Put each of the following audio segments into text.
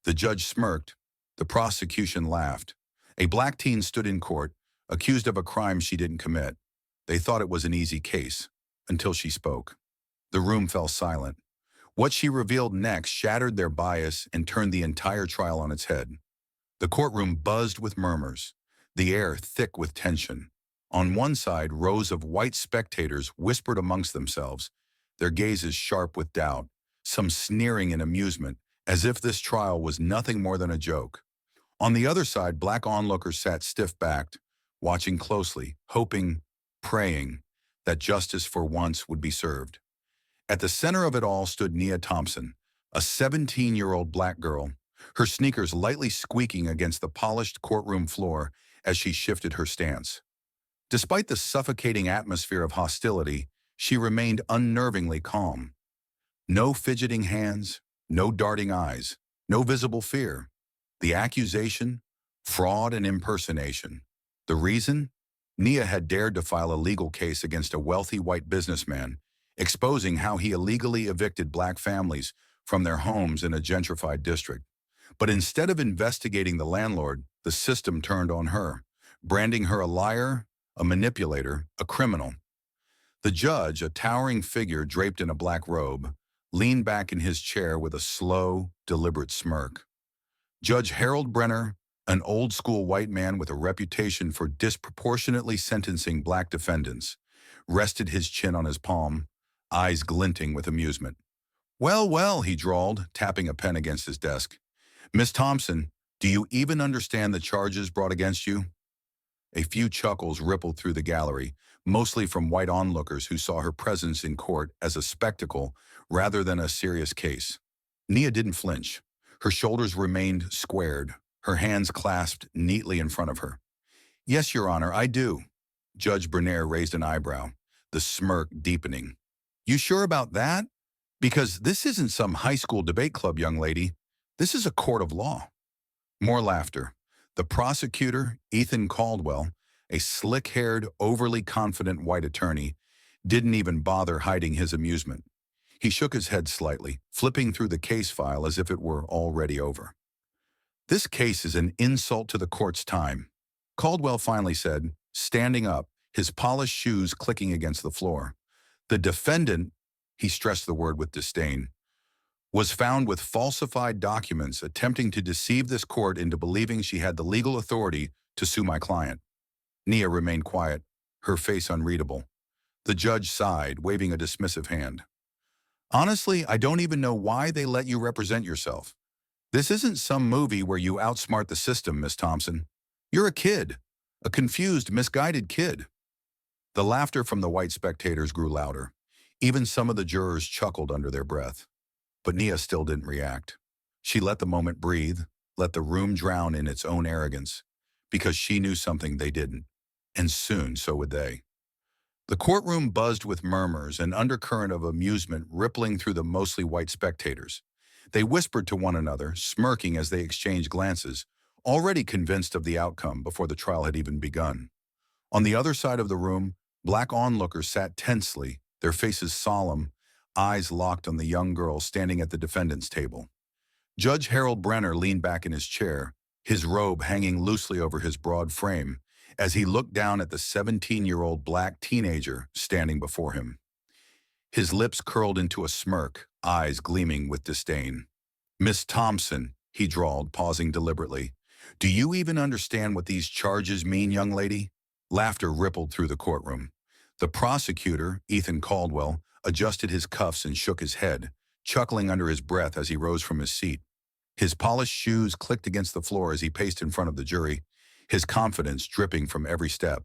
The judge smirked. The prosecution laughed. A black teen stood in court, accused of a crime she didn't commit. They thought it was an easy case, until she spoke. The room fell silent. What she revealed next shattered their bias and turned the entire trial on its head. The courtroom buzzed with murmurs, the air thick with tension. On one side, rows of white spectators whispered amongst themselves, their gazes sharp with doubt, some sneering in amusement, as if this trial was nothing more than a joke. On the other side, black onlookers sat stiff-backed, watching closely, hoping, praying, that justice for once would be served. At the center of it all stood Nia Thompson, a 17-year-old black girl, her sneakers lightly squeaking against the polished courtroom floor as she shifted her stance. Despite the suffocating atmosphere of hostility, she remained unnervingly calm. No fidgeting hands, no darting eyes, no visible fear. The accusation? Fraud and impersonation. The reason? Nia had dared to file a legal case against a wealthy white businessman, exposing how he illegally evicted black families from their homes in a gentrified district. But instead of investigating the landlord, the system turned on her, branding her a liar, a manipulator, a criminal. The judge, a towering figure draped in a black robe, leaned back in his chair with a slow, deliberate smirk. Judge Harold Brenner, an old-school white man with a reputation for disproportionately sentencing black defendants, rested his chin on his palm, eyes glinting with amusement. "Well, well," he drawled, tapping a pen against his desk. "Miss Thompson, do you even understand the charges brought against you?" A few chuckles rippled through the gallery, mostly from white onlookers who saw her presence in court as a spectacle rather than a serious case. Nia didn't flinch. Her shoulders remained squared, her hands clasped neatly in front of her. "Yes, Your Honor, I do." Judge Brenner raised an eyebrow, the smirk deepening. "You sure about that? Because this isn't some high school debate club, young lady. This is a court of law." More laughter. The prosecutor, Ethan Caldwell, a slick-haired, overly confident white attorney, didn't even bother hiding his amusement. He shook his head slightly, flipping through the case file as if it were already over. "This case is an insult to the court's time," Caldwell finally said, standing up, his polished shoes clicking against the floor. "The defendant," he stressed the word with disdain, "was found with falsified documents attempting to deceive this court into believing she had the legal authority to sue my client." Nia remained quiet, her face unreadable. The judge sighed, waving a dismissive hand. "Honestly, I don't even know why they let you represent yourself. This isn't some movie where you outsmart the system, Miss Thompson. You're a kid, a confused, misguided kid." The laughter from the white spectators grew louder. Even some of the jurors chuckled under their breath. But Nia still didn't react. She let the moment breathe, let the room drown in its own arrogance, because she knew something they didn't, and soon so would they. The courtroom buzzed with murmurs, an undercurrent of amusement rippling through the mostly white spectators. They whispered to one another, smirking as they exchanged glances, already convinced of the outcome before the trial had even begun. On the other side of the room, black onlookers sat tensely, their faces solemn, eyes locked on the young girl standing at the defendant's table. Judge Harold Brenner leaned back in his chair, his robe hanging loosely over his broad frame, as he looked down at the 17-year-old black teenager standing before him. His lips curled into a smirk, eyes gleaming with disdain. "Miss Thompson," he drawled, pausing deliberately, "do you even understand what these charges mean, young lady?" Laughter rippled through the courtroom. The prosecutor, Ethan Caldwell, adjusted his cuffs and shook his head, chuckling under his breath as he rose from his seat. His polished shoes clicked against the floor as he paced in front of the jury, his confidence dripping from every step.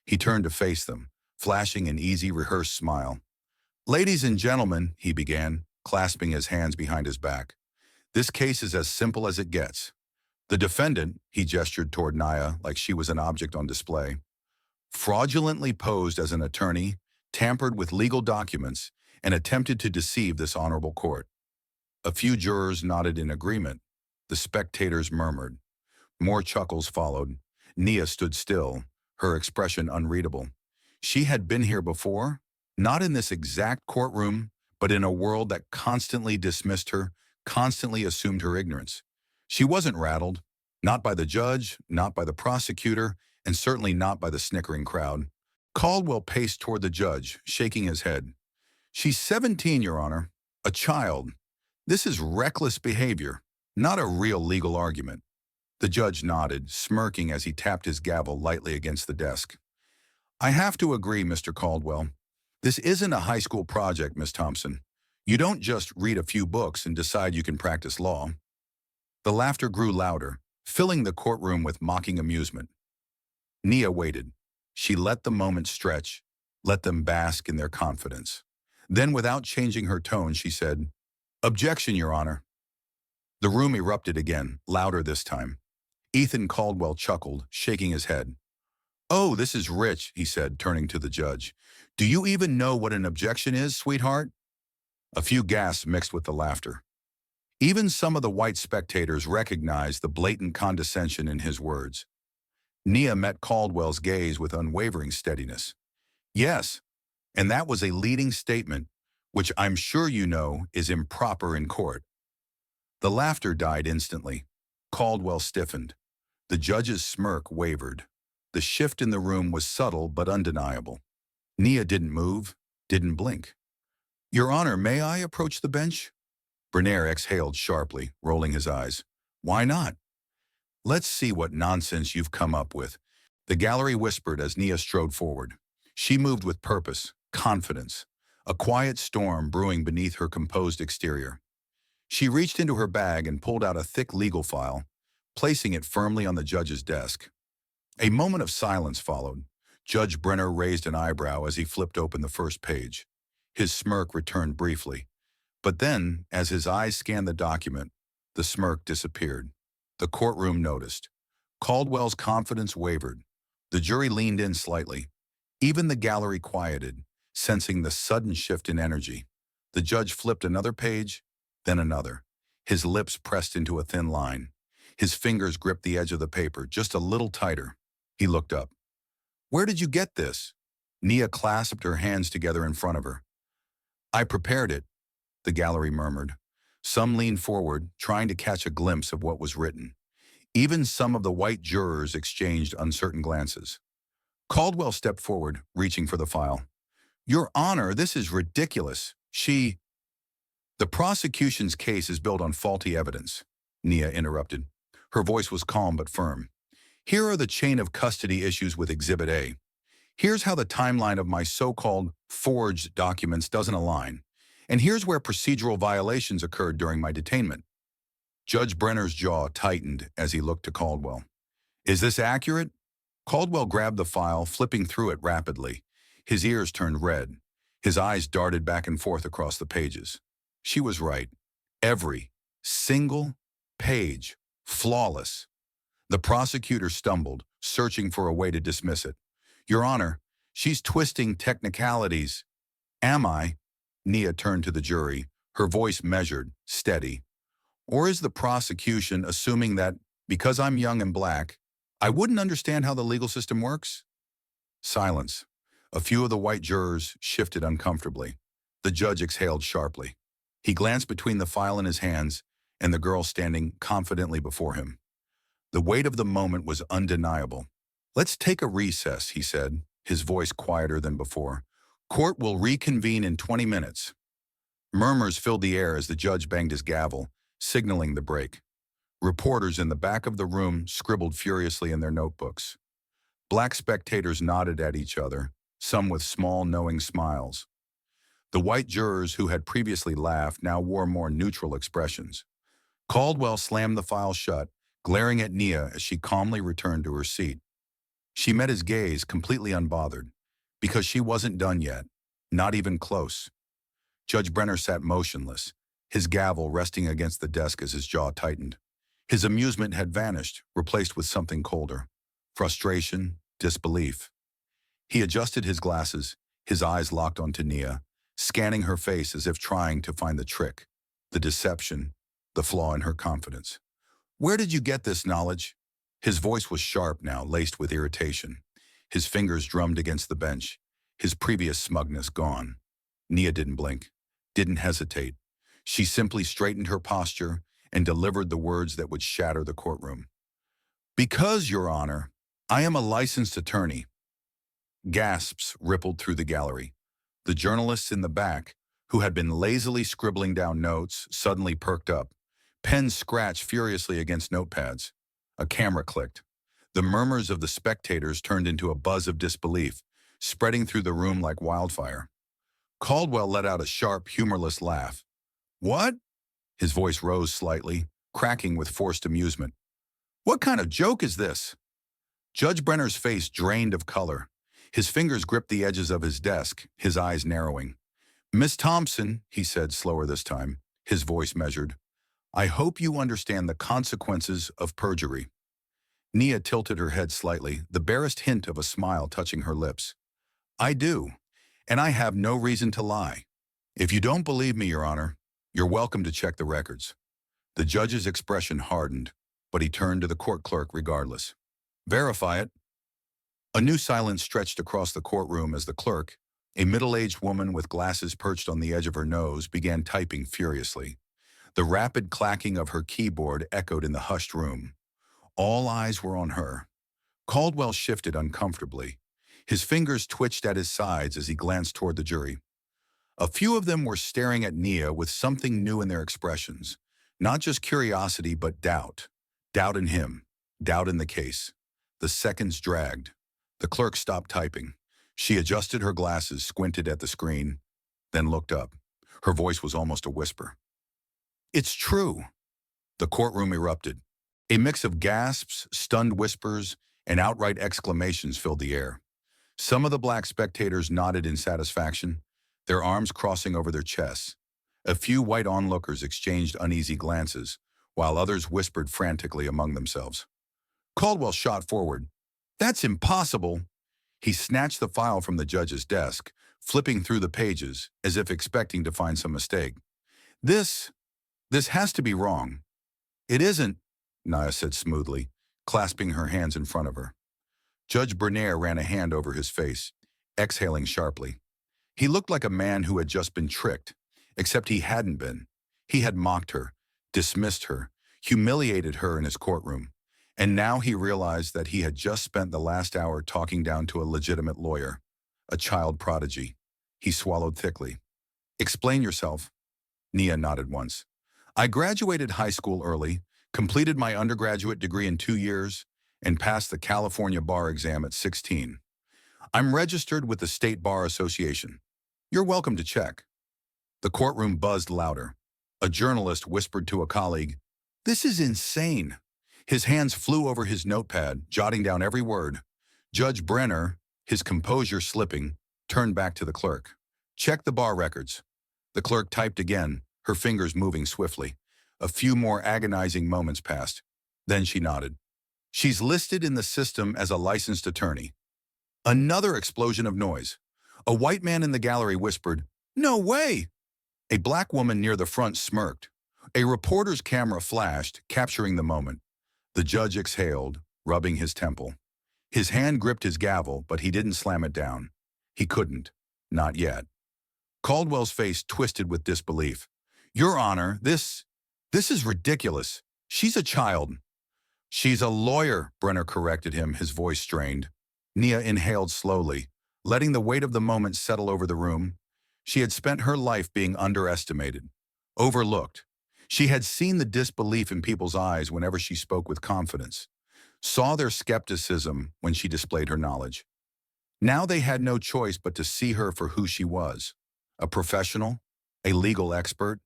He turned to face them, flashing an easy, rehearsed smile. "Ladies and gentlemen," he began, clasping his hands behind his back, "this case is as simple as it gets. The defendant," he gestured toward Nia like she was an object on display, "fraudulently posed as an attorney, tampered with legal documents, and attempted to deceive this honorable court." A few jurors nodded in agreement. The spectators murmured. More chuckles followed. Nia stood still, her expression unreadable. She had been here before, not in this exact courtroom, but in a world that constantly dismissed her, constantly assumed her ignorance. She wasn't rattled, not by the judge, not by the prosecutor, and certainly not by the snickering crowd. Caldwell paced toward the judge, shaking his head. "She's 17, Your Honor. A child. This is reckless behavior, not a real legal argument." The judge nodded, smirking as he tapped his gavel lightly against the desk. "I have to agree, Mr. Caldwell. This isn't a high school project, Miss Thompson. You don't just read a few books and decide you can practice law." The laughter grew louder, filling the courtroom with mocking amusement. Nia waited. She let the moment stretch, let them bask in their confidence. Then, without changing her tone, she said, "Objection, Your Honor." The room erupted again, louder this time. Ethan Caldwell chuckled, shaking his head. "Oh, this is rich," he said, turning to the judge. "Do you even know what an objection is, sweetheart?" A few gasps mixed with the laughter. Even some of the white spectators recognized the blatant condescension in his words. Nia met Caldwell's gaze with unwavering steadiness. "Yes, and that was a leading statement, which I'm sure you know is improper in court." The laughter died instantly. Caldwell stiffened. The judge's smirk wavered. The shift in the room was subtle but undeniable. Nia didn't move, didn't blink. "Your Honor, may I approach the bench?" Bernaire exhaled sharply, rolling his eyes. "Why not?" "Let's see what nonsense you've come up with." The gallery whispered as Nia strode forward. She moved with purpose, confidence, a quiet storm brewing beneath her composed exterior. She reached into her bag and pulled out a thick legal file, placing it firmly on the judge's desk. A moment of silence followed. Judge Brenner raised an eyebrow as he flipped open the first page. His smirk returned briefly. But then, as his eyes scanned the document, the smirk disappeared. The courtroom noticed. Caldwell's confidence wavered. The jury leaned in slightly. Even the gallery quieted, sensing the sudden shift in energy. The judge flipped another page, then another. His lips pressed into a thin line. His fingers gripped the edge of the paper, just a little tighter. He looked up. "Where did you get this?" Nia clasped her hands together in front of her. "I prepared it," the gallery murmured. Some leaned forward, trying to catch a glimpse of what was written. Even some of the white jurors exchanged uncertain glances. Caldwell stepped forward, reaching for the file. "Your Honor, this is ridiculous. The prosecution's case is built on faulty evidence," Nia interrupted. Her voice was calm but firm. "Here are the chain of custody issues with Exhibit A. Here's how the timeline of my so-called forged documents doesn't align. And here's where procedural violations occurred during my detainment." Judge Brenner's jaw tightened as he looked to Caldwell. "Is this accurate?" Caldwell grabbed the file, flipping through it rapidly. His ears turned red. His eyes darted back and forth across the pages. She was right. Every single page, flawless. The prosecutor stumbled, searching for a way to dismiss it. "Your Honor, she's twisting technicalities." "Am I?" Nia turned to the jury, her voice measured, steady. "Or is the prosecution assuming that, because I'm young and black, I wouldn't understand how the legal system works?" Silence. A few of the white jurors shifted uncomfortably. The judge exhaled sharply. He glanced between the file in his hands and the girl standing confidently before him. The weight of the moment was undeniable. "Let's take a recess," he said, his voice quieter than before. "Court will reconvene in 20 minutes. Murmurs filled the air as the judge banged his gavel, signaling the break. Reporters in the back of the room scribbled furiously in their notebooks. Black spectators nodded at each other, some with small, knowing smiles. The white jurors who had previously laughed now wore more neutral expressions. Caldwell slammed the file shut, glaring at Nia as she calmly returned to her seat. She met his gaze completely unbothered, because she wasn't done yet, not even close. Judge Brenner sat motionless, his gavel resting against the desk as his jaw tightened. His amusement had vanished, replaced with something colder. Frustration, disbelief. He adjusted his glasses, his eyes locked onto Nia, scanning her face as if trying to find the trick, the deception, the flaw in her confidence. "Where did you get this knowledge?" His voice was sharp now, laced with irritation. His fingers drummed against the bench, his previous smugness gone. Nia didn't blink, didn't hesitate. She simply straightened her posture and delivered the words that would shatter the courtroom. "Because, Your Honor, I am a licensed attorney." Gasps rippled through the gallery. The journalists in the back, who had been lazily scribbling down notes, suddenly perked up. Pens scratched furiously against notepads. A camera clicked. The murmurs of the spectators turned into a buzz of disbelief, spreading through the room like wildfire. Caldwell let out a sharp, humorless laugh. "What?" His voice rose slightly, cracking with forced amusement. "What kind of joke is this?" Judge Brenner's face drained of color. His fingers gripped the edges of his desk, his eyes narrowing. "Miss Thompson," he said slower this time, his voice measured, "I hope you understand the consequences of perjury." Nia tilted her head slightly, the barest hint of a smile touching her lips. "I do, and I have no reason to lie. If you don't believe me, Your Honor, you're welcome to check the records." The judge's expression hardened, but he turned to the court clerk regardless. "Verify it." A new silence stretched across the courtroom as the clerk, a middle-aged woman with glasses perched on the edge of her nose, began typing furiously. The rapid clacking of her keyboard echoed in the hushed room. All eyes were on her. Caldwell shifted uncomfortably. His fingers twitched at his sides as he glanced toward the jury. A few of them were staring at Nia with something new in their expressions. Not just curiosity, but doubt. Doubt in him. Doubt in the case. The seconds dragged. The clerk stopped typing. She adjusted her glasses, squinted at the screen, then looked up. Her voice was almost a whisper. "It's true." The courtroom erupted. A mix of gasps, stunned whispers, and outright exclamations filled the air. Some of the black spectators nodded in satisfaction, their arms crossing over their chests. A few white onlookers exchanged uneasy glances, while others whispered frantically among themselves. Caldwell shot forward. "That's impossible." He snatched the file from the judge's desk, flipping through the pages as if expecting to find some mistake. This has to be wrong." "It isn't," Nia said smoothly, clasping her hands in front of her. Judge Brenner ran a hand over his face, exhaling sharply. He looked like a man who had just been tricked, except he hadn't been. He had mocked her, dismissed her, humiliated her in his courtroom. And now he realized that he had just spent the last hour talking down to a legitimate lawyer, a child prodigy. He swallowed thickly. "Explain yourself." Nia nodded once. "I graduated high school early, completed my undergraduate degree in 2 years, and passed the California bar exam at 16. I'm registered with the State Bar Association. You're welcome to check." The courtroom buzzed louder. A journalist whispered to a colleague, "This is insane." His hands flew over his notepad, jotting down every word. Judge Brenner, his composure slipping, turned back to the clerk. "Check the bar records." The clerk typed again, her fingers moving swiftly. A few more agonizing moments passed. Then she nodded. "She's listed in the system as a licensed attorney." Another explosion of noise. A white man in the gallery whispered, "No way!" A black woman near the front smirked. A reporter's camera flashed, capturing the moment. The judge exhaled, rubbing his temple. His hand gripped his gavel, but he didn't slam it down. He couldn't. Not yet. Caldwell's face twisted with disbelief. "Your Honor, this is ridiculous. She's a child." "She's a lawyer," Brenner corrected him, his voice strained. Nia inhaled slowly, letting the weight of the moment settle over the room. She had spent her life being underestimated, overlooked. She had seen the disbelief in people's eyes whenever she spoke with confidence, saw their skepticism when she displayed her knowledge. Now they had no choice but to see her for who she was, a professional, a legal expert,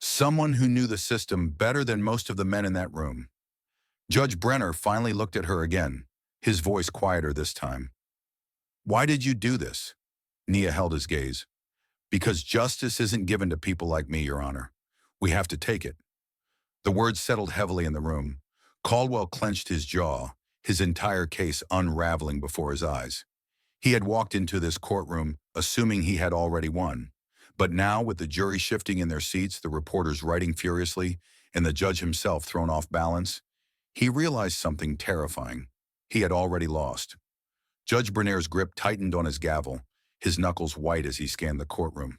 someone who knew the system better than most of the men in that room. Judge Brenner finally looked at her again, his voice quieter this time. "Why did you do this?" Nia held his gaze. "Because justice isn't given to people like me, Your Honor. We have to take it." The words settled heavily in the room. Caldwell clenched his jaw, his entire case unraveling before his eyes. He had walked into this courtroom assuming he had already won. But now, with the jury shifting in their seats, the reporters writing furiously, and the judge himself thrown off balance, he realized something terrifying. He had already lost. Judge Brenner's grip tightened on his gavel, his knuckles white as he scanned the courtroom.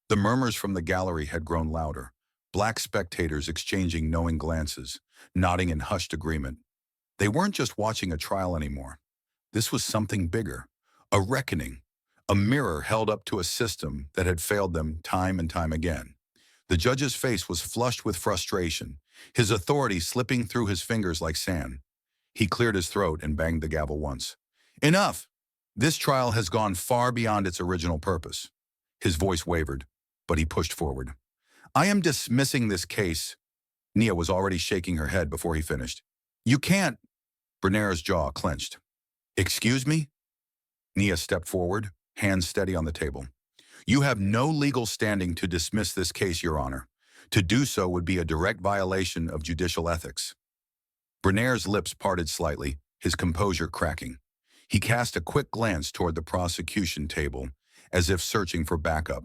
The murmurs from the gallery had grown louder. black spectators exchanging knowing glances, nodding in hushed agreement. They weren't just watching a trial anymore. This was something bigger, a reckoning, a mirror held up to a system that had failed them time and time again. The judge's face was flushed with frustration, his authority slipping through his fingers like sand. He cleared his throat and banged the gavel once. Enough! This trial has gone far beyond its original purpose. His voice wavered, but he pushed forward. I am dismissing this case. Nia was already shaking her head before he finished. You can't! Bernare's jaw clenched. Excuse me? Nia stepped forward, hands steady on the table. You have no legal standing to dismiss this case, Your Honor. To do so would be a direct violation of judicial ethics. Bernare's lips parted slightly, his composure cracking. He cast a quick glance toward the prosecution table, as if searching for backup.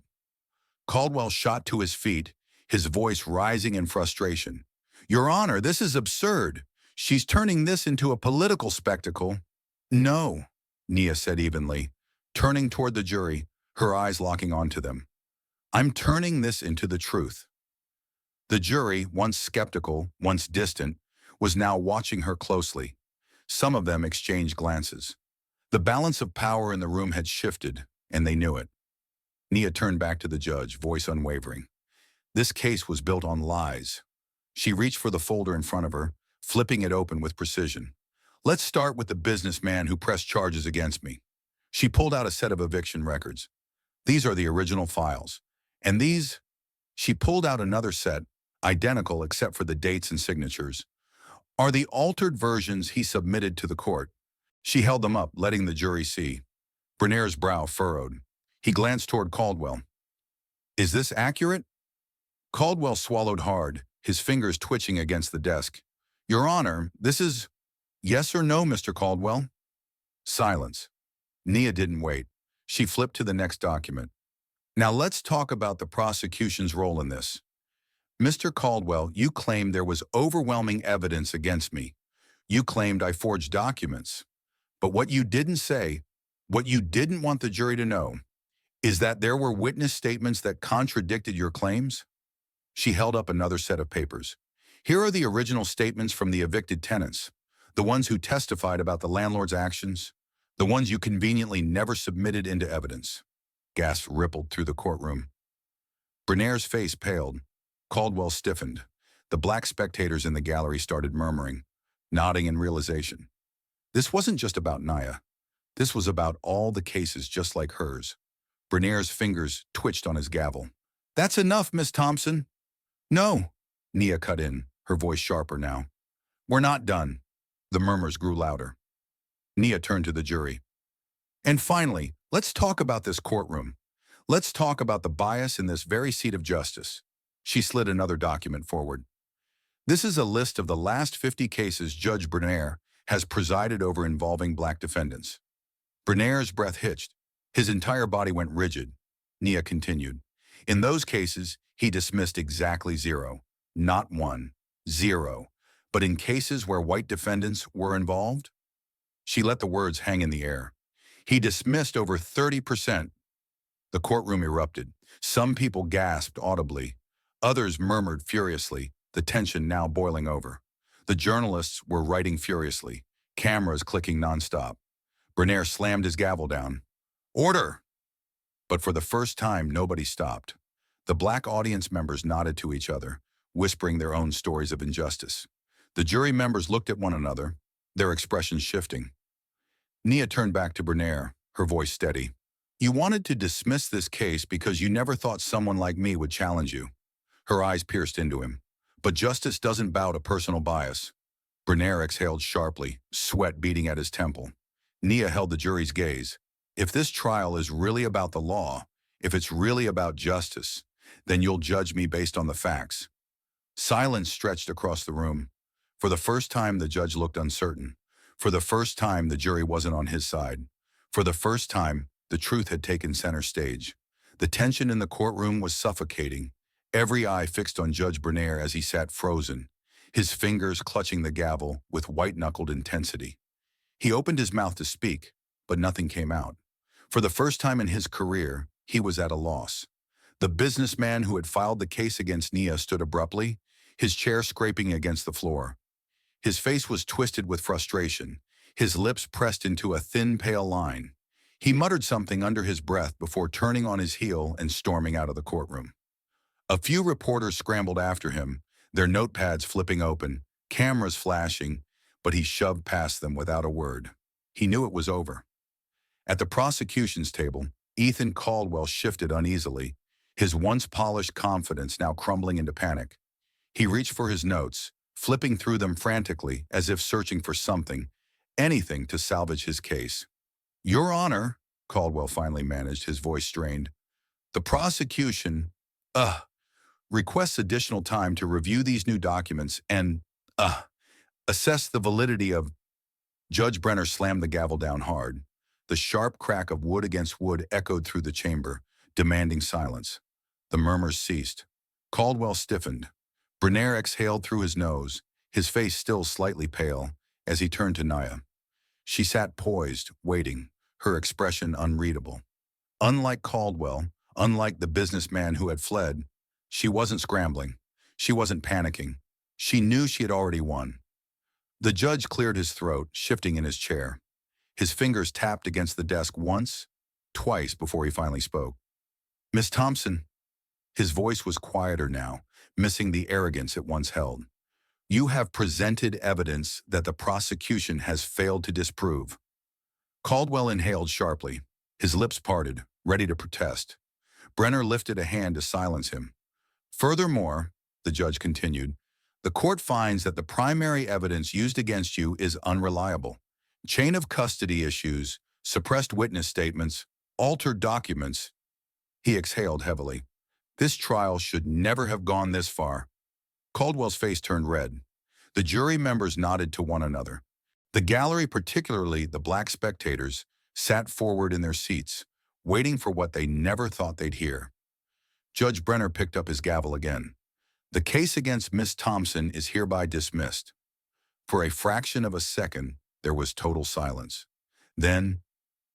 Caldwell shot to his feet, his voice rising in frustration. Your Honor, this is absurd. She's turning this into a political spectacle. No, Nia said evenly, turning toward the jury, her eyes locking onto them. I'm turning this into the truth. The jury, once skeptical, once distant, was now watching her closely. Some of them exchanged glances. The balance of power in the room had shifted, and they knew it. Nia turned back to the judge, voice unwavering. This case was built on lies. She reached for the folder in front of her, flipping it open with precision. Let's start with the businessman who pressed charges against me. She pulled out a set of eviction records. These are the original files. And these, she pulled out another set, identical except for the dates and signatures, are the altered versions he submitted to the court. She held them up, letting the jury see. Bernare's brow furrowed. He glanced toward Caldwell. Is this accurate? Caldwell swallowed hard, his fingers twitching against the desk. Your Honor, this is... Yes or no, Mr. Caldwell? Silence. Nia didn't wait. She flipped to the next document. Now let's talk about the prosecution's role in this. Mr. Caldwell, you claimed there was overwhelming evidence against me. You claimed I forged documents. But what you didn't say, what you didn't want the jury to know, is that there were witness statements that contradicted your claims? She held up another set of papers. Here are the original statements from the evicted tenants, the ones who testified about the landlord's actions, the ones you conveniently never submitted into evidence. Gasps rippled through the courtroom. Bernare's face paled. Caldwell stiffened. The black spectators in the gallery started murmuring, nodding in realization. This wasn't just about Nia. This was about all the cases just like hers. Bernare's fingers twitched on his gavel. That's enough, Miss Thompson. No, Nia cut in, her voice sharper now. We're not done. The murmurs grew louder. Nia turned to the jury. And finally, let's talk about this courtroom. Let's talk about the bias in this very seat of justice. She slid another document forward. This is a list of the last 50 cases Judge Bernare has presided over involving black defendants. Bernare's breath hitched. His entire body went rigid. Nia continued. In those cases, he dismissed exactly 0. Not 1. 0. But in cases where white defendants were involved? She let the words hang in the air. He dismissed over 30%. The courtroom erupted. Some people gasped audibly. Others murmured furiously, the tension now boiling over. The journalists were writing furiously, cameras clicking nonstop. Bernare slammed his gavel down. Order! But for the first time, nobody stopped. The black audience members nodded to each other, whispering their own stories of injustice. The jury members looked at one another, their expressions shifting. Nia turned back to Bernare, her voice steady. You wanted to dismiss this case because you never thought someone like me would challenge you. Her eyes pierced into him. But justice doesn't bow to personal bias. Bernare exhaled sharply, sweat beating at his temple. Nia held the jury's gaze. If this trial is really about the law, if it's really about justice, then you'll judge me based on the facts. Silence stretched across the room. For the first time, the judge looked uncertain. For the first time, the jury wasn't on his side. For the first time, the truth had taken center stage. The tension in the courtroom was suffocating. Every eye fixed on Judge Bernare as he sat frozen, his fingers clutching the gavel with white-knuckled intensity. He opened his mouth to speak, but nothing came out. For the first time in his career, he was at a loss. The businessman who had filed the case against Nia stood abruptly, his chair scraping against the floor. His face was twisted with frustration, his lips pressed into a thin, pale line. He muttered something under his breath before turning on his heel and storming out of the courtroom. A few reporters scrambled after him, their notepads flipping open, cameras flashing, but he shoved past them without a word. He knew it was over. At the prosecution's table, Ethan Caldwell shifted uneasily, his once polished confidence now crumbling into panic. He reached for his notes, flipping through them frantically as if searching for something, anything to salvage his case. "Your Honor," Caldwell finally managed, his voice strained, "the prosecution, requests additional time to review these new documents and, assess the validity of—" Judge Brenner slammed the gavel down hard. The sharp crack of wood against wood echoed through the chamber, demanding silence. The murmurs ceased. Caldwell stiffened. Brenner exhaled through his nose, his face still slightly pale, as he turned to Nia. She sat poised, waiting, her expression unreadable. Unlike Caldwell, unlike the businessman who had fled, she wasn't scrambling. She wasn't panicking. She knew she had already won. The judge cleared his throat, shifting in his chair. His fingers tapped against the desk once, twice before he finally spoke. "Miss Thompson." His voice was quieter now, missing the arrogance it once held. "You have presented evidence that the prosecution has failed to disprove." Caldwell inhaled sharply, his lips parted, ready to protest. Brenner lifted a hand to silence him. "Furthermore," the judge continued, "the court finds that the primary evidence used against you is unreliable. Chain of custody issues, suppressed witness statements, altered documents." He exhaled heavily. This trial should never have gone this far. Caldwell's face turned red. The jury members nodded to one another. The gallery, particularly the black spectators, sat forward in their seats, waiting for what they never thought they'd hear. Judge Brenner picked up his gavel again. "The case against Miss Thompson is hereby dismissed." For a fraction of a second, there was total silence. Then,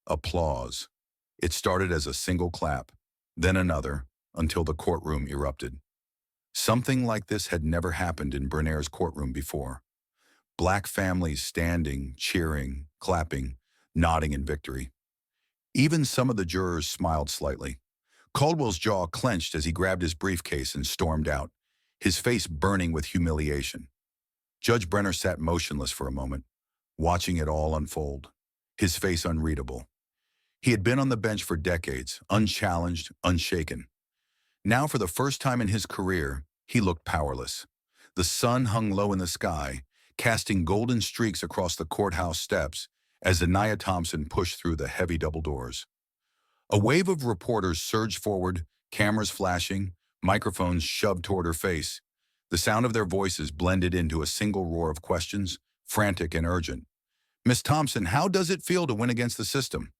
applause. It started as a single clap, then another, until the courtroom erupted. Something like this had never happened in Brenner's courtroom before. Black families standing, cheering, clapping, nodding in victory. Even some of the jurors smiled slightly. Caldwell's jaw clenched as he grabbed his briefcase and stormed out, his face burning with humiliation. Judge Brenner sat motionless for a moment, watching it all unfold, his face unreadable. He had been on the bench for decades, unchallenged, unshaken. Now, for the first time in his career, he looked powerless. The sun hung low in the sky, casting golden streaks across the courthouse steps as Nia Thompson pushed through the heavy double doors. A wave of reporters surged forward, cameras flashing, microphones shoved toward her face. The sound of their voices blended into a single roar of questions, frantic and urgent. "Miss Thompson, how does it feel to win against the system?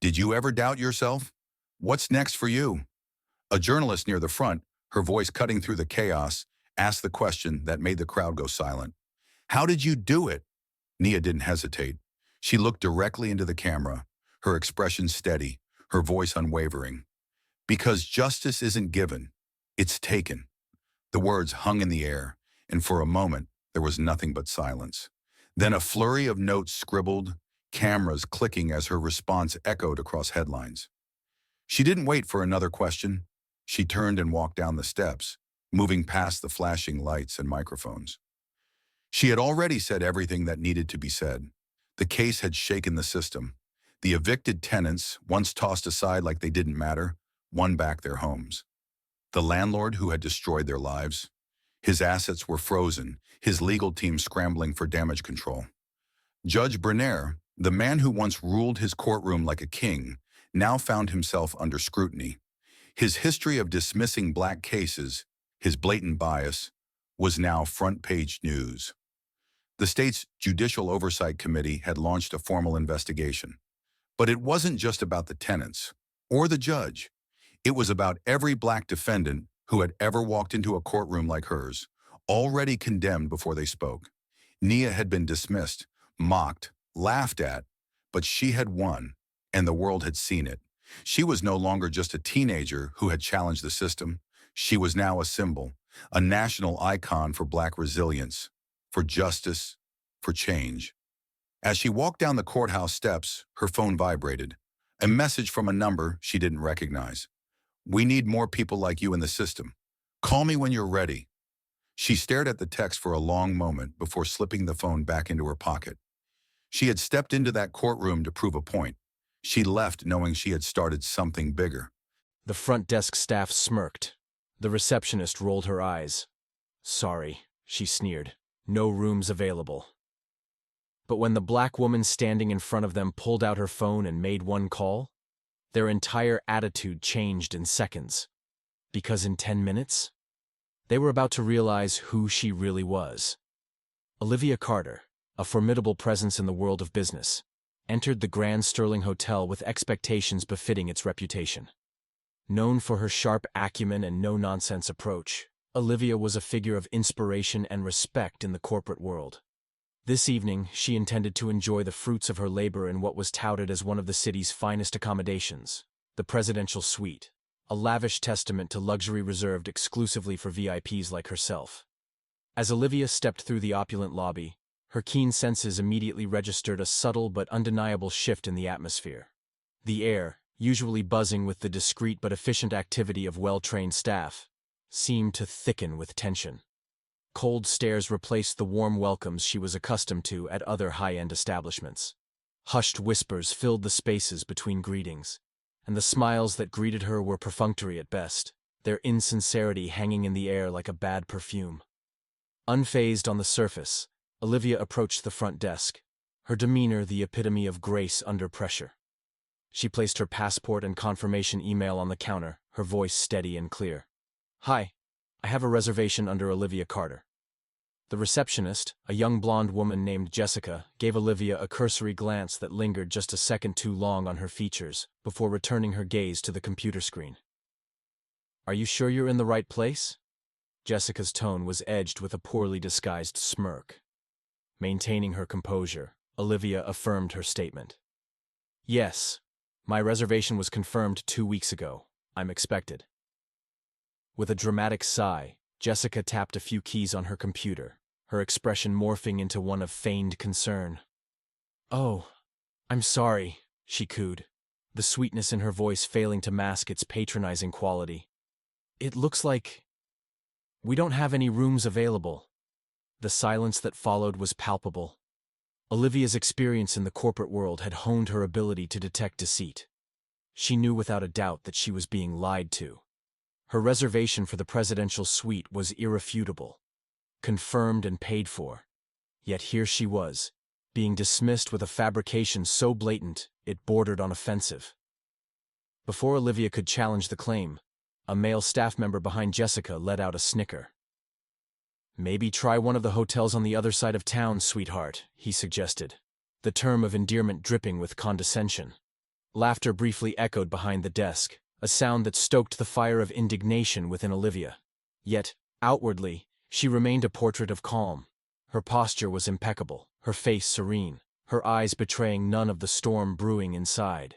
Did you ever doubt yourself? What's next for you?" A journalist near the front, her voice cutting through the chaos, asked the question that made the crowd go silent. "How did you do it?" Nia didn't hesitate. She looked directly into the camera, her expression steady, her voice unwavering. "Because justice isn't given, it's taken." The words hung in the air, and for a moment, there was nothing but silence. Then a flurry of notes scribbled, cameras clicking as her response echoed across headlines. She didn't wait for another question. She turned and walked down the steps, moving past the flashing lights and microphones. She had already said everything that needed to be said. The case had shaken the system. The evicted tenants, once tossed aside like they didn't matter, won back their homes. The landlord who had destroyed their lives, his assets were frozen, his legal team scrambling for damage control. Judge Brenner, the man who once ruled his courtroom like a king, now found himself under scrutiny. His history of dismissing black cases, his blatant bias, was now front-page news. The state's Judicial Oversight Committee had launched a formal investigation. But it wasn't just about the tenants or the judge. It was about every black defendant who had ever walked into a courtroom like hers, already condemned before they spoke. Nia had been dismissed, mocked, laughed at, but she had won, and the world had seen it. She was no longer just a teenager who had challenged the system. She was now a symbol, a national icon for Black resilience, for justice, for change. As she walked down the courthouse steps, her phone vibrated. A message from a number she didn't recognize. "We need more people like you in the system. Call me when you're ready." She stared at the text for a long moment before slipping the phone back into her pocket. She had stepped into that courtroom to prove a point. She left knowing she had started something bigger. The front desk staff smirked. The receptionist rolled her eyes. "Sorry," she sneered. "No rooms available." But when the black woman standing in front of them pulled out her phone and made one call, their entire attitude changed in seconds. Because in 10 minutes, they were about to realize who she really was. Olivia Carter, a formidable presence in the world of business, entered the Grand Sterling Hotel with expectations befitting its reputation. Known for her sharp acumen and no-nonsense approach, Olivia was a figure of inspiration and respect in the corporate world. This evening, she intended to enjoy the fruits of her labor in what was touted as one of the city's finest accommodations, the presidential suite, a lavish testament to luxury reserved exclusively for VIPs like herself. As Olivia stepped through the opulent lobby, her keen senses immediately registered a subtle but undeniable shift in the atmosphere. The air, usually buzzing with the discreet but efficient activity of well-trained staff, seemed to thicken with tension. Cold stares replaced the warm welcomes she was accustomed to at other high-end establishments. Hushed whispers filled the spaces between greetings, and the smiles that greeted her were perfunctory at best, their insincerity hanging in the air like a bad perfume. Unfazed on the surface, Olivia approached the front desk, her demeanor the epitome of grace under pressure. She placed her passport and confirmation email on the counter, her voice steady and clear. "Hi, I have a reservation under Olivia Carter." The receptionist, a young blonde woman named Jessica, gave Olivia a cursory glance that lingered just a second too long on her features before returning her gaze to the computer screen. "Are you sure you're in the right place?" Jessica's tone was edged with a poorly disguised smirk. Maintaining her composure, Olivia affirmed her statement. "Yes, my reservation was confirmed 2 weeks ago. I'm expected." With a dramatic sigh, Jessica tapped a few keys on her computer, her expression morphing into one of feigned concern. "Oh, I'm sorry," she cooed, the sweetness in her voice failing to mask its patronizing quality. "It looks like we don't have any rooms available." The silence that followed was palpable. Olivia's experience in the corporate world had honed her ability to detect deceit. She knew without a doubt that she was being lied to. Her reservation for the presidential suite was irrefutable, confirmed and paid for. Yet here she was, being dismissed with a fabrication so blatant it bordered on offensive. Before Olivia could challenge the claim, a male staff member behind Jessica let out a snicker. "Maybe try one of the hotels on the other side of town, sweetheart," he suggested, the term of endearment dripping with condescension. Laughter briefly echoed behind the desk, a sound that stoked the fire of indignation within Olivia. Yet, outwardly, she remained a portrait of calm. Her posture was impeccable, her face serene, her eyes betraying none of the storm brewing inside.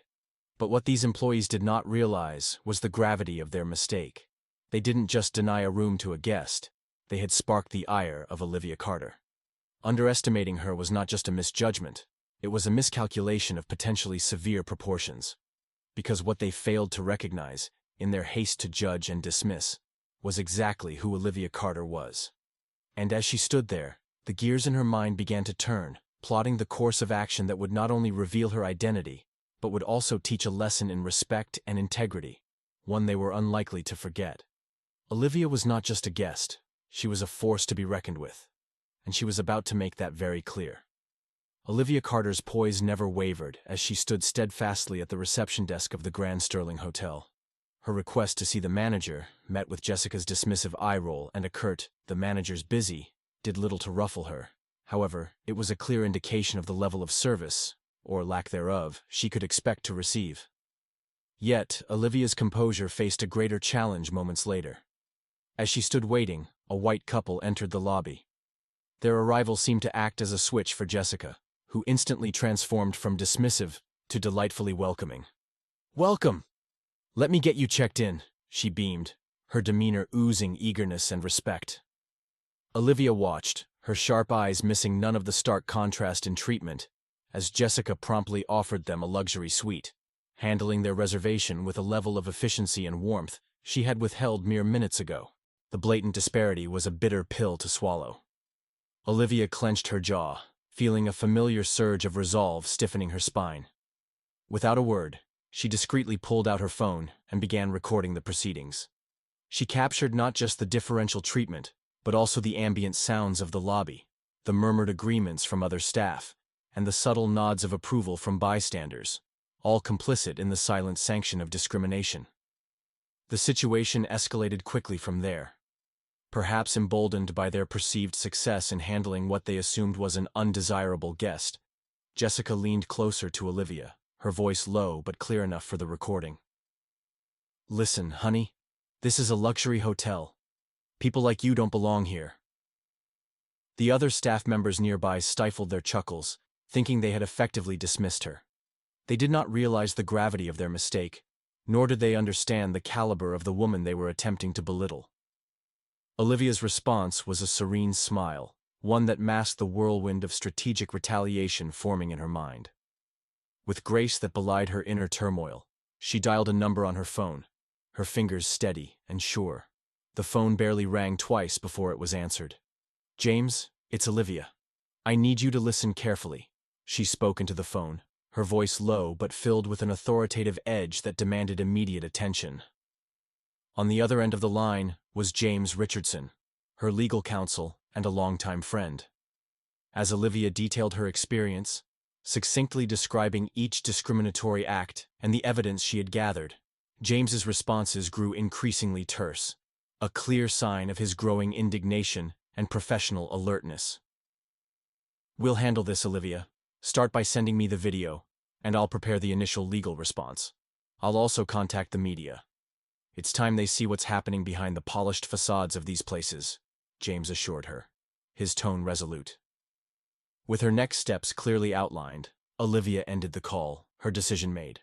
But what these employees did not realize was the gravity of their mistake. They didn't just deny a room to a guest. They had sparked the ire of Olivia Carter. Underestimating her was not just a misjudgment, it was a miscalculation of potentially severe proportions. Because what they failed to recognize, in their haste to judge and dismiss, was exactly who Olivia Carter was. And as she stood there, the gears in her mind began to turn, plotting the course of action that would not only reveal her identity, but would also teach a lesson in respect and integrity, one they were unlikely to forget. Olivia was not just a guest. She was a force to be reckoned with, and she was about to make that very clear. Olivia Carter's poise never wavered as she stood steadfastly at the reception desk of the Grand Sterling Hotel. Her request to see the manager, met with Jessica's dismissive eye roll and a curt, "The manager's busy," did little to ruffle her. However, it was a clear indication of the level of service, or lack thereof, she could expect to receive. Yet, Olivia's composure faced a greater challenge moments later. As she stood waiting, a white couple entered the lobby. Their arrival seemed to act as a switch for Jessica, who instantly transformed from dismissive to delightfully welcoming. Welcome. Let me get you checked in, she beamed, her demeanor oozing eagerness and respect. Olivia watched, her sharp eyes missing none of the stark contrast in treatment, as Jessica promptly offered them a luxury suite, handling their reservation with a level of efficiency and warmth she had withheld mere minutes ago. The blatant disparity was a bitter pill to swallow. Olivia clenched her jaw, feeling a familiar surge of resolve stiffening her spine. Without a word, she discreetly pulled out her phone and began recording the proceedings. She captured not just the differential treatment, but also the ambient sounds of the lobby, the murmured agreements from other staff, and the subtle nods of approval from bystanders, all complicit in the silent sanction of discrimination. The situation escalated quickly from there. Perhaps emboldened by their perceived success in handling what they assumed was an undesirable guest, Jessica leaned closer to Olivia, her voice low but clear enough for the recording. "Listen, honey, this is a luxury hotel. People like you don't belong here." The other staff members nearby stifled their chuckles, thinking they had effectively dismissed her. They did not realize the gravity of their mistake, nor did they understand the caliber of the woman they were attempting to belittle. Olivia's response was a serene smile, one that masked the whirlwind of strategic retaliation forming in her mind. With grace that belied her inner turmoil, she dialed a number on her phone, her fingers steady and sure. The phone barely rang twice before it was answered. "James, it's Olivia. I need you to listen carefully," she spoke into the phone, her voice low but filled with an authoritative edge that demanded immediate attention. On the other end of the line was James Richardson, her legal counsel and a longtime friend. As Olivia detailed her experience, succinctly describing each discriminatory act and the evidence she had gathered, James's responses grew increasingly terse, a clear sign of his growing indignation and professional alertness. "We'll handle this, Olivia. Start by sending me the video, and I'll prepare the initial legal response. I'll also contact the media. It's time they see what's happening behind the polished facades of these places," James assured her, his tone resolute. With her next steps clearly outlined, Olivia ended the call, her decision made.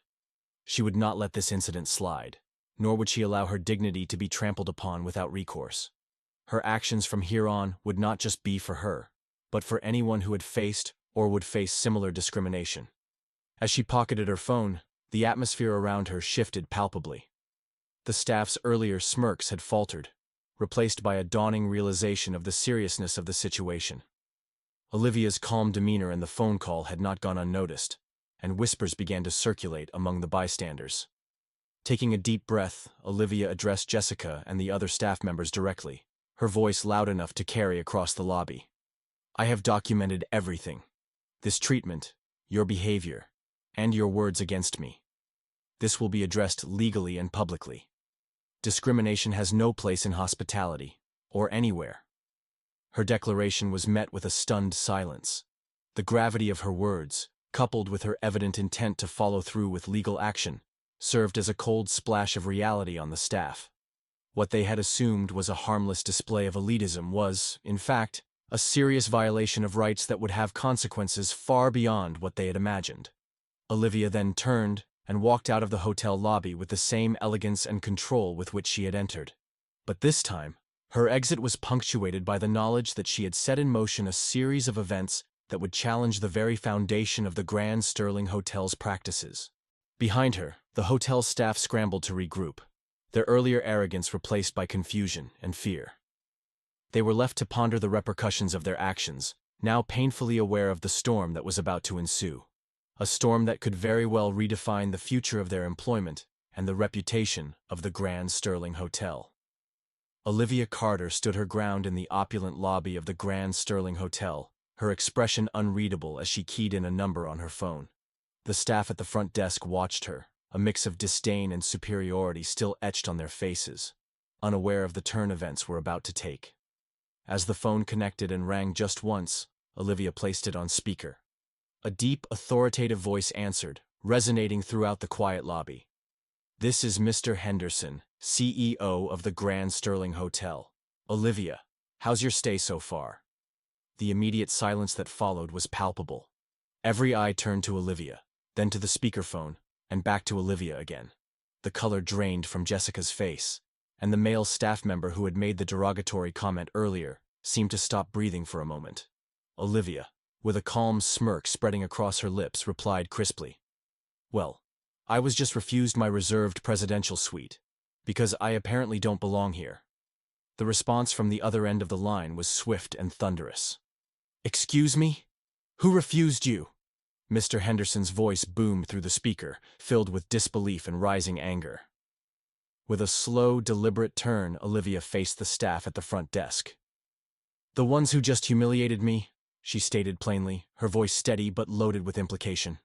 She would not let this incident slide, nor would she allow her dignity to be trampled upon without recourse. Her actions from here on would not just be for her, but for anyone who had faced or would face similar discrimination. As she pocketed her phone, the atmosphere around her shifted palpably. The staff's earlier smirks had faltered, replaced by a dawning realization of the seriousness of the situation. Olivia's calm demeanor in the phone call had not gone unnoticed, and whispers began to circulate among the bystanders. Taking a deep breath, Olivia addressed Jessica and the other staff members directly, her voice loud enough to carry across the lobby. "I have documented everything. This treatment, your behavior, and your words against me. This will be addressed legally and publicly. Discrimination has no place in hospitality, or anywhere." Her declaration was met with a stunned silence. The gravity of her words, coupled with her evident intent to follow through with legal action, served as a cold splash of reality on the staff. What they had assumed was a harmless display of elitism was, in fact, a serious violation of rights that would have consequences far beyond what they had imagined. Olivia then turned and walked out of the hotel lobby with the same elegance and control with which she had entered. But this time, her exit was punctuated by the knowledge that she had set in motion a series of events that would challenge the very foundation of the Grand Sterling Hotel's practices. Behind her, the hotel staff scrambled to regroup, their earlier arrogance replaced by confusion and fear. They were left to ponder the repercussions of their actions, now painfully aware of the storm that was about to ensue. A storm that could very well redefine the future of their employment and the reputation of the Grand Sterling Hotel. Olivia Carter stood her ground in the opulent lobby of the Grand Sterling Hotel, her expression unreadable as she keyed in a number on her phone. The staff at the front desk watched her, a mix of disdain and superiority still etched on their faces, unaware of the turn events were about to take. As the phone connected and rang just once, Olivia placed it on speaker. A deep, authoritative voice answered, resonating throughout the quiet lobby. "This is Mr. Henderson, CEO of the Grand Sterling Hotel. Olivia, how's your stay so far?" The immediate silence that followed was palpable. Every eye turned to Olivia, then to the speakerphone, and back to Olivia again. The color drained from Jessica's face, and the male staff member who had made the derogatory comment earlier seemed to stop breathing for a moment. Olivia, with a calm smirk spreading across her lips, replied crisply, "Well, I was just refused my reserved presidential suite, because I apparently don't belong here." The response from the other end of the line was swift and thunderous. "Excuse me? Who refused you?" Mr. Henderson's voice boomed through the speaker, filled with disbelief and rising anger. With a slow, deliberate turn, Olivia faced the staff at the front desk. "The ones who just humiliated me," she stated plainly, her voice steady but loaded with implication.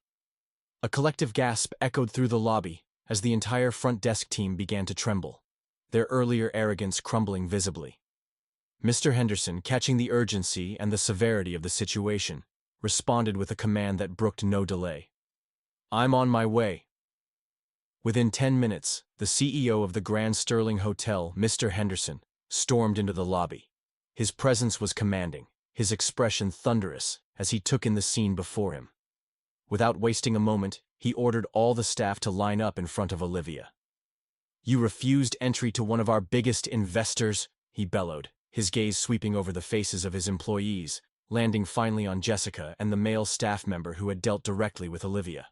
A collective gasp echoed through the lobby as the entire front desk team began to tremble, their earlier arrogance crumbling visibly. Mr. Henderson, catching the urgency and the severity of the situation, responded with a command that brooked no delay. "I'm on my way." Within 10 minutes, the CEO of the Grand Sterling Hotel, Mr. Henderson, stormed into the lobby. His presence was commanding, his expression thunderous as he took in the scene before him. Without wasting a moment, he ordered all the staff to line up in front of Olivia. "You refused entry to one of our biggest investors," he bellowed, his gaze sweeping over the faces of his employees, landing finally on Jessica and the male staff member who had dealt directly with Olivia.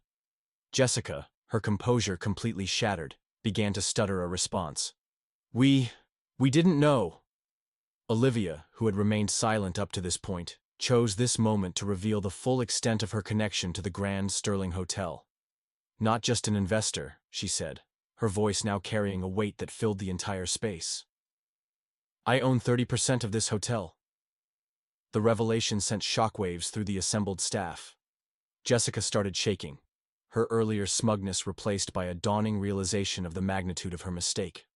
Jessica, her composure completely shattered, began to stutter a response. We didn't know." Olivia, who had remained silent up to this point, chose this moment to reveal the full extent of her connection to the Grand Sterling Hotel. "Not just an investor," she said, her voice now carrying a weight that filled the entire space. "I own 30% of this hotel." The revelation sent shockwaves through the assembled staff. Jessica started shaking, her earlier smugness replaced by a dawning realization of the magnitude of her mistake.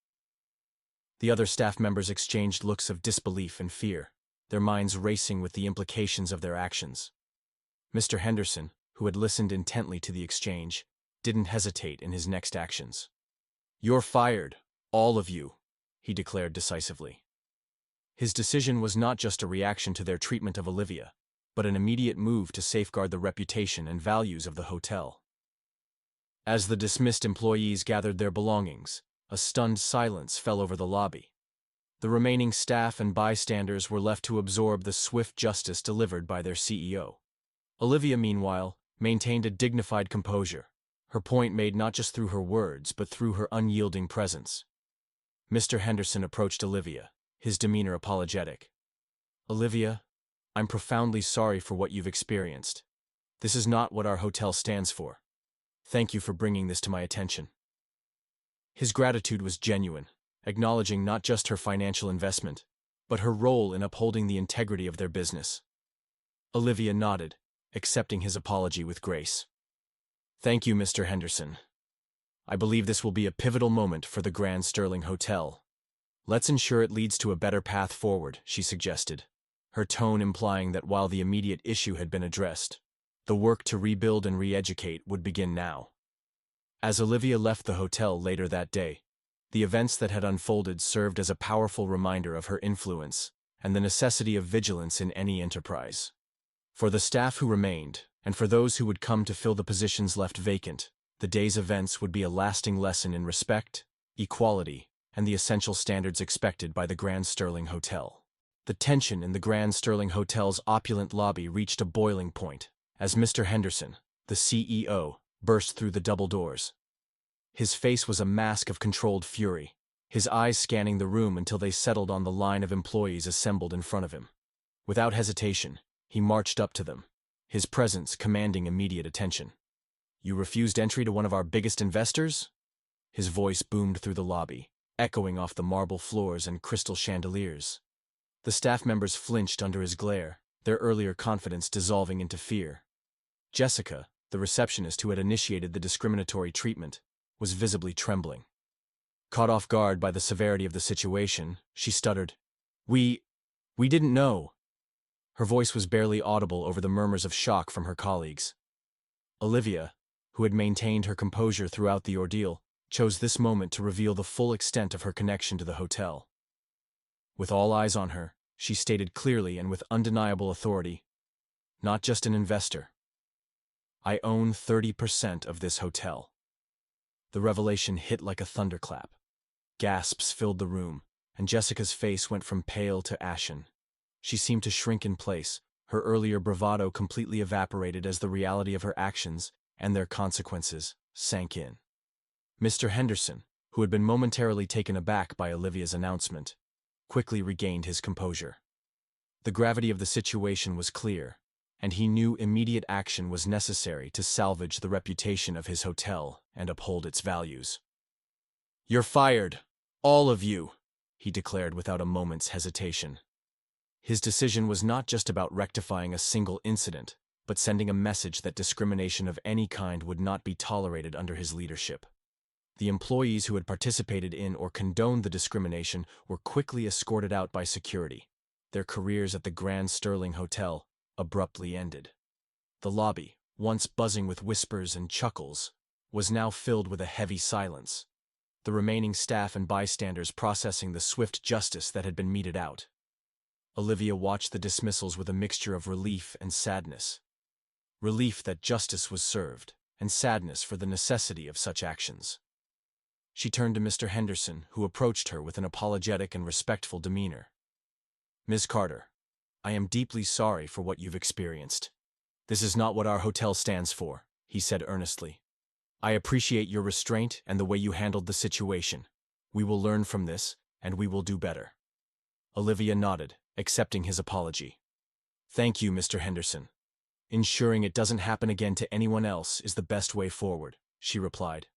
The other staff members exchanged looks of disbelief and fear, their minds racing with the implications of their actions. Mr. Henderson, who had listened intently to the exchange, didn't hesitate in his next actions. "You're fired, all of you," he declared decisively. His decision was not just a reaction to their treatment of Olivia, but an immediate move to safeguard the reputation and values of the hotel. As the dismissed employees gathered their belongings, a stunned silence fell over the lobby. The remaining staff and bystanders were left to absorb the swift justice delivered by their CEO. Olivia, meanwhile, maintained a dignified composure, her point made not just through her words but through her unyielding presence. Mr. Henderson approached Olivia, his demeanor apologetic. "Olivia, I'm profoundly sorry for what you've experienced. This is not what our hotel stands for. Thank you for bringing this to my attention." His gratitude was genuine, acknowledging not just her financial investment, but her role in upholding the integrity of their business. Olivia nodded, accepting his apology with grace. "Thank you, Mr. Henderson. I believe this will be a pivotal moment for the Grand Sterling Hotel. Let's ensure it leads to a better path forward," she suggested, her tone implying that while the immediate issue had been addressed, the work to rebuild and re-educate would begin now. As Olivia left the hotel later that day, the events that had unfolded served as a powerful reminder of her influence and the necessity of vigilance in any enterprise. For the staff who remained, and for those who would come to fill the positions left vacant, the day's events would be a lasting lesson in respect, equality, and the essential standards expected by the Grand Sterling Hotel. The tension in the Grand Sterling Hotel's opulent lobby reached a boiling point as Mr. Henderson, the CEO, burst through the double doors. His face was a mask of controlled fury, his eyes scanning the room until they settled on the line of employees assembled in front of him. Without hesitation, he marched up to them, his presence commanding immediate attention. "You refused entry to one of our biggest investors?" His voice boomed through the lobby, echoing off the marble floors and crystal chandeliers. The staff members flinched under his glare, their earlier confidence dissolving into fear. Jessica, the receptionist who had initiated the discriminatory treatment, was visibly trembling. Caught off guard by the severity of the situation, she stuttered, We didn't know." Her voice was barely audible over the murmurs of shock from her colleagues. Olivia, who had maintained her composure throughout the ordeal, chose this moment to reveal the full extent of her connection to the hotel. With all eyes on her, she stated clearly and with undeniable authority, "Not just an investor. I own 30% of this hotel." The revelation hit like a thunderclap. Gasps filled the room, and Jessica's face went from pale to ashen. She seemed to shrink in place, her earlier bravado completely evaporated as the reality of her actions and their consequences sank in. Mr. Henderson, who had been momentarily taken aback by Olivia's announcement, quickly regained his composure. The gravity of the situation was clear, and he knew immediate action was necessary to salvage the reputation of his hotel and uphold its values. "You're fired, all of you," he declared without a moment's hesitation. His decision was not just about rectifying a single incident, but sending a message that discrimination of any kind would not be tolerated under his leadership. The employees who had participated in or condoned the discrimination were quickly escorted out by security. Their careers at the Grand Sterling Hotel abruptly ended. The lobby, once buzzing with whispers and chuckles, was now filled with a heavy silence, the remaining staff and bystanders processing the swift justice that had been meted out. Olivia watched the dismissals with a mixture of relief and sadness. Relief that justice was served, and sadness for the necessity of such actions. She turned to Mr. Henderson, who approached her with an apologetic and respectful demeanor. "Ms. Carter, I am deeply sorry for what you've experienced. This is not what our hotel stands for," he said earnestly. "I appreciate your restraint and the way you handled the situation. We will learn from this, and we will do better." Olivia nodded, accepting his apology. "Thank you, Mr. Henderson. Ensuring it doesn't happen again to anyone else is the best way forward," she replied.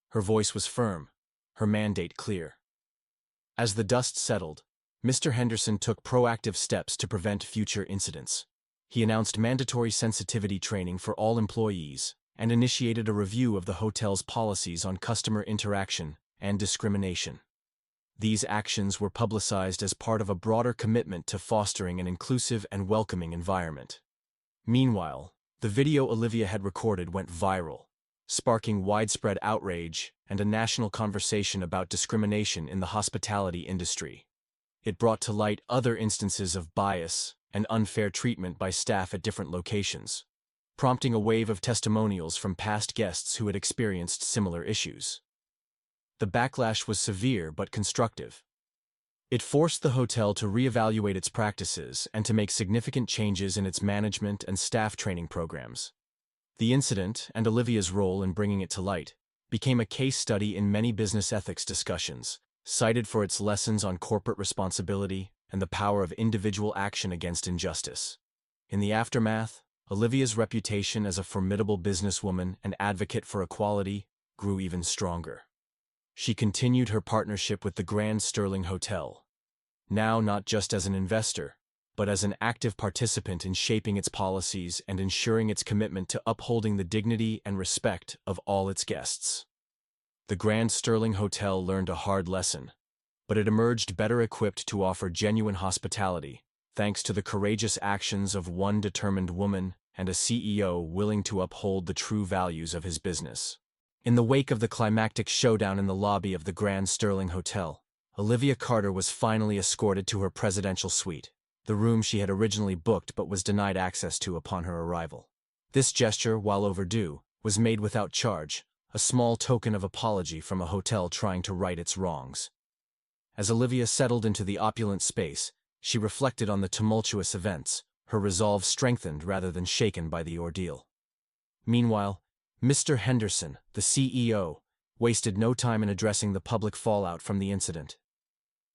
Her voice was firm, her mandate clear. As the dust settled, Mr. Henderson took proactive steps to prevent future incidents. He announced mandatory sensitivity training for all employees and initiated a review of the hotel's policies on customer interaction and discrimination. These actions were publicized as part of a broader commitment to fostering an inclusive and welcoming environment. Meanwhile, the video Olivia had recorded went viral, sparking widespread outrage and a national conversation about discrimination in the hospitality industry. It brought to light other instances of bias and unfair treatment by staff at different locations, prompting a wave of testimonials from past guests who had experienced similar issues. The backlash was severe but constructive. It forced the hotel to reevaluate its practices and to make significant changes in its management and staff training programs. The incident, and Olivia's role in bringing it to light, became a case study in many business ethics discussions, cited for its lessons on corporate responsibility and the power of individual action against injustice. In the aftermath, Olivia's reputation as a formidable businesswoman and advocate for equality grew even stronger. She continued her partnership with the Grand Sterling Hotel, now not just as an investor, but as an active participant in shaping its policies and ensuring its commitment to upholding the dignity and respect of all its guests. The Grand Sterling Hotel learned a hard lesson, but it emerged better equipped to offer genuine hospitality, thanks to the courageous actions of one determined woman and a CEO willing to uphold the true values of his business. In the wake of the climactic showdown in the lobby of the Grand Sterling Hotel, Olivia Carter was finally escorted to her presidential suite, the room she had originally booked but was denied access to upon her arrival. This gesture, while overdue, was made without charge, a small token of apology from a hotel trying to right its wrongs. As Olivia settled into the opulent space, she reflected on the tumultuous events, her resolve strengthened rather than shaken by the ordeal. Meanwhile, Mr. Henderson, the CEO, wasted no time in addressing the public fallout from the incident.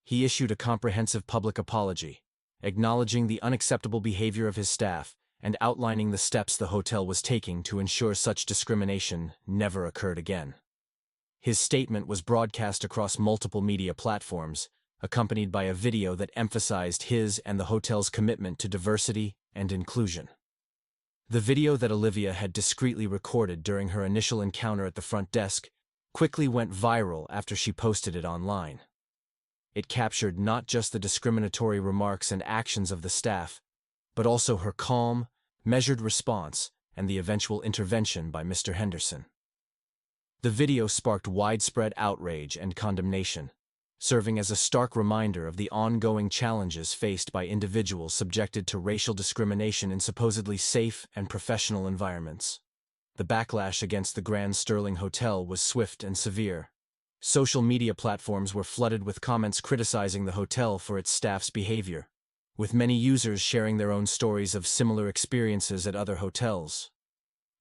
He issued a comprehensive public apology, acknowledging the unacceptable behavior of his staff and outlining the steps the hotel was taking to ensure such discrimination never occurred again. His statement was broadcast across multiple media platforms, accompanied by a video that emphasized his and the hotel's commitment to diversity and inclusion. The video that Olivia had discreetly recorded during her initial encounter at the front desk quickly went viral after she posted it online. It captured not just the discriminatory remarks and actions of the staff, but also her calm, measured response and the eventual intervention by Mr. Henderson. The video sparked widespread outrage and condemnation, serving as a stark reminder of the ongoing challenges faced by individuals subjected to racial discrimination in supposedly safe and professional environments. The backlash against the Grand Sterling Hotel was swift and severe. Social media platforms were flooded with comments criticizing the hotel for its staff's behavior, with many users sharing their own stories of similar experiences at other hotels.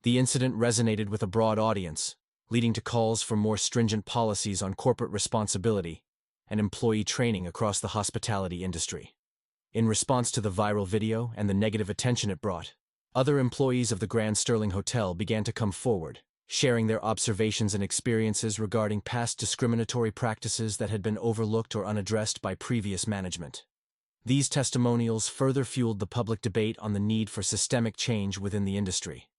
The incident resonated with a broad audience, leading to calls for more stringent policies on corporate responsibility and employee training across the hospitality industry. In response to the viral video and the negative attention it brought, other employees of the Grand Sterling Hotel began to come forward, sharing their observations and experiences regarding past discriminatory practices that had been overlooked or unaddressed by previous management. These testimonials further fueled the public debate on the need for systemic change within the industry.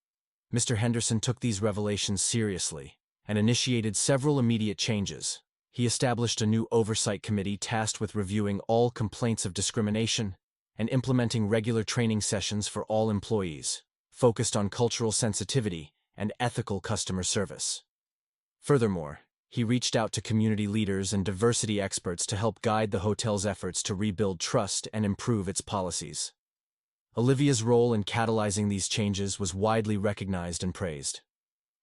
Mr. Henderson took these revelations seriously and initiated several immediate changes. He established a new oversight committee tasked with reviewing all complaints of discrimination and implementing regular training sessions for all employees, focused on cultural sensitivity and ethical customer service. Furthermore, he reached out to community leaders and diversity experts to help guide the hotel's efforts to rebuild trust and improve its policies. Olivia's role in catalyzing these changes was widely recognized and praised.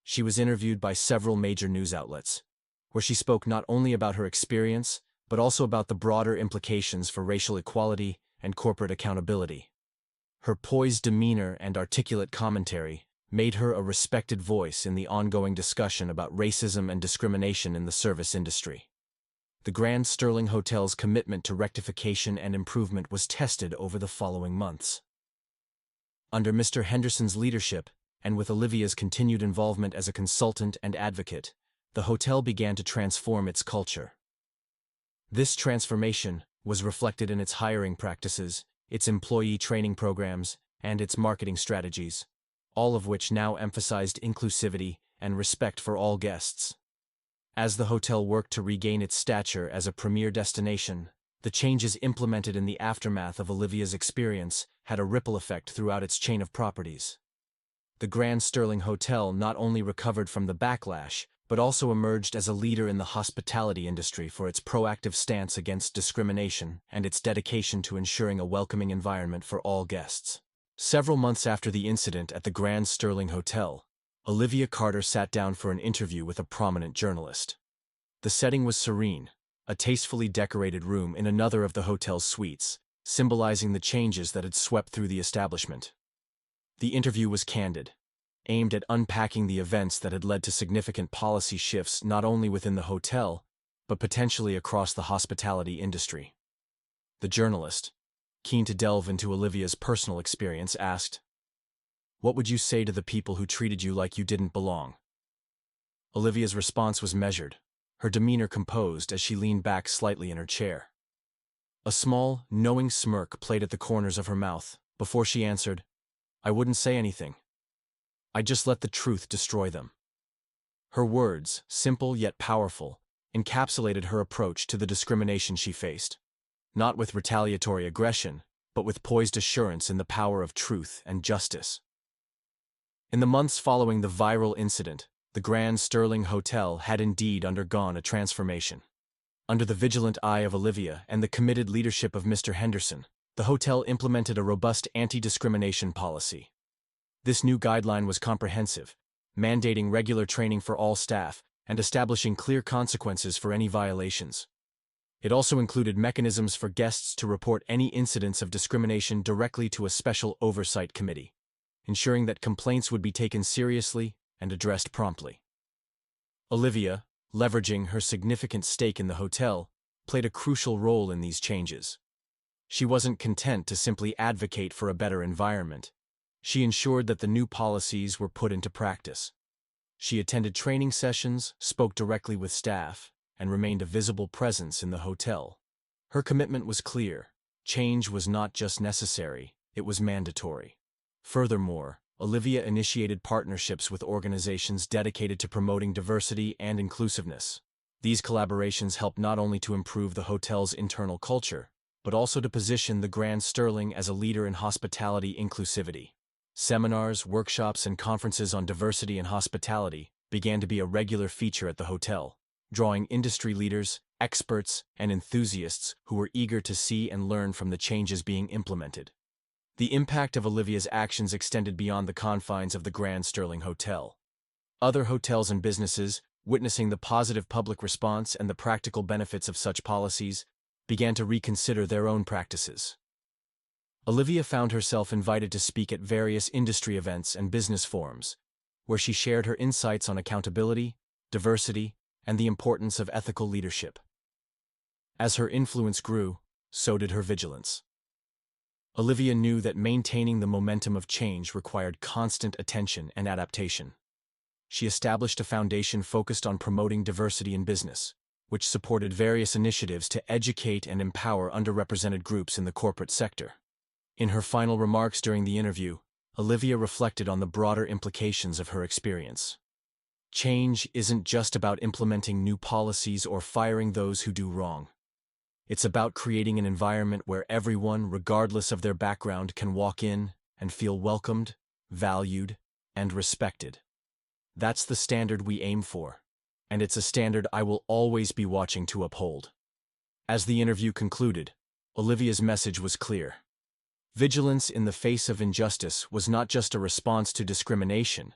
She was interviewed by several major news outlets, where she spoke not only about her experience, but also about the broader implications for racial equality and corporate accountability. Her poised demeanor and articulate commentary made her a respected voice in the ongoing discussion about racism and discrimination in the service industry. The Grand Sterling Hotel's commitment to rectification and improvement was tested over the following months. Under Mr. Henderson's leadership, and with Olivia's continued involvement as a consultant and advocate, the hotel began to transform its culture. This transformation was reflected in its hiring practices, its employee training programs, and its marketing strategies, all of which now emphasized inclusivity and respect for all guests. As the hotel worked to regain its stature as a premier destination, the changes implemented in the aftermath of Olivia's experience had a ripple effect throughout its chain of properties. The Grand Sterling Hotel not only recovered from the backlash, but also emerged as a leader in the hospitality industry for its proactive stance against discrimination and its dedication to ensuring a welcoming environment for all guests. Several months after the incident at the Grand Sterling Hotel, Olivia Carter sat down for an interview with a prominent journalist. The setting was serene, a tastefully decorated room in another of the hotel's suites, symbolizing the changes that had swept through the establishment. The interview was candid, aimed at unpacking the events that had led to significant policy shifts not only within the hotel, but potentially across the hospitality industry. The journalist, keen to delve into Olivia's personal experience, asked, "What would you say to the people who treated you like you didn't belong?" Olivia's response was measured, her demeanor composed as she leaned back slightly in her chair. A small, knowing smirk played at the corners of her mouth before she answered, "I wouldn't say anything. I just let the truth destroy them." Her words, simple yet powerful, encapsulated her approach to the discrimination she faced, not with retaliatory aggression, but with poised assurance in the power of truth and justice. In the months following the viral incident, the Grand Sterling Hotel had indeed undergone a transformation. Under the vigilant eye of Olivia and the committed leadership of Mr. Henderson, the hotel implemented a robust anti-discrimination policy. This new guideline was comprehensive, mandating regular training for all staff and establishing clear consequences for any violations. It also included mechanisms for guests to report any incidents of discrimination directly to a special oversight committee, ensuring that complaints would be taken seriously and addressed promptly. Olivia, leveraging her significant stake in the hotel, played a crucial role in these changes. She wasn't content to simply advocate for a better environment. She ensured that the new policies were put into practice. She attended training sessions, spoke directly with staff, and remained a visible presence in the hotel. Her commitment was clear. Change was not just necessary, it was mandatory. Furthermore, Olivia initiated partnerships with organizations dedicated to promoting diversity and inclusiveness. These collaborations helped not only to improve the hotel's internal culture, but also to position the Grand Sterling as a leader in hospitality inclusivity. Seminars, workshops, and conferences on diversity and hospitality began to be a regular feature at the hotel, drawing industry leaders, experts, and enthusiasts who were eager to see and learn from the changes being implemented. The impact of Olivia's actions extended beyond the confines of the Grand Sterling Hotel. Other hotels and businesses, witnessing the positive public response and the practical benefits of such policies, began to reconsider their own practices. Olivia found herself invited to speak at various industry events and business forums, where she shared her insights on accountability, diversity, and the importance of ethical leadership. As her influence grew, so did her vigilance. Olivia knew that maintaining the momentum of change required constant attention and adaptation. She established a foundation focused on promoting diversity in business, which supported various initiatives to educate and empower underrepresented groups in the corporate sector. In her final remarks during the interview, Olivia reflected on the broader implications of her experience. Change isn't just about implementing new policies or firing those who do wrong. It's about creating an environment where everyone, regardless of their background, can walk in and feel welcomed, valued, and respected. That's the standard we aim for, and it's a standard I will always be watching to uphold. As the interview concluded, Olivia's message was clear. Vigilance in the face of injustice was not just a response to discrimination.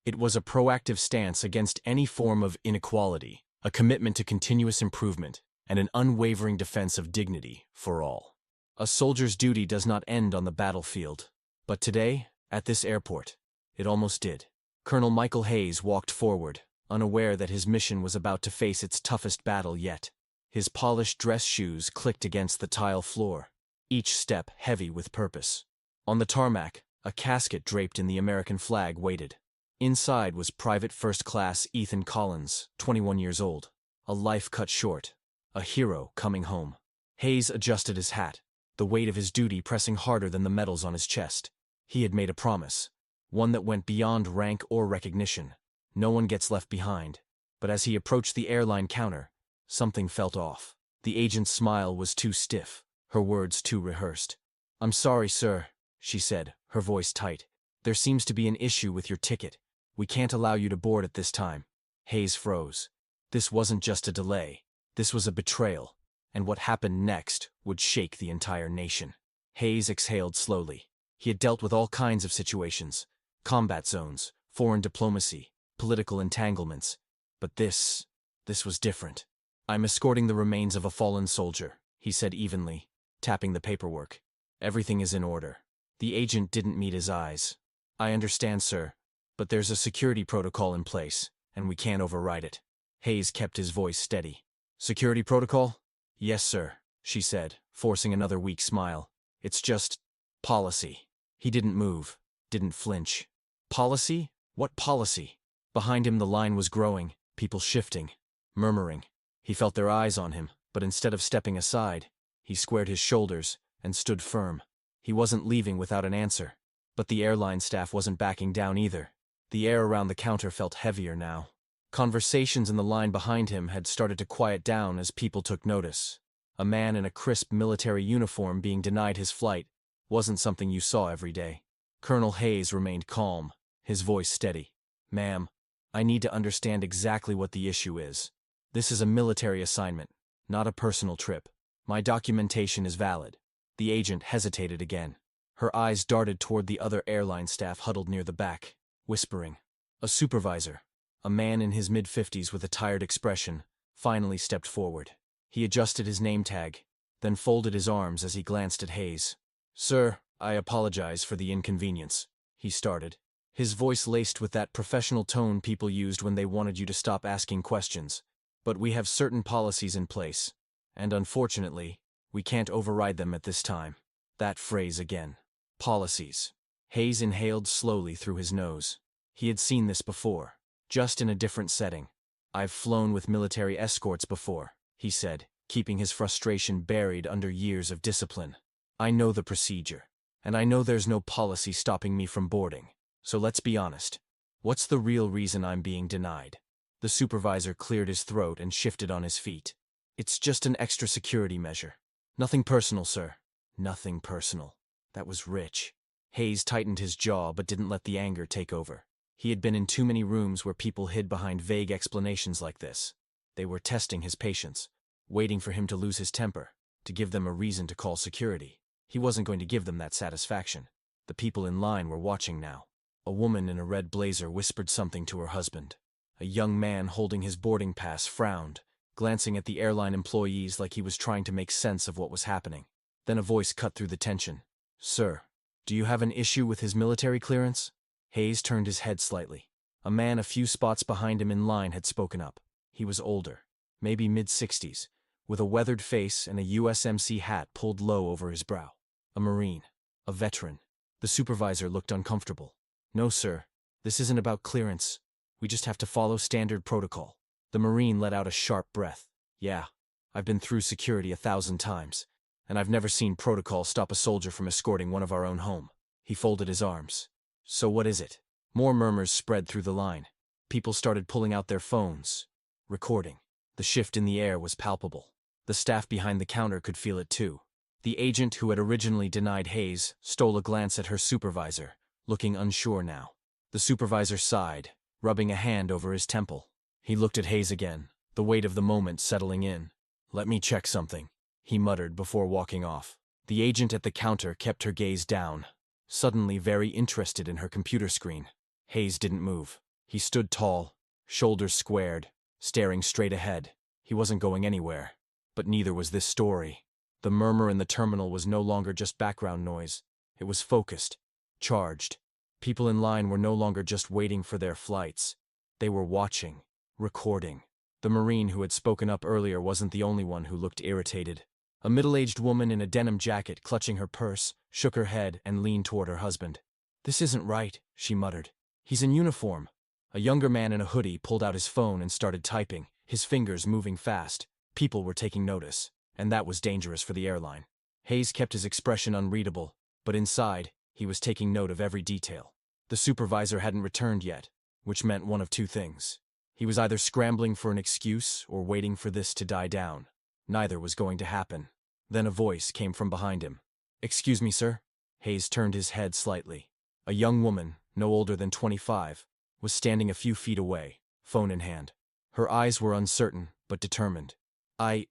It was a proactive stance against any form of inequality, a commitment to continuous improvement, and an unwavering defense of dignity for all. A soldier's duty does not end on the battlefield, but today, at this airport, it almost did. Colonel Michael Hayes walked forward, unaware that his mission was about to face its toughest battle yet. His polished dress shoes clicked against the tile floor, each step heavy with purpose. On the tarmac, a casket draped in the American flag waited. Inside was Private First Class Ethan Collins, 21 years old, a life cut short, a hero coming home. Hayes adjusted his hat, the weight of his duty pressing harder than the medals on his chest. He had made a promise, one that went beyond rank or recognition. No one gets left behind. But as he approached the airline counter, something felt off. The agent's smile was too stiff, her words too rehearsed. "I'm sorry, sir," she said, her voice tight. "There seems to be an issue with your ticket. We can't allow you to board at this time." Hayes froze. This wasn't just a delay. This was a betrayal, and what happened next would shake the entire nation. Hayes exhaled slowly. He had dealt with all kinds of situations: combat zones, foreign diplomacy, political entanglements. But this was different. "I'm escorting the remains of a fallen soldier," he said evenly, tapping the paperwork. "Everything is in order." The agent didn't meet his eyes. "I understand, sir, but there's a security protocol in place, and we can't override it." Hayes kept his voice steady. "Security protocol?" "Yes, sir," she said, forcing another weak smile. "It's just policy." He didn't move, didn't flinch. "Policy? What policy?" Behind him the line was growing, people shifting, murmuring. He felt their eyes on him, but instead of stepping aside, he squared his shoulders and stood firm. He wasn't leaving without an answer. But the airline staff wasn't backing down either. The air around the counter felt heavier now. Conversations in the line behind him had started to quiet down as people took notice. A man in a crisp military uniform being denied his flight wasn't something you saw every day. Colonel Hayes remained calm, his voice steady. "Ma'am, I need to understand exactly what the issue is. This is a military assignment, not a personal trip. My documentation is valid." The agent hesitated again. Her eyes darted toward the other airline staff huddled near the back, whispering. A supervisor, a man in his mid-50s with a tired expression, finally stepped forward. He adjusted his name tag, then folded his arms as he glanced at Hayes. "Sir, I apologize for the inconvenience," he started, his voice laced with that professional tone people used when they wanted you to stop asking questions. "But we have certain policies in place, and unfortunately, we can't override them at this time." That phrase again. Policies. Hayes inhaled slowly through his nose. He had seen this before, just in a different setting. "I've flown with military escorts before," he said, keeping his frustration buried under years of discipline. "I know the procedure, and I know there's no policy stopping me from boarding. So let's be honest. What's the real reason I'm being denied?" The supervisor cleared his throat and shifted on his feet. "It's just an extra security measure. Nothing personal, sir." Nothing personal. That was rich. Hayes tightened his jaw but didn't let the anger take over. He had been in too many rooms where people hid behind vague explanations like this. They were testing his patience, waiting for him to lose his temper, to give them a reason to call security. He wasn't going to give them that satisfaction. The people in line were watching now. A woman in a red blazer whispered something to her husband. A young man holding his boarding pass frowned, glancing at the airline employees like he was trying to make sense of what was happening. Then a voice cut through the tension. "Sir, do you have an issue with his military clearance?" Hayes turned his head slightly. A man a few spots behind him in line had spoken up. He was older, maybe mid-60s, with a weathered face and a USMC hat pulled low over his brow. A Marine. A veteran. The supervisor looked uncomfortable. "No, sir. This isn't about clearance. We just have to follow standard protocol." The Marine let out a sharp breath. "Yeah, I've been through security 1,000 times, and I've never seen protocol stop a soldier from escorting one of our own home." He folded his arms. "So what is it?" More murmurs spread through the line. People started pulling out their phones, recording. The shift in the air was palpable. The staff behind the counter could feel it too. The agent who had originally denied Hayes stole a glance at her supervisor, looking unsure now. The supervisor sighed, rubbing a hand over his temple. He looked at Hayes again, the weight of the moment settling in. "Let me check something," he muttered before walking off. The agent at the counter kept her gaze down, suddenly very interested in her computer screen. Hayes didn't move. He stood tall, shoulders squared, staring straight ahead. He wasn't going anywhere. But neither was this story. The murmur in the terminal was no longer just background noise. It was focused, charged. People in line were no longer just waiting for their flights. They were watching, recording. The Marine who had spoken up earlier wasn't the only one who looked irritated. A middle-aged woman in a denim jacket clutching her purse shook her head and leaned toward her husband. "This isn't right," she muttered. "He's in uniform." A younger man in a hoodie pulled out his phone and started typing, his fingers moving fast. People were taking notice, and that was dangerous for the airline. Hayes kept his expression unreadable, but inside, he was taking note of every detail. The supervisor hadn't returned yet, which meant one of two things. He was either scrambling for an excuse or waiting for this to die down. Neither was going to happen. Then a voice came from behind him. "Excuse me, sir?" Hayes turned his head slightly. A young woman, no older than 25, was standing a few feet away, phone in hand. Her eyes were uncertain, but determined. I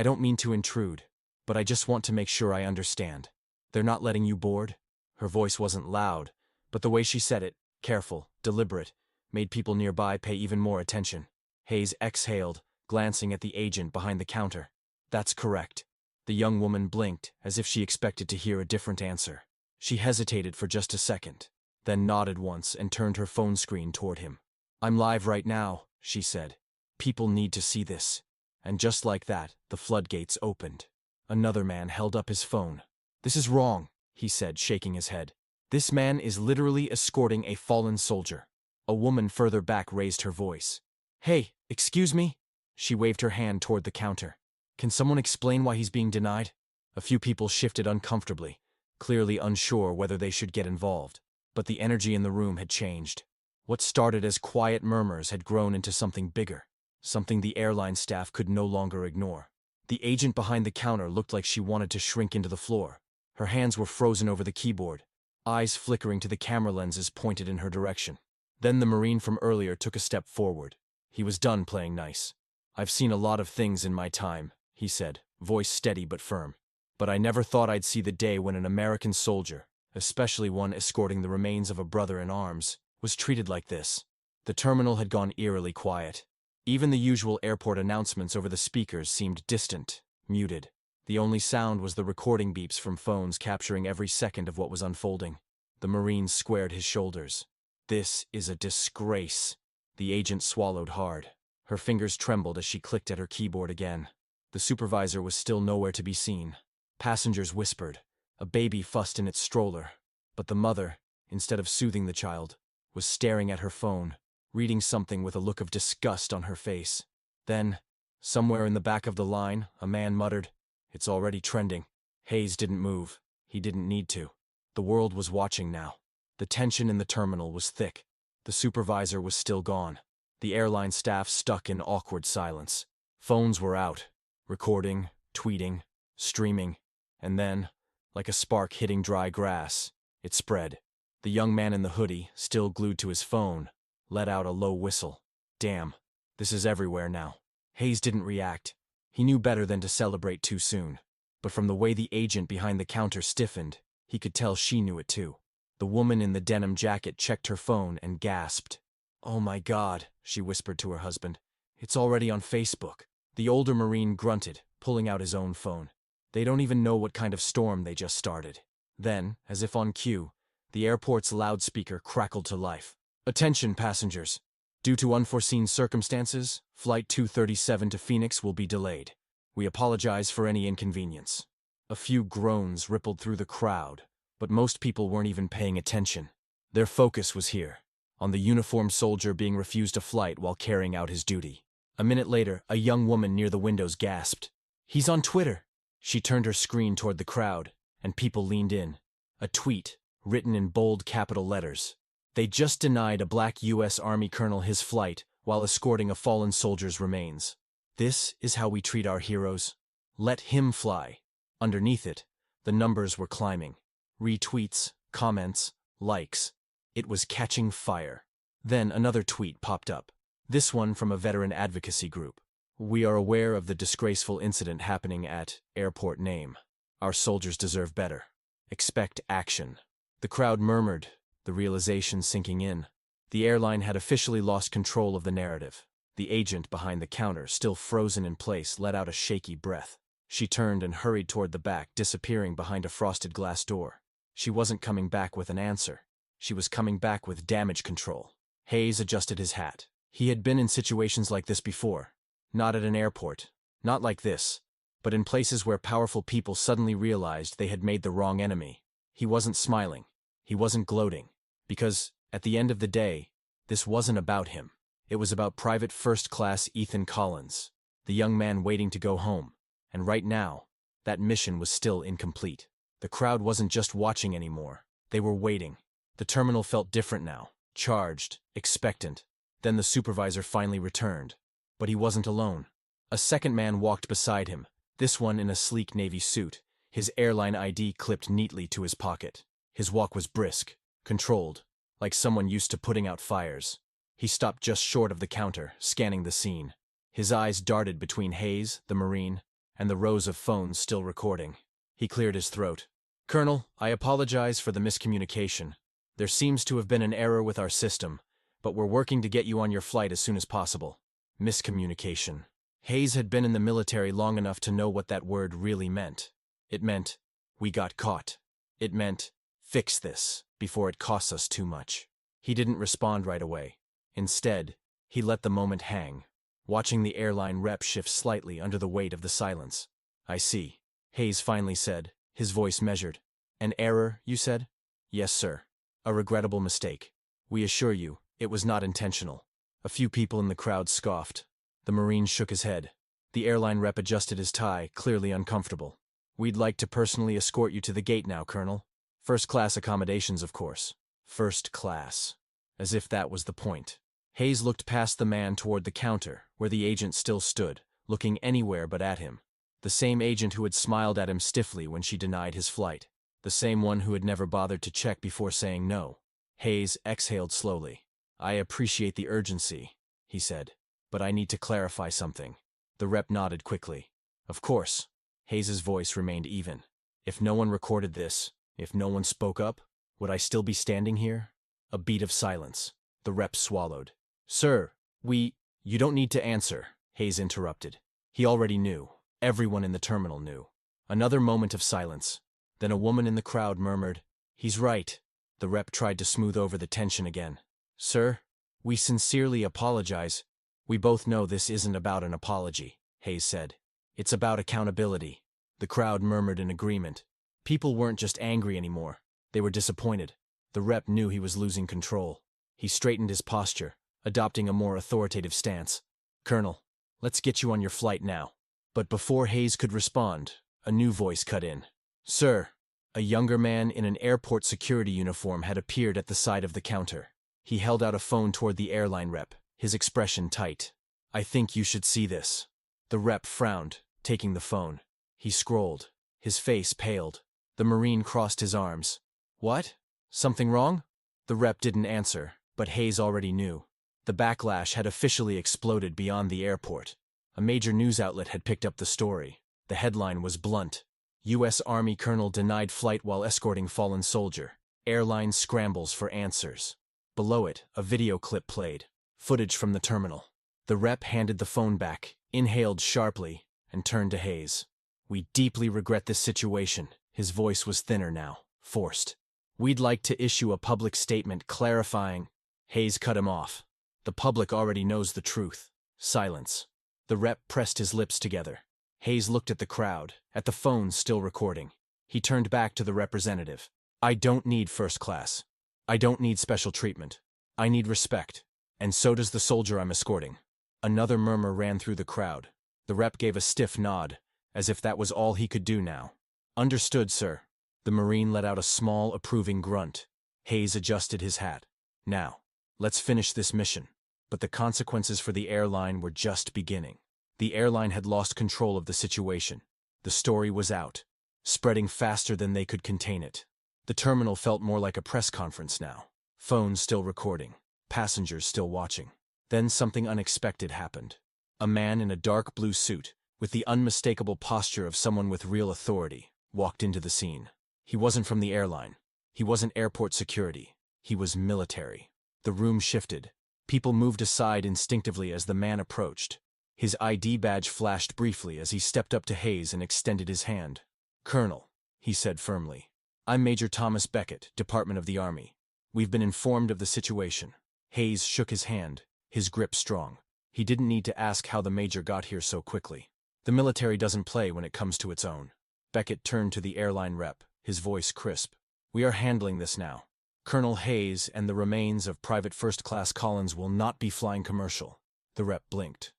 don't mean to intrude, but I just want to make sure I understand. They're not letting you board?" Her voice wasn't loud, but the way she said it, careful, deliberate, made people nearby pay even more attention. Hayes exhaled, glancing at the agent behind the counter. "That's correct." The young woman blinked, as if she expected to hear a different answer. She hesitated for just a second, then nodded once and turned her phone screen toward him. "I'm live right now," she said. "People need to see this." And just like that, the floodgates opened. Another man held up his phone. "This is wrong," he said, shaking his head. "This man is literally escorting a fallen soldier." A woman further back raised her voice. "Hey, excuse me?" She waved her hand toward the counter. "Can someone explain why he's being denied?" A few people shifted uncomfortably, clearly unsure whether they should get involved. But the energy in the room had changed. What started as quiet murmurs had grown into something bigger, something the airline staff could no longer ignore. The agent behind the counter looked like she wanted to shrink into the floor. Her hands were frozen over the keyboard, eyes flickering to the camera lenses pointed in her direction. Then the Marine from earlier took a step forward. He was done playing nice. "I've seen a lot of things in my time," he said, voice steady but firm. "But I never thought I'd see the day when an American soldier, especially one escorting the remains of a brother in arms, was treated like this." The terminal had gone eerily quiet. Even the usual airport announcements over the speakers seemed distant, muted. The only sound was the recording beeps from phones capturing every second of what was unfolding. The Marine squared his shoulders. "This is a disgrace." The agent swallowed hard. Her fingers trembled as she clicked at her keyboard again. The supervisor was still nowhere to be seen. Passengers whispered. A baby fussed in its stroller. But the mother, instead of soothing the child, was staring at her phone, reading something with a look of disgust on her face. Then, somewhere in the back of the line, a man muttered, "It's already trending." Hayes didn't move. He didn't need to. The world was watching now. The tension in the terminal was thick. The supervisor was still gone. The airline staff stuck in awkward silence. Phones were out, recording, tweeting, streaming, and then, like a spark hitting dry grass, it spread. The young man in the hoodie, still glued to his phone, let out a low whistle. "Damn, this is everywhere now." Hayes didn't react. He knew better than to celebrate too soon. But from the way the agent behind the counter stiffened, he could tell she knew it too. The woman in the denim jacket checked her phone and gasped. "Oh my God," she whispered to her husband. "It's already on Facebook." The older Marine grunted, pulling out his own phone. They don't even know what kind of storm they just started. Then, as if on cue, the airport's loudspeaker crackled to life. "Attention, passengers. Due to unforeseen circumstances, Flight 237 to Phoenix will be delayed. We apologize for any inconvenience." A few groans rippled through the crowd, but most people weren't even paying attention. Their focus was here, on the uniformed soldier being refused a flight while carrying out his duty. A minute later, a young woman near the windows gasped, "He's on Twitter." She turned her screen toward the crowd, and people leaned in. A tweet, written in bold capital letters. They just denied a black U.S. Army colonel his flight while escorting a fallen soldier's remains. This is how we treat our heroes. Let him fly. Underneath it, the numbers were climbing. Retweets, comments, likes. It was catching fire. Then another tweet popped up. This one from a veteran advocacy group. "We are aware of the disgraceful incident happening at airport name. Our soldiers deserve better. Expect action." The crowd murmured, the realization sinking in. The airline had officially lost control of the narrative. The agent behind the counter, still frozen in place, let out a shaky breath. She turned and hurried toward the back, disappearing behind a frosted glass door. She wasn't coming back with an answer. She was coming back with damage control. Hayes adjusted his hat. He had been in situations like this before. Not at an airport. Not like this. But in places where powerful people suddenly realized they had made the wrong enemy. He wasn't smiling. He wasn't gloating. Because, at the end of the day, this wasn't about him. It was about Private First Class Ethan Collins, the young man waiting to go home. And right now, that mission was still incomplete. The crowd wasn't just watching anymore. They were waiting. The terminal felt different now. Charged, expectant. Then the supervisor finally returned. But he wasn't alone. A second man walked beside him, this one in a sleek navy suit, his airline ID clipped neatly to his pocket. His walk was brisk, controlled, like someone used to putting out fires. He stopped just short of the counter, scanning the scene. His eyes darted between Hayes, the Marine, and the rows of phones still recording. He cleared his throat. "Colonel, I apologize for the miscommunication. There seems to have been an error with our system, but we're working to get you on your flight as soon as possible." Miscommunication. Hayes had been in the military long enough to know what that word really meant. It meant, "We got caught." It meant, "Fix this, before it costs us too much." He didn't respond right away. Instead, he let the moment hang, watching the airline rep shift slightly under the weight of the silence. "I see," Hayes finally said, his voice measured. "An error, you said?" "Yes, sir. A regrettable mistake. We assure you, it was not intentional." A few people in the crowd scoffed. The Marine shook his head. The airline rep adjusted his tie, clearly uncomfortable. "We'd like to personally escort you to the gate now, Colonel. First-class accommodations, of course." First class. As if that was the point. Hayes looked past the man toward the counter, where the agent still stood, looking anywhere but at him. The same agent who had smiled at him stiffly when she denied his flight. The same one who had never bothered to check before saying no. Hayes exhaled slowly. "I appreciate the urgency," he said, "but I need to clarify something." The rep nodded quickly. "Of course." Hayes's voice remained even. "If no one recorded this, if no one spoke up, would I still be standing here?" A beat of silence. The rep swallowed. "Sir, you don't need to answer," Hayes interrupted. He already knew. Everyone in the terminal knew. Another moment of silence. Then a woman in the crowd murmured, "He's right." The rep tried to smooth over the tension again. "Sir, we sincerely apologize." "We both know this isn't about an apology," Hayes said. "It's about accountability." The crowd murmured in agreement. People weren't just angry anymore. They were disappointed. The rep knew he was losing control. He straightened his posture, adopting a more authoritative stance. "Colonel, let's get you on your flight now." But before Hayes could respond, a new voice cut in. "Sir." A younger man in an airport security uniform had appeared at the side of the counter. He held out a phone toward the airline rep, his expression tight. "I think you should see this." The rep frowned, taking the phone. He scrolled. His face paled. The Marine crossed his arms. "What? Something wrong?" The rep didn't answer, but Hayes already knew. The backlash had officially exploded beyond the airport. A major news outlet had picked up the story. The headline was blunt. U.S. Army Colonel denied flight while escorting fallen soldier. Airline scrambles for answers. Below it, a video clip played. Footage from the terminal. The rep handed the phone back, inhaled sharply, and turned to Hayes. "We deeply regret this situation." His voice was thinner now, forced. "We'd like to issue a public statement clarifying." Hayes cut him off. "The public already knows the truth." Silence. The rep pressed his lips together. Hayes looked at the crowd, at the phone still recording. He turned back to the representative. "I don't need first class. I don't need special treatment. I need respect. And so does the soldier I'm escorting." Another murmur ran through the crowd. The rep gave a stiff nod, as if that was all he could do now. "Understood, sir." The Marine let out a small, approving grunt. Hayes adjusted his hat. "Now, let's finish this mission." But the consequences for the airline were just beginning. The airline had lost control of the situation. The story was out, spreading faster than they could contain it. The terminal felt more like a press conference now. Phones still recording, passengers still watching. Then something unexpected happened. A man in a dark blue suit, with the unmistakable posture of someone with real authority, walked into the scene. He wasn't from the airline. He wasn't airport security. He was military. The room shifted. People moved aside instinctively as the man approached. His ID badge flashed briefly as he stepped up to Hayes and extended his hand. "Colonel," he said firmly. "I'm Major Thomas Beckett, Department of the Army. We've been informed of the situation." Hayes shook his hand, his grip strong. He didn't need to ask how the major got here so quickly. The military doesn't play when it comes to its own. Beckett turned to the airline rep, his voice crisp. "We are handling this now. Colonel Hayes and the remains of Private First Class Collins will not be flying commercial." The rep blinked.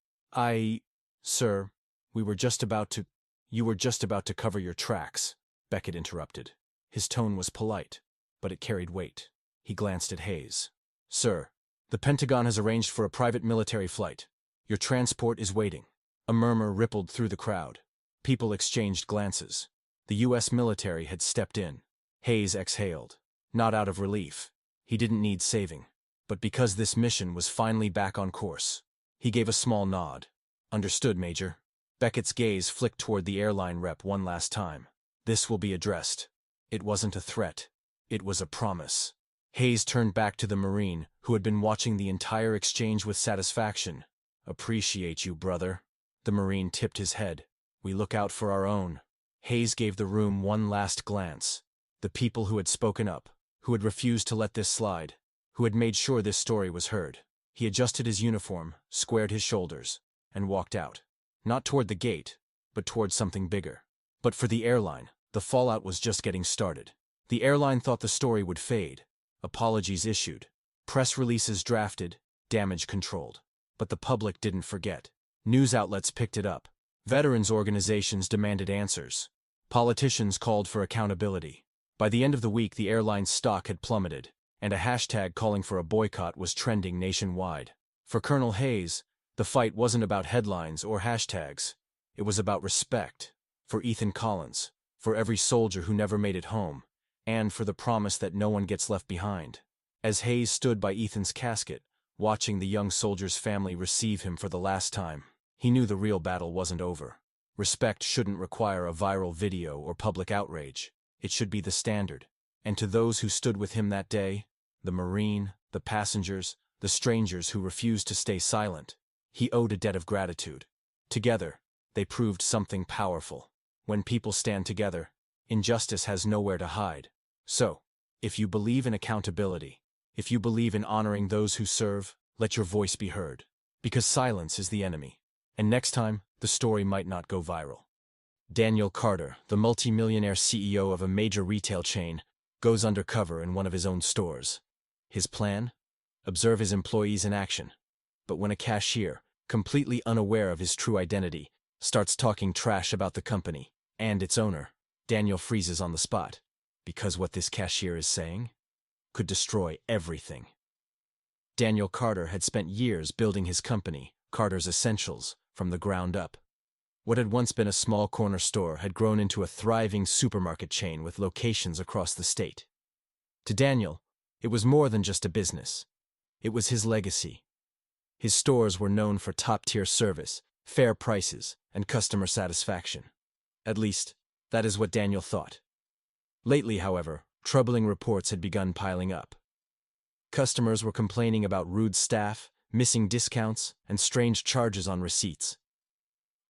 Sir, you were just about to cover your tracks," Beckett interrupted. His tone was polite, but it carried weight. He glanced at Hayes. "Sir, the Pentagon has arranged for a private military flight. Your transport is waiting." A murmur rippled through the crowd. People exchanged glances. The U.S. military had stepped in. Hayes exhaled. Not out of relief. He didn't need saving. But because this mission was finally back on course. He gave a small nod. "Understood, Major." Beckett's gaze flicked toward the airline rep one last time. "This will be addressed." It wasn't a threat. It was a promise. Hayes turned back to the Marine, who had been watching the entire exchange with satisfaction. "Appreciate you, brother." The Marine tipped his head. "We look out for our own." Hayes gave the room one last glance. The people who had spoken up, who had refused to let this slide, who had made sure this story was heard. He adjusted his uniform, squared his shoulders, and walked out. Not toward the gate, but toward something bigger. But for the airline, the fallout was just getting started. The airline thought the story would fade. Apologies issued. Press releases drafted, damage controlled. But the public didn't forget. News outlets picked it up. Veterans organizations demanded answers. Politicians called for accountability. By the end of the week, the airline's stock had plummeted, and a hashtag calling for a boycott was trending nationwide. For Colonel Hayes, the fight wasn't about headlines or hashtags. It was about respect. For Ethan Collins, for every soldier who never made it home, and for the promise that no one gets left behind. As Hayes stood by Ethan's casket, watching the young soldier's family receive him for the last time, he knew the real battle wasn't over. Respect shouldn't require a viral video or public outrage. It should be the standard. And to those who stood with him that day, the Marine, the passengers, the strangers who refused to stay silent, he owed a debt of gratitude. Together, they proved something powerful. When people stand together, injustice has nowhere to hide. So, if you believe in accountability, if you believe in honoring those who serve, let your voice be heard. Because silence is the enemy. And next time, the story might not go viral. Daniel Carter, the multimillionaire CEO of a major retail chain, goes undercover in one of his own stores. His plan? Observe his employees in action. But when a cashier, completely unaware of his true identity, starts talking trash about the company and its owner, Daniel freezes on the spot, because what this cashier is saying could destroy everything. Daniel Carter had spent years building his company, Carter's Essentials, from the ground up. What had once been a small corner store had grown into a thriving supermarket chain with locations across the state. To Daniel, it was more than just a business. It was his legacy. His stores were known for top-tier service, fair prices, and customer satisfaction. At least, that is what Daniel thought. Lately, however, Troubling reports had begun piling up. Customers were complaining about rude staff, missing discounts, and strange charges on receipts.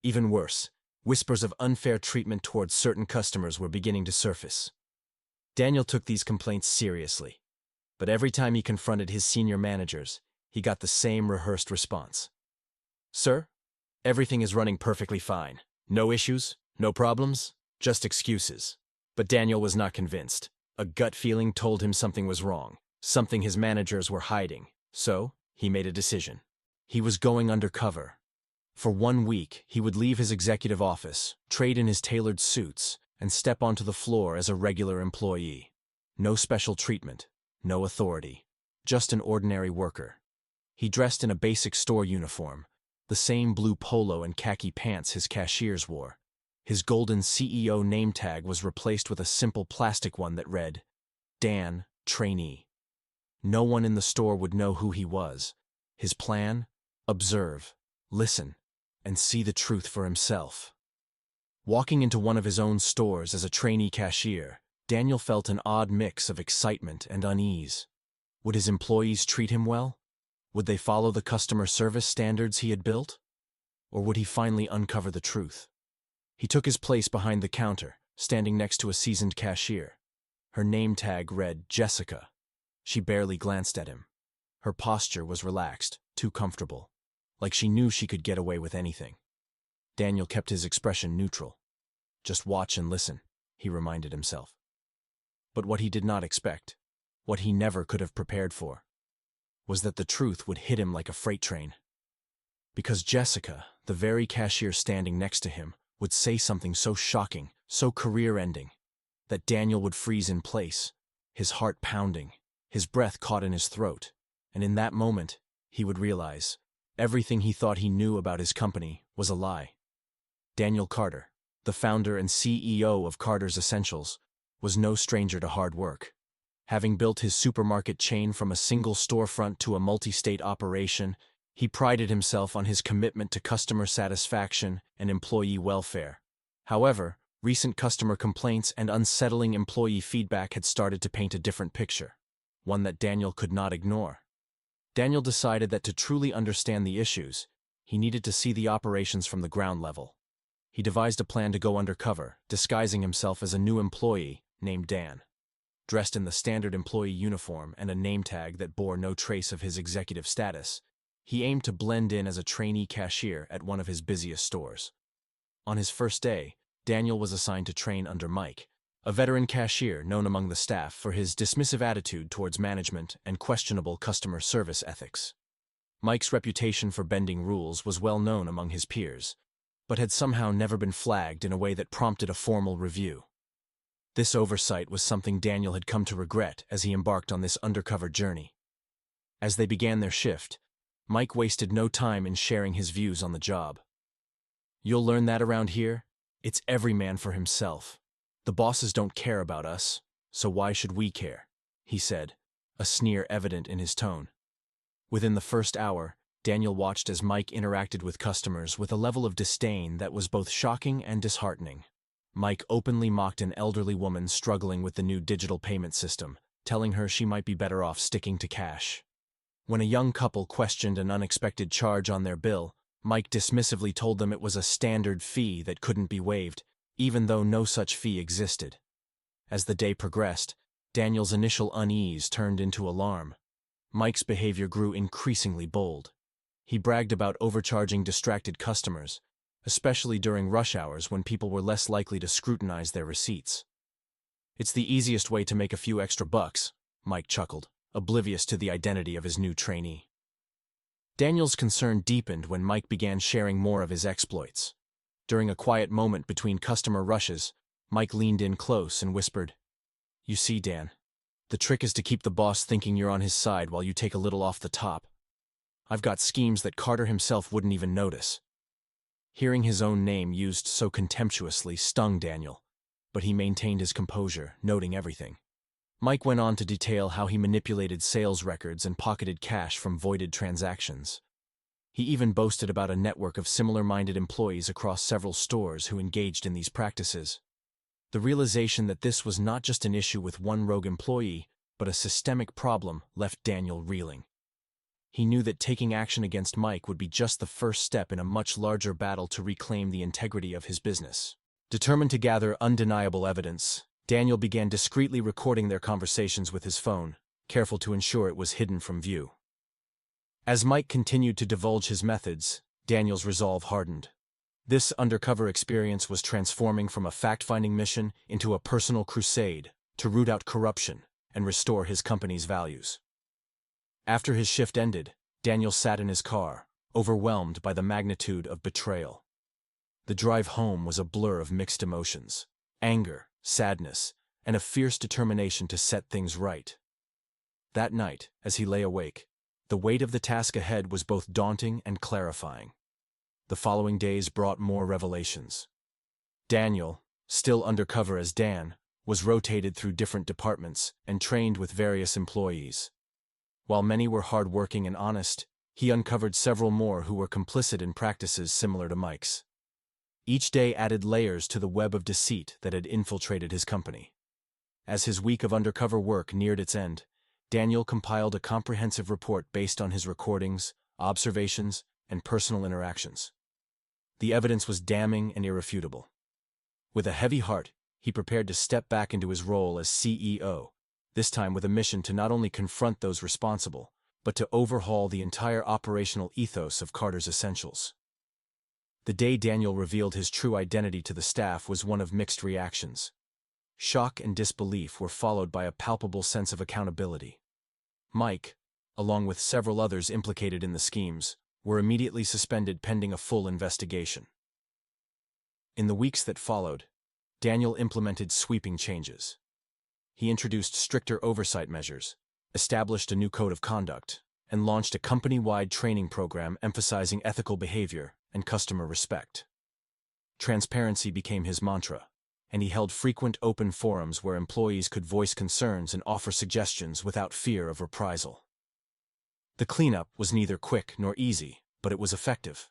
Even worse, whispers of unfair treatment towards certain customers were beginning to surface. Daniel took these complaints seriously, but every time he confronted his senior managers, he got the same rehearsed response. "Sir, everything is running perfectly fine. No issues, no problems, just excuses." But Daniel was not convinced. A gut feeling told him something was wrong, something his managers were hiding. So, he made a decision. He was going undercover. For 1 week, he would leave his executive office, trade in his tailored suits, and step onto the floor as a regular employee. No special treatment, no authority, just an ordinary worker. He dressed in a basic store uniform, the same blue polo and khaki pants his cashiers wore. His golden CEO name tag was replaced with a simple plastic one that read, "Dan, Trainee." No one in the store would know who he was. His plan? Observe, listen, and see the truth for himself. Walking into one of his own stores as a trainee cashier, Daniel felt an odd mix of excitement and unease. Would his employees treat him well? Would they follow the customer service standards he had built? Or would he finally uncover the truth? He took his place behind the counter, standing next to a seasoned cashier. Her name tag read Jessica. She barely glanced at him. Her posture was relaxed, too comfortable, like she knew she could get away with anything. Daniel kept his expression neutral. Just watch and listen, he reminded himself. But what he did not expect, what he never could have prepared for, was that the truth would hit him like a freight train. Because Jessica, the very cashier standing next to him, would say something so shocking, so career-ending, that Daniel would freeze in place, his heart pounding, his breath caught in his throat, and in that moment, he would realize everything he thought he knew about his company was a lie. Daniel Carter, the founder and CEO of Carter's Essentials, was no stranger to hard work. Having built his supermarket chain from a single storefront to a multi-state operation, he prided himself on his commitment to customer satisfaction and employee welfare. However, recent customer complaints and unsettling employee feedback had started to paint a different picture, one that Daniel could not ignore. Daniel decided that to truly understand the issues, he needed to see the operations from the ground level. He devised a plan to go undercover, disguising himself as a new employee named Dan. Dressed in the standard employee uniform and a name tag that bore no trace of his executive status, he aimed to blend in as a trainee cashier at one of his busiest stores. On his first day, Daniel was assigned to train under Mike, a veteran cashier known among the staff for his dismissive attitude towards management and questionable customer service ethics. Mike's reputation for bending rules was well known among his peers, but had somehow never been flagged in a way that prompted a formal review. This oversight was something Daniel had come to regret as he embarked on this undercover journey. As they began their shift, Mike wasted no time in sharing his views on the job. "You'll learn that around here. It's every man for himself. The bosses don't care about us, so why should we care?" he said, a sneer evident in his tone. Within the first hour, Daniel watched as Mike interacted with customers with a level of disdain that was both shocking and disheartening. Mike openly mocked an elderly woman struggling with the new digital payment system, telling her she might be better off sticking to cash. When a young couple questioned an unexpected charge on their bill, Mike dismissively told them it was a standard fee that couldn't be waived, even though no such fee existed. As the day progressed, Daniel's initial unease turned into alarm. Mike's behavior grew increasingly bold. He bragged about overcharging distracted customers, especially during rush hours when people were less likely to scrutinize their receipts. "It's the easiest way to make a few extra bucks," Mike chuckled, oblivious to the identity of his new trainee. Daniel's concern deepened when Mike began sharing more of his exploits. During a quiet moment between customer rushes, Mike leaned in close and whispered, "You see, Dan, the trick is to keep the boss thinking you're on his side while you take a little off the top. I've got schemes that Carter himself wouldn't even notice." Hearing his own name used so contemptuously stung Daniel, but he maintained his composure, noting everything. Mike went on to detail how he manipulated sales records and pocketed cash from voided transactions. He even boasted about a network of similar-minded employees across several stores who engaged in these practices. The realization that this was not just an issue with one rogue employee, but a systemic problem left Daniel reeling. He knew that taking action against Mike would be just the first step in a much larger battle to reclaim the integrity of his business. Determined to gather undeniable evidence, Daniel began discreetly recording their conversations with his phone, careful to ensure it was hidden from view. As Mike continued to divulge his methods, Daniel's resolve hardened. This undercover experience was transforming from a fact-finding mission into a personal crusade to root out corruption and restore his company's values. After his shift ended, Daniel sat in his car, overwhelmed by the magnitude of betrayal. The drive home was a blur of mixed emotions: anger, sadness, and a fierce determination to set things right. That night, as he lay awake, the weight of the task ahead was both daunting and clarifying. The following days brought more revelations. Daniel, still undercover as Dan, was rotated through different departments and trained with various employees. While many were hard-working and honest, he uncovered several more who were complicit in practices similar to Mike's. Each day added layers to the web of deceit that had infiltrated his company. As his week of undercover work neared its end, Daniel compiled a comprehensive report based on his recordings, observations, and personal interactions. The evidence was damning and irrefutable. With a heavy heart, he prepared to step back into his role as CEO, this time with a mission to not only confront those responsible, but to overhaul the entire operational ethos of Carter's Essentials. The day Daniel revealed his true identity to the staff was one of mixed reactions. Shock and disbelief were followed by a palpable sense of accountability. Mike, along with several others implicated in the schemes, were immediately suspended pending a full investigation. In the weeks that followed, Daniel implemented sweeping changes. He introduced stricter oversight measures, established a new code of conduct, and launched a company-wide training program emphasizing ethical behavior and customer respect. Transparency became his mantra, and he held frequent open forums where employees could voice concerns and offer suggestions without fear of reprisal. The cleanup was neither quick nor easy, but it was effective.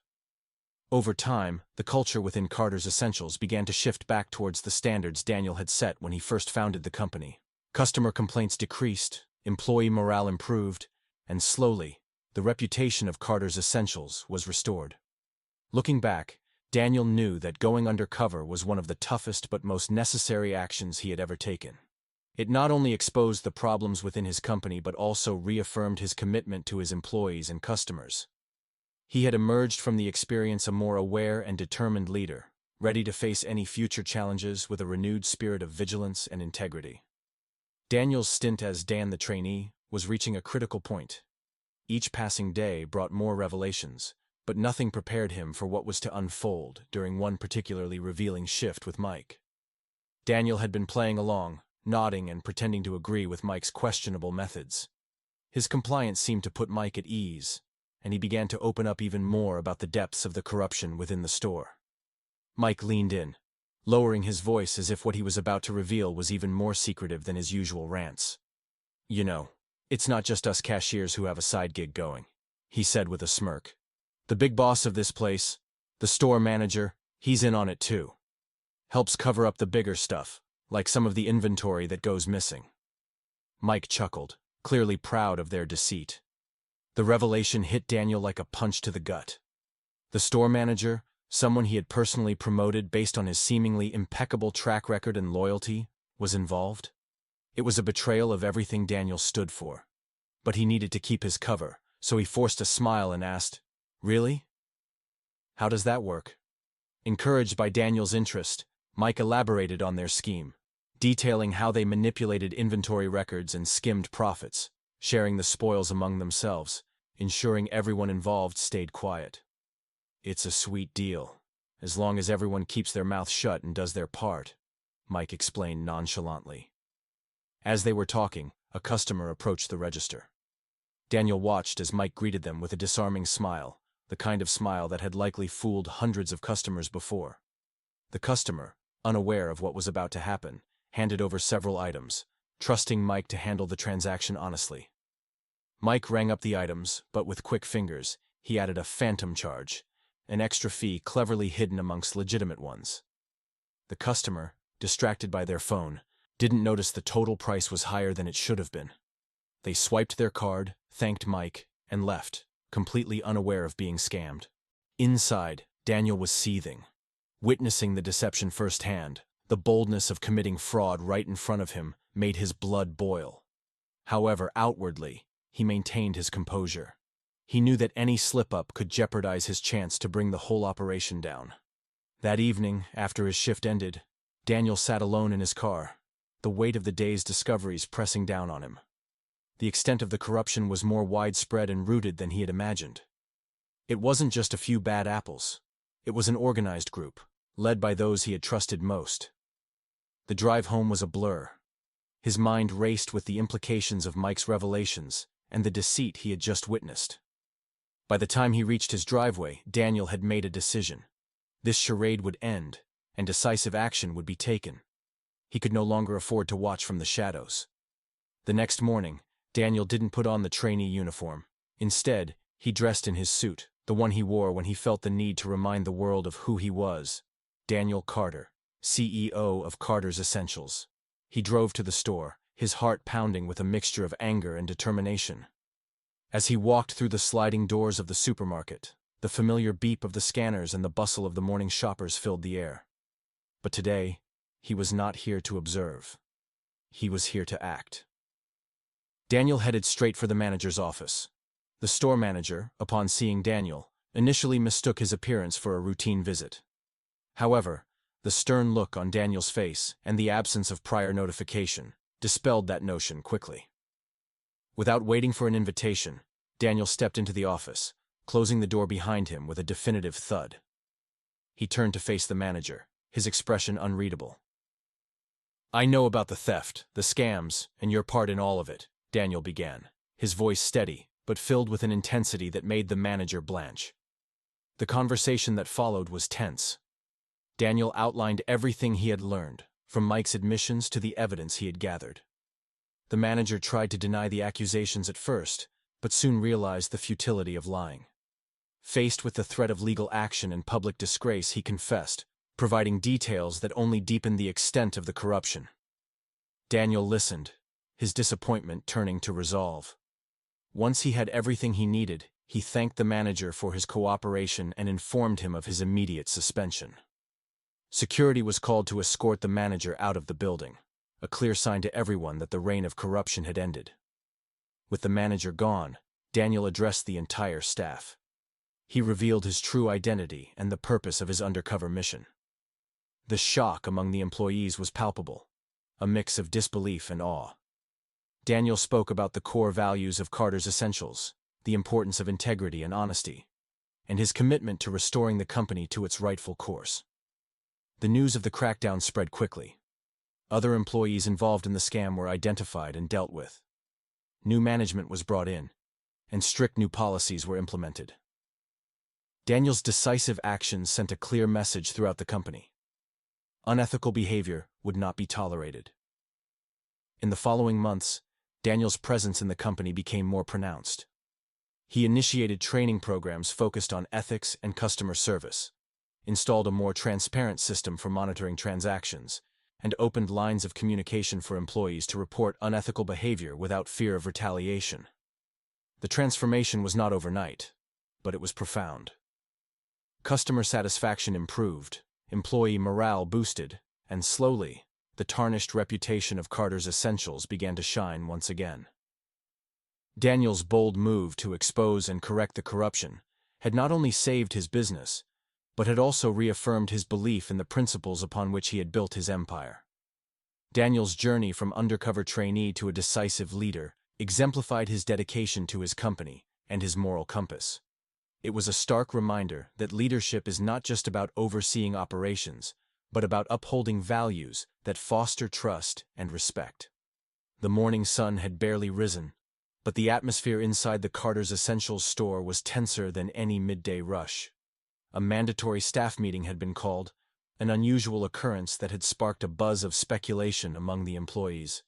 Over time, the culture within Carter's Essentials began to shift back towards the standards Daniel had set when he first founded the company. Customer complaints decreased, employee morale improved, and slowly, the reputation of Carter's Essentials was restored. Looking back, Daniel knew that going undercover was one of the toughest but most necessary actions he had ever taken. It not only exposed the problems within his company but also reaffirmed his commitment to his employees and customers. He had emerged from the experience a more aware and determined leader, ready to face any future challenges with a renewed spirit of vigilance and integrity. Daniel's stint as Dan the trainee was reaching a critical point. Each passing day brought more revelations, but nothing prepared him for what was to unfold during one particularly revealing shift with Mike. Daniel had been playing along, nodding and pretending to agree with Mike's questionable methods. His compliance seemed to put Mike at ease, and he began to open up even more about the depths of the corruption within the store. Mike leaned in, lowering his voice as if what he was about to reveal was even more secretive than his usual rants. "You know, it's not just us cashiers who have a side gig going," he said with a smirk. "The big boss of this place, the store manager, he's in on it too. Helps cover up the bigger stuff, like some of the inventory that goes missing." Mike chuckled, clearly proud of their deceit. The revelation hit Daniel like a punch to the gut. The store manager, someone he had personally promoted based on his seemingly impeccable track record and loyalty, was involved. It was a betrayal of everything Daniel stood for. But he needed to keep his cover, so he forced a smile and asked, "Really? How does that work?" Encouraged by Daniel's interest, Mike elaborated on their scheme, detailing how they manipulated inventory records and skimmed profits, sharing the spoils among themselves, ensuring everyone involved stayed quiet. "It's a sweet deal, as long as everyone keeps their mouth shut and does their part," Mike explained nonchalantly. As they were talking, a customer approached the register. Daniel watched as Mike greeted them with a disarming smile, the kind of smile that had likely fooled hundreds of customers before. The customer, unaware of what was about to happen, handed over several items, trusting Mike to handle the transaction honestly. Mike rang up the items, but with quick fingers, he added a phantom charge, an extra fee cleverly hidden amongst legitimate ones. The customer, distracted by their phone, didn't notice the total price was higher than it should have been. They swiped their card, thanked Mike, and left, completely unaware of being scammed. Inside, Daniel was seething. Witnessing the deception firsthand, the boldness of committing fraud right in front of him made his blood boil. However, outwardly, he maintained his composure. He knew that any slip-up could jeopardize his chance to bring the whole operation down. That evening, after his shift ended, Daniel sat alone in his car, the weight of the day's discoveries pressing down on him. The extent of the corruption was more widespread and rooted than he had imagined. It wasn't just a few bad apples. It was an organized group, led by those he had trusted most. The drive home was a blur. His mind raced with the implications of Mike's revelations and the deceit he had just witnessed. By the time he reached his driveway, Daniel had made a decision. This charade would end, and decisive action would be taken. He could no longer afford to watch from the shadows. The next morning, Daniel didn't put on the trainee uniform. Instead, he dressed in his suit, the one he wore when he felt the need to remind the world of who he was. Daniel Carter, CEO of Carter's Essentials. He drove to the store, his heart pounding with a mixture of anger and determination. As he walked through the sliding doors of the supermarket, the familiar beep of the scanners and the bustle of the morning shoppers filled the air. But today, he was not here to observe. He was here to act. Daniel headed straight for the manager's office. The store manager, upon seeing Daniel, initially mistook his appearance for a routine visit. However, the stern look on Daniel's face and the absence of prior notification dispelled that notion quickly. Without waiting for an invitation, Daniel stepped into the office, closing the door behind him with a definitive thud. He turned to face the manager, his expression unreadable. "I know about the theft, the scams, and your part in all of it," Daniel began, his voice steady, but filled with an intensity that made the manager blanch. The conversation that followed was tense. Daniel outlined everything he had learned, from Mike's admissions to the evidence he had gathered. The manager tried to deny the accusations at first, but soon realized the futility of lying. Faced with the threat of legal action and public disgrace, he confessed, providing details that only deepened the extent of the corruption. Daniel listened, his disappointment turning to resolve. Once he had everything he needed, he thanked the manager for his cooperation and informed him of his immediate suspension. Security was called to escort the manager out of the building, a clear sign to everyone that the reign of corruption had ended. With the manager gone, Daniel addressed the entire staff. He revealed his true identity and the purpose of his undercover mission. The shock among the employees was palpable, a mix of disbelief and awe. Daniel spoke about the core values of Carter's Essentials, the importance of integrity and honesty, and his commitment to restoring the company to its rightful course. The news of the crackdown spread quickly. Other employees involved in the scam were identified and dealt with. New management was brought in, and strict new policies were implemented. Daniel's decisive actions sent a clear message throughout the company. Unethical behavior would not be tolerated. In the following months, Daniel's presence in the company became more pronounced. He initiated training programs focused on ethics and customer service, installed a more transparent system for monitoring transactions, and opened lines of communication for employees to report unethical behavior without fear of retaliation. The transformation was not overnight, but it was profound. Customer satisfaction improved, employee morale boosted, and slowly, the tarnished reputation of Carter's Essentials began to shine once again. Daniel's bold move to expose and correct the corruption had not only saved his business, but had also reaffirmed his belief in the principles upon which he had built his empire. Daniel's journey from undercover trainee to a decisive leader exemplified his dedication to his company and his moral compass. It was a stark reminder that leadership is not just about overseeing operations, but about upholding values that foster trust and respect. The morning sun had barely risen, but the atmosphere inside the Carter's Essentials store was tenser than any midday rush. A mandatory staff meeting had been called, an unusual occurrence that had sparked a buzz of speculation among the employees.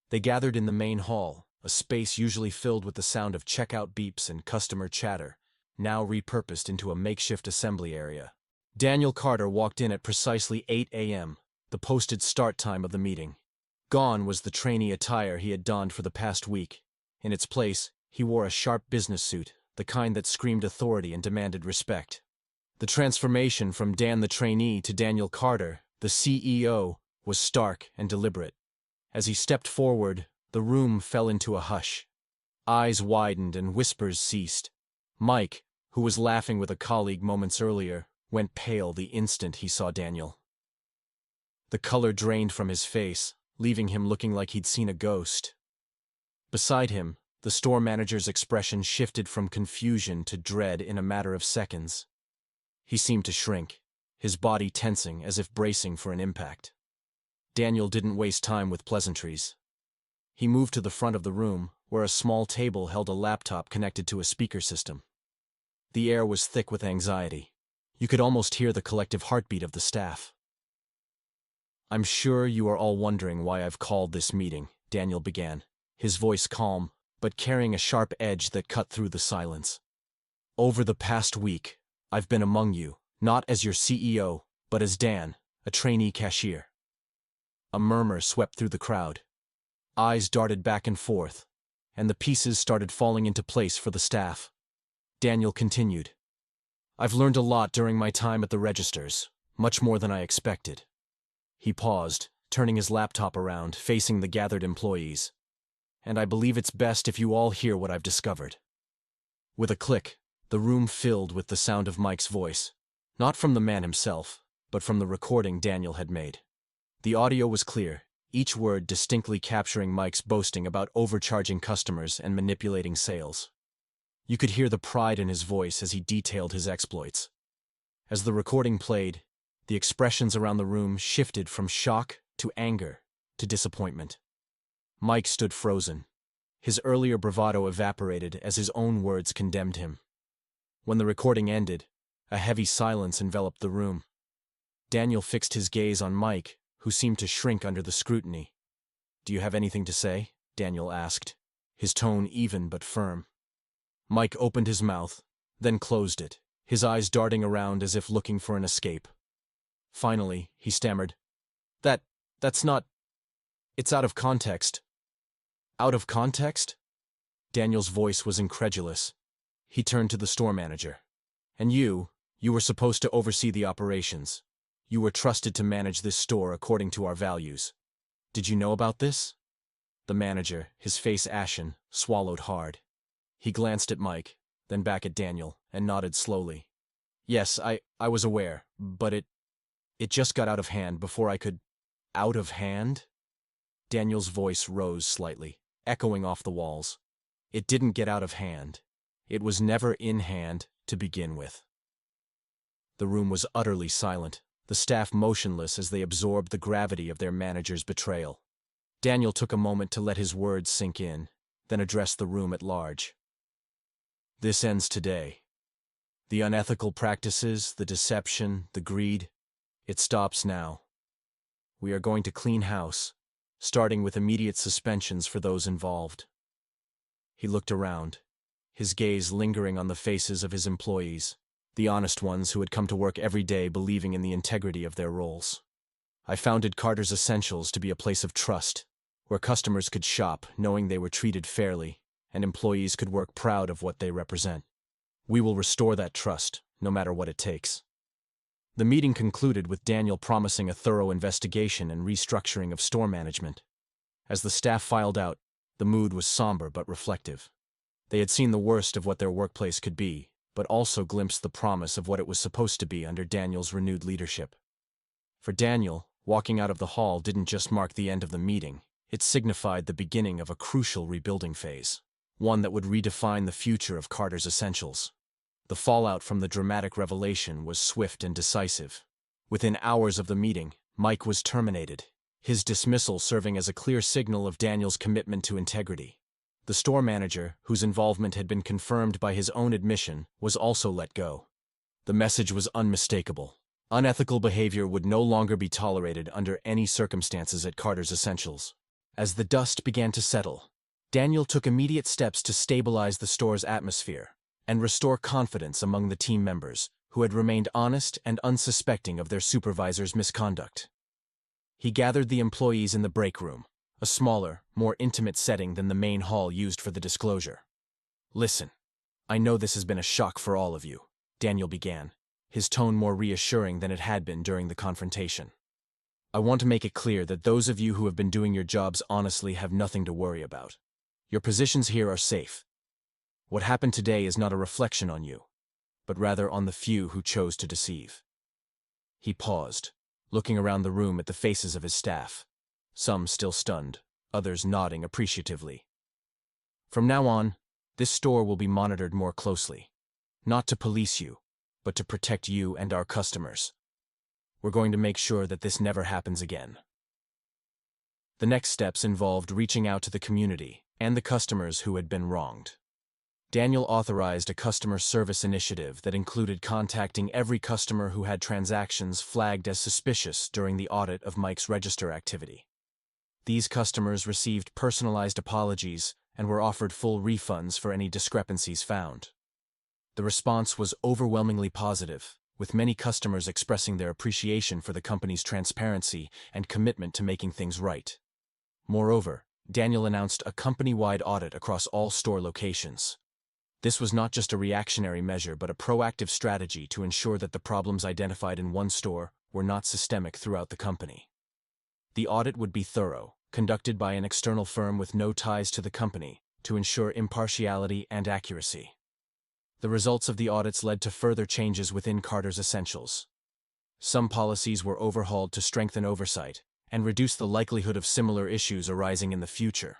They gathered in the main hall, a space usually filled with the sound of checkout beeps and customer chatter, now repurposed into a makeshift assembly area. Daniel Carter walked in at precisely 8 a.m., the posted start time of the meeting. Gone was the trainee attire he had donned for the past week. In its place, he wore a sharp business suit, the kind that screamed authority and demanded respect. The transformation from Dan the trainee to Daniel Carter, the CEO, was stark and deliberate. As he stepped forward, the room fell into a hush. Eyes widened and whispers ceased. Mike, who was laughing with a colleague moments earlier, went pale the instant he saw Daniel. The color drained from his face, leaving him looking like he'd seen a ghost. Beside him, the store manager's expression shifted from confusion to dread in a matter of seconds. He seemed to shrink, his body tensing as if bracing for an impact. Daniel didn't waste time with pleasantries. He moved to the front of the room, where a small table held a laptop connected to a speaker system. The air was thick with anxiety. You could almost hear the collective heartbeat of the staff. "I'm sure you are all wondering why I've called this meeting," Daniel began, his voice calm, but carrying a sharp edge that cut through the silence. "Over the past week, I've been among you, not as your CEO, but as Dan, a trainee cashier." A murmur swept through the crowd. Eyes darted back and forth, and the pieces started falling into place for the staff. Daniel continued. "I've learned a lot during my time at the registers, much more than I expected." He paused, turning his laptop around, facing the gathered employees. "And I believe it's best if you all hear what I've discovered." With a click, the room filled with the sound of Mike's voice, not from the man himself, but from the recording Daniel had made. The audio was clear, each word distinctly capturing Mike's boasting about overcharging customers and manipulating sales. You could hear the pride in his voice as he detailed his exploits. As the recording played, the expressions around the room shifted from shock to anger to disappointment. Mike stood frozen. His earlier bravado evaporated as his own words condemned him. When the recording ended, a heavy silence enveloped the room. Daniel fixed his gaze on Mike, who seemed to shrink under the scrutiny. "Do you have anything to say?" Daniel asked, his tone even but firm. Mike opened his mouth, then closed it, his eyes darting around as if looking for an escape. Finally, he stammered, That's not... It's out of context." "Out of context?" Daniel's voice was incredulous. He turned to the store manager. "And you were supposed to oversee the operations. You were trusted to manage this store according to our values. Did you know about this?" The manager, his face ashen, swallowed hard. He glanced at Mike, then back at Daniel, and nodded slowly. "Yes, I was aware, but it just got out of hand before I could—" "Out of hand?" Daniel's voice rose slightly, echoing off the walls. "It didn't get out of hand. It was never in hand to begin with." The room was utterly silent, the staff motionless as they absorbed the gravity of their manager's betrayal. Daniel took a moment to let his words sink in, then addressed the room at large. "This ends today. The unethical practices, the deception, the greed, it stops now. We are going to clean house, starting with immediate suspensions for those involved." He looked around, his gaze lingering on the faces of his employees, the honest ones who had come to work every day believing in the integrity of their roles. "I founded Carter's Essentials to be a place of trust, where customers could shop knowing they were treated fairly, and employees could work proud of what they represent. We will restore that trust, no matter what it takes." The meeting concluded with Daniel promising a thorough investigation and restructuring of store management. As the staff filed out, the mood was somber but reflective. They had seen the worst of what their workplace could be, but also glimpsed the promise of what it was supposed to be under Daniel's renewed leadership. For Daniel, walking out of the hall didn't just mark the end of the meeting, it signified the beginning of a crucial rebuilding phase, one that would redefine the future of Carter's Essentials. The fallout from the dramatic revelation was swift and decisive. Within hours of the meeting, Mike was terminated, his dismissal serving as a clear signal of Daniel's commitment to integrity. The store manager, whose involvement had been confirmed by his own admission, was also let go. The message was unmistakable. Unethical behavior would no longer be tolerated under any circumstances at Carter's Essentials. As the dust began to settle, Daniel took immediate steps to stabilize the store's atmosphere and restore confidence among the team members, who had remained honest and unsuspecting of their supervisor's misconduct. He gathered the employees in the break room, a smaller, more intimate setting than the main hall used for the disclosure. "Listen, I know this has been a shock for all of you," Daniel began, his tone more reassuring than it had been during the confrontation. "I want to make it clear that those of you who have been doing your jobs honestly have nothing to worry about. Your positions here are safe. What happened today is not a reflection on you, but rather on the few who chose to deceive." He paused, looking around the room at the faces of his staff, some still stunned, others nodding appreciatively. "From now on, this store will be monitored more closely, not to police you, but to protect you and our customers. We're going to make sure that this never happens again." The next steps involved reaching out to the community and the customers who had been wronged. Daniel authorized a customer service initiative that included contacting every customer who had transactions flagged as suspicious during the audit of Mike's register activity. These customers received personalized apologies and were offered full refunds for any discrepancies found. The response was overwhelmingly positive, with many customers expressing their appreciation for the company's transparency and commitment to making things right. Moreover, Daniel announced a company-wide audit across all store locations. This was not just a reactionary measure but a proactive strategy to ensure that the problems identified in one store were not systemic throughout the company. The audit would be thorough, conducted by an external firm with no ties to the company, to ensure impartiality and accuracy. The results of the audits led to further changes within Carter's Essentials. Some policies were overhauled to strengthen oversight and reduce the likelihood of similar issues arising in the future.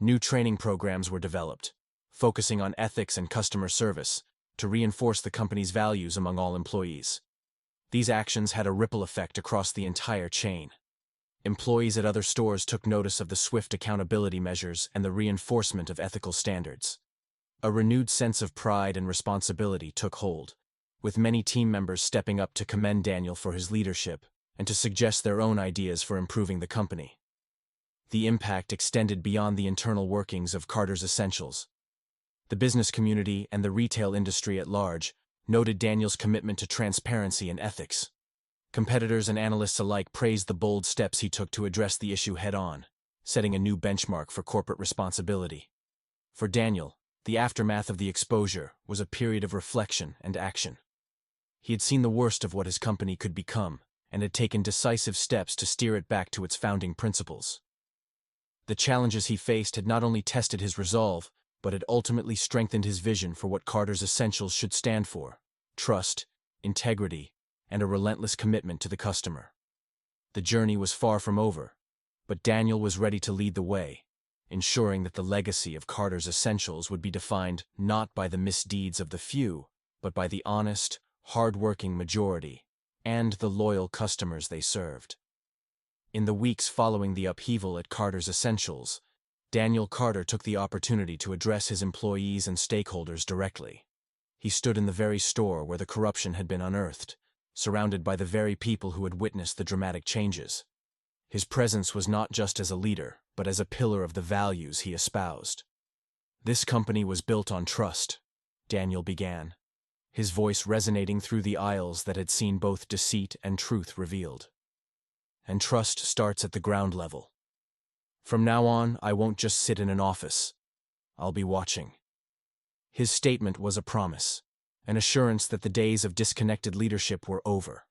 New training programs were developed, focusing on ethics and customer service, to reinforce the company's values among all employees. These actions had a ripple effect across the entire chain. Employees at other stores took notice of the swift accountability measures and the reinforcement of ethical standards. A renewed sense of pride and responsibility took hold, with many team members stepping up to commend Daniel for his leadership and to suggest their own ideas for improving the company. The impact extended beyond the internal workings of Carter's Essentials. The business community and the retail industry at large noted Daniel's commitment to transparency and ethics. Competitors and analysts alike praised the bold steps he took to address the issue head-on, setting a new benchmark for corporate responsibility. For Daniel, the aftermath of the exposure was a period of reflection and action. He had seen the worst of what his company could become and had taken decisive steps to steer it back to its founding principles. The challenges he faced had not only tested his resolve, but had ultimately strengthened his vision for what Carter's Essentials should stand for: trust, integrity, and a relentless commitment to the customer. The journey was far from over, but Daniel was ready to lead the way, ensuring that the legacy of Carter's Essentials would be defined not by the misdeeds of the few, but by the honest, hard-working majority and the loyal customers they served. In the weeks following the upheaval at Carter's Essentials, Daniel Carter took the opportunity to address his employees and stakeholders directly. He stood in the very store where the corruption had been unearthed, surrounded by the very people who had witnessed the dramatic changes. His presence was not just as a leader, but as a pillar of the values he espoused. "This company was built on trust," Daniel began, his voice resonating through the aisles that had seen both deceit and truth revealed. "And trust starts at the ground level. From now on, I won't just sit in an office. I'll be watching." His statement was a promise, an assurance that the days of disconnected leadership were over.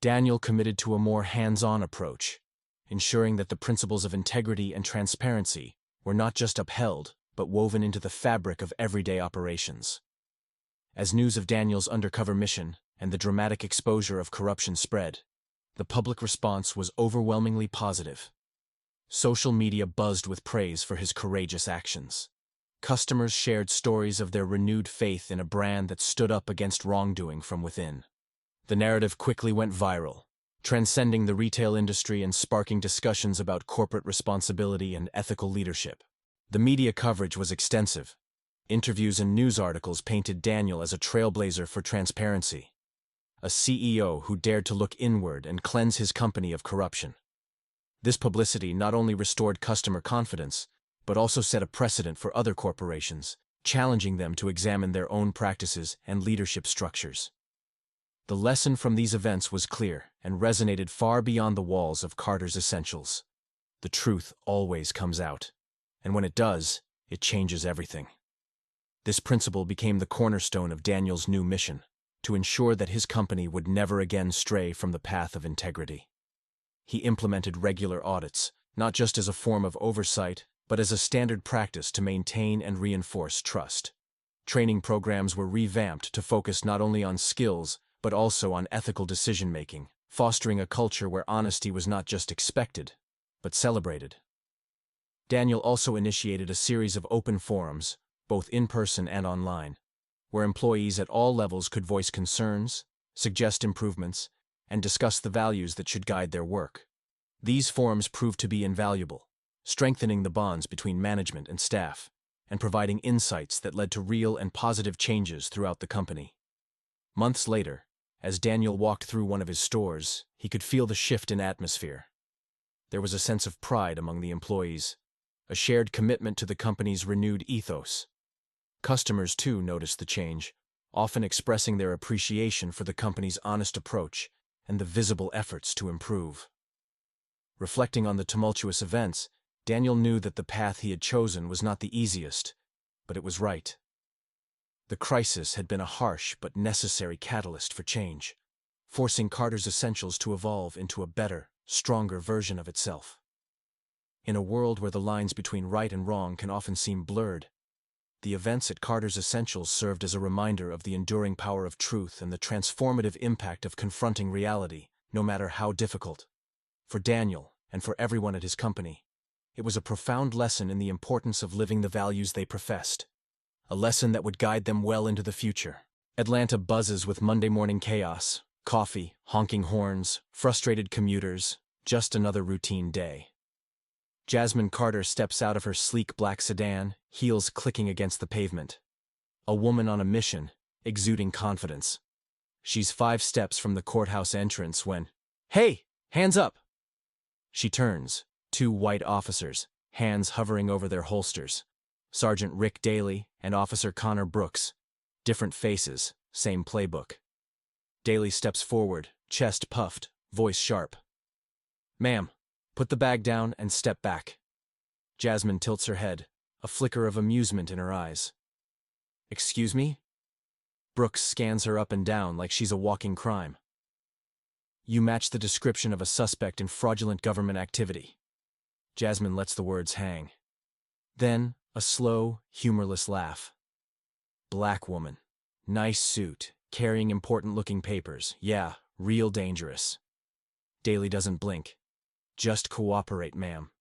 Daniel committed to a more hands-on approach, ensuring that the principles of integrity and transparency were not just upheld, but woven into the fabric of everyday operations. As news of Daniel's undercover mission and the dramatic exposure of corruption spread, the public response was overwhelmingly positive. Social media buzzed with praise for his courageous actions. Customers shared stories of their renewed faith in a brand that stood up against wrongdoing from within. The narrative quickly went viral, transcending the retail industry and sparking discussions about corporate responsibility and ethical leadership. The media coverage was extensive. Interviews and news articles painted Daniel as a trailblazer for transparency, a CEO who dared to look inward and cleanse his company of corruption. This publicity not only restored customer confidence, but also set a precedent for other corporations, challenging them to examine their own practices and leadership structures. The lesson from these events was clear and resonated far beyond the walls of Carter's Essentials. The truth always comes out, and when it does, it changes everything. This principle became the cornerstone of Daniel's new mission, to ensure that his company would never again stray from the path of integrity. He implemented regular audits, not just as a form of oversight, but as a standard practice to maintain and reinforce trust. Training programs were revamped to focus not only on skills, but also on ethical decision-making, fostering a culture where honesty was not just expected, but celebrated. Daniel also initiated a series of open forums, both in person and online, where employees at all levels could voice concerns, suggest improvements, and discuss the values that should guide their work. These forums proved to be invaluable, strengthening the bonds between management and staff, and providing insights that led to real and positive changes throughout the company. Months later, as Daniel walked through one of his stores, he could feel the shift in atmosphere. There was a sense of pride among the employees, a shared commitment to the company's renewed ethos. Customers, too, noticed the change, often expressing their appreciation for the company's honest approach and the visible efforts to improve. Reflecting on the tumultuous events, Daniel knew that the path he had chosen was not the easiest, but it was right. The crisis had been a harsh but necessary catalyst for change, forcing Carter's Essentials to evolve into a better, stronger version of itself. In a world where the lines between right and wrong can often seem blurred, the events at Carter's Essentials served as a reminder of the enduring power of truth and the transformative impact of confronting reality, no matter how difficult. For Daniel, and for everyone at his company, it was a profound lesson in the importance of living the values they professed, a lesson that would guide them well into the future. Atlanta buzzes with Monday morning chaos, coffee, honking horns, frustrated commuters, just another routine day. Jasmine Carter steps out of her sleek black sedan, heels clicking against the pavement. A woman on a mission, exuding confidence. She's 5 steps from the courthouse entrance when, "Hey, hands up!" She turns, 2 white officers, hands hovering over their holsters. Sergeant Rick Daly and Officer Connor Brooks. Different faces, same playbook. Daly steps forward, chest puffed, voice sharp. "Ma'am, put the bag down and step back." Jasmine tilts her head, a flicker of amusement in her eyes. "Excuse me?" Brooks scans her up and down like she's a walking crime. "You match the description of a suspect in fraudulent government activity." Jasmine lets the words hang. Then, a slow, humorless laugh. "Black woman. Nice suit, carrying important-looking papers. Yeah, real dangerous." Daly doesn't blink. "Just cooperate, ma'am."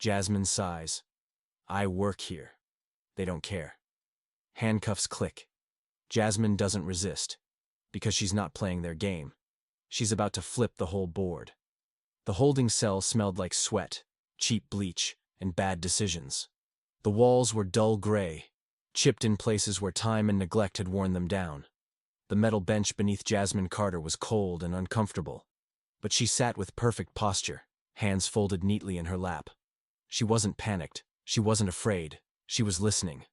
Jasmine sighs. "I work here. They don't care." Handcuffs click. Jasmine doesn't resist, because she's not playing their game. She's about to flip the whole board. The holding cell smelled like sweat, cheap bleach, and bad decisions. The walls were dull gray, chipped in places where time and neglect had worn them down. The metal bench beneath Jasmine Carter was cold and uncomfortable, but she sat with perfect posture, hands folded neatly in her lap. She wasn't panicked, she wasn't afraid, she was listening.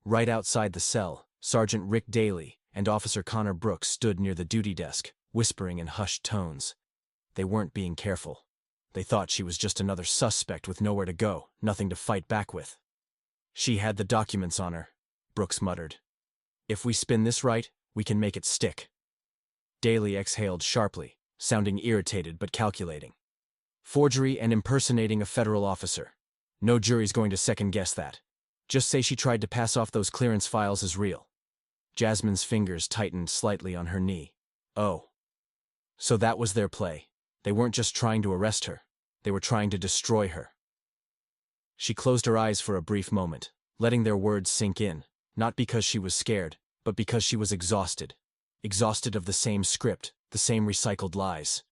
Right outside the cell, Sergeant Rick Daly and Officer Connor Brooks stood near the duty desk, whispering in hushed tones. They weren't being careful. They thought she was just another suspect with nowhere to go, nothing to fight back with. "She had the documents on her," Brooks muttered. "If we spin this right, we can make it stick." Daly exhaled sharply, sounding irritated but calculating. "Forgery and impersonating a federal officer. No jury's going to second-guess that. Just say she tried to pass off those clearance files as real." Jasmine's fingers tightened slightly on her knee. "Oh. So that was their play. They weren't just trying to arrest her. They were trying to destroy her." She closed her eyes for a brief moment, letting their words sink in, not because she was scared, but because she was exhausted. Exhausted of the same script, the same recycled lies.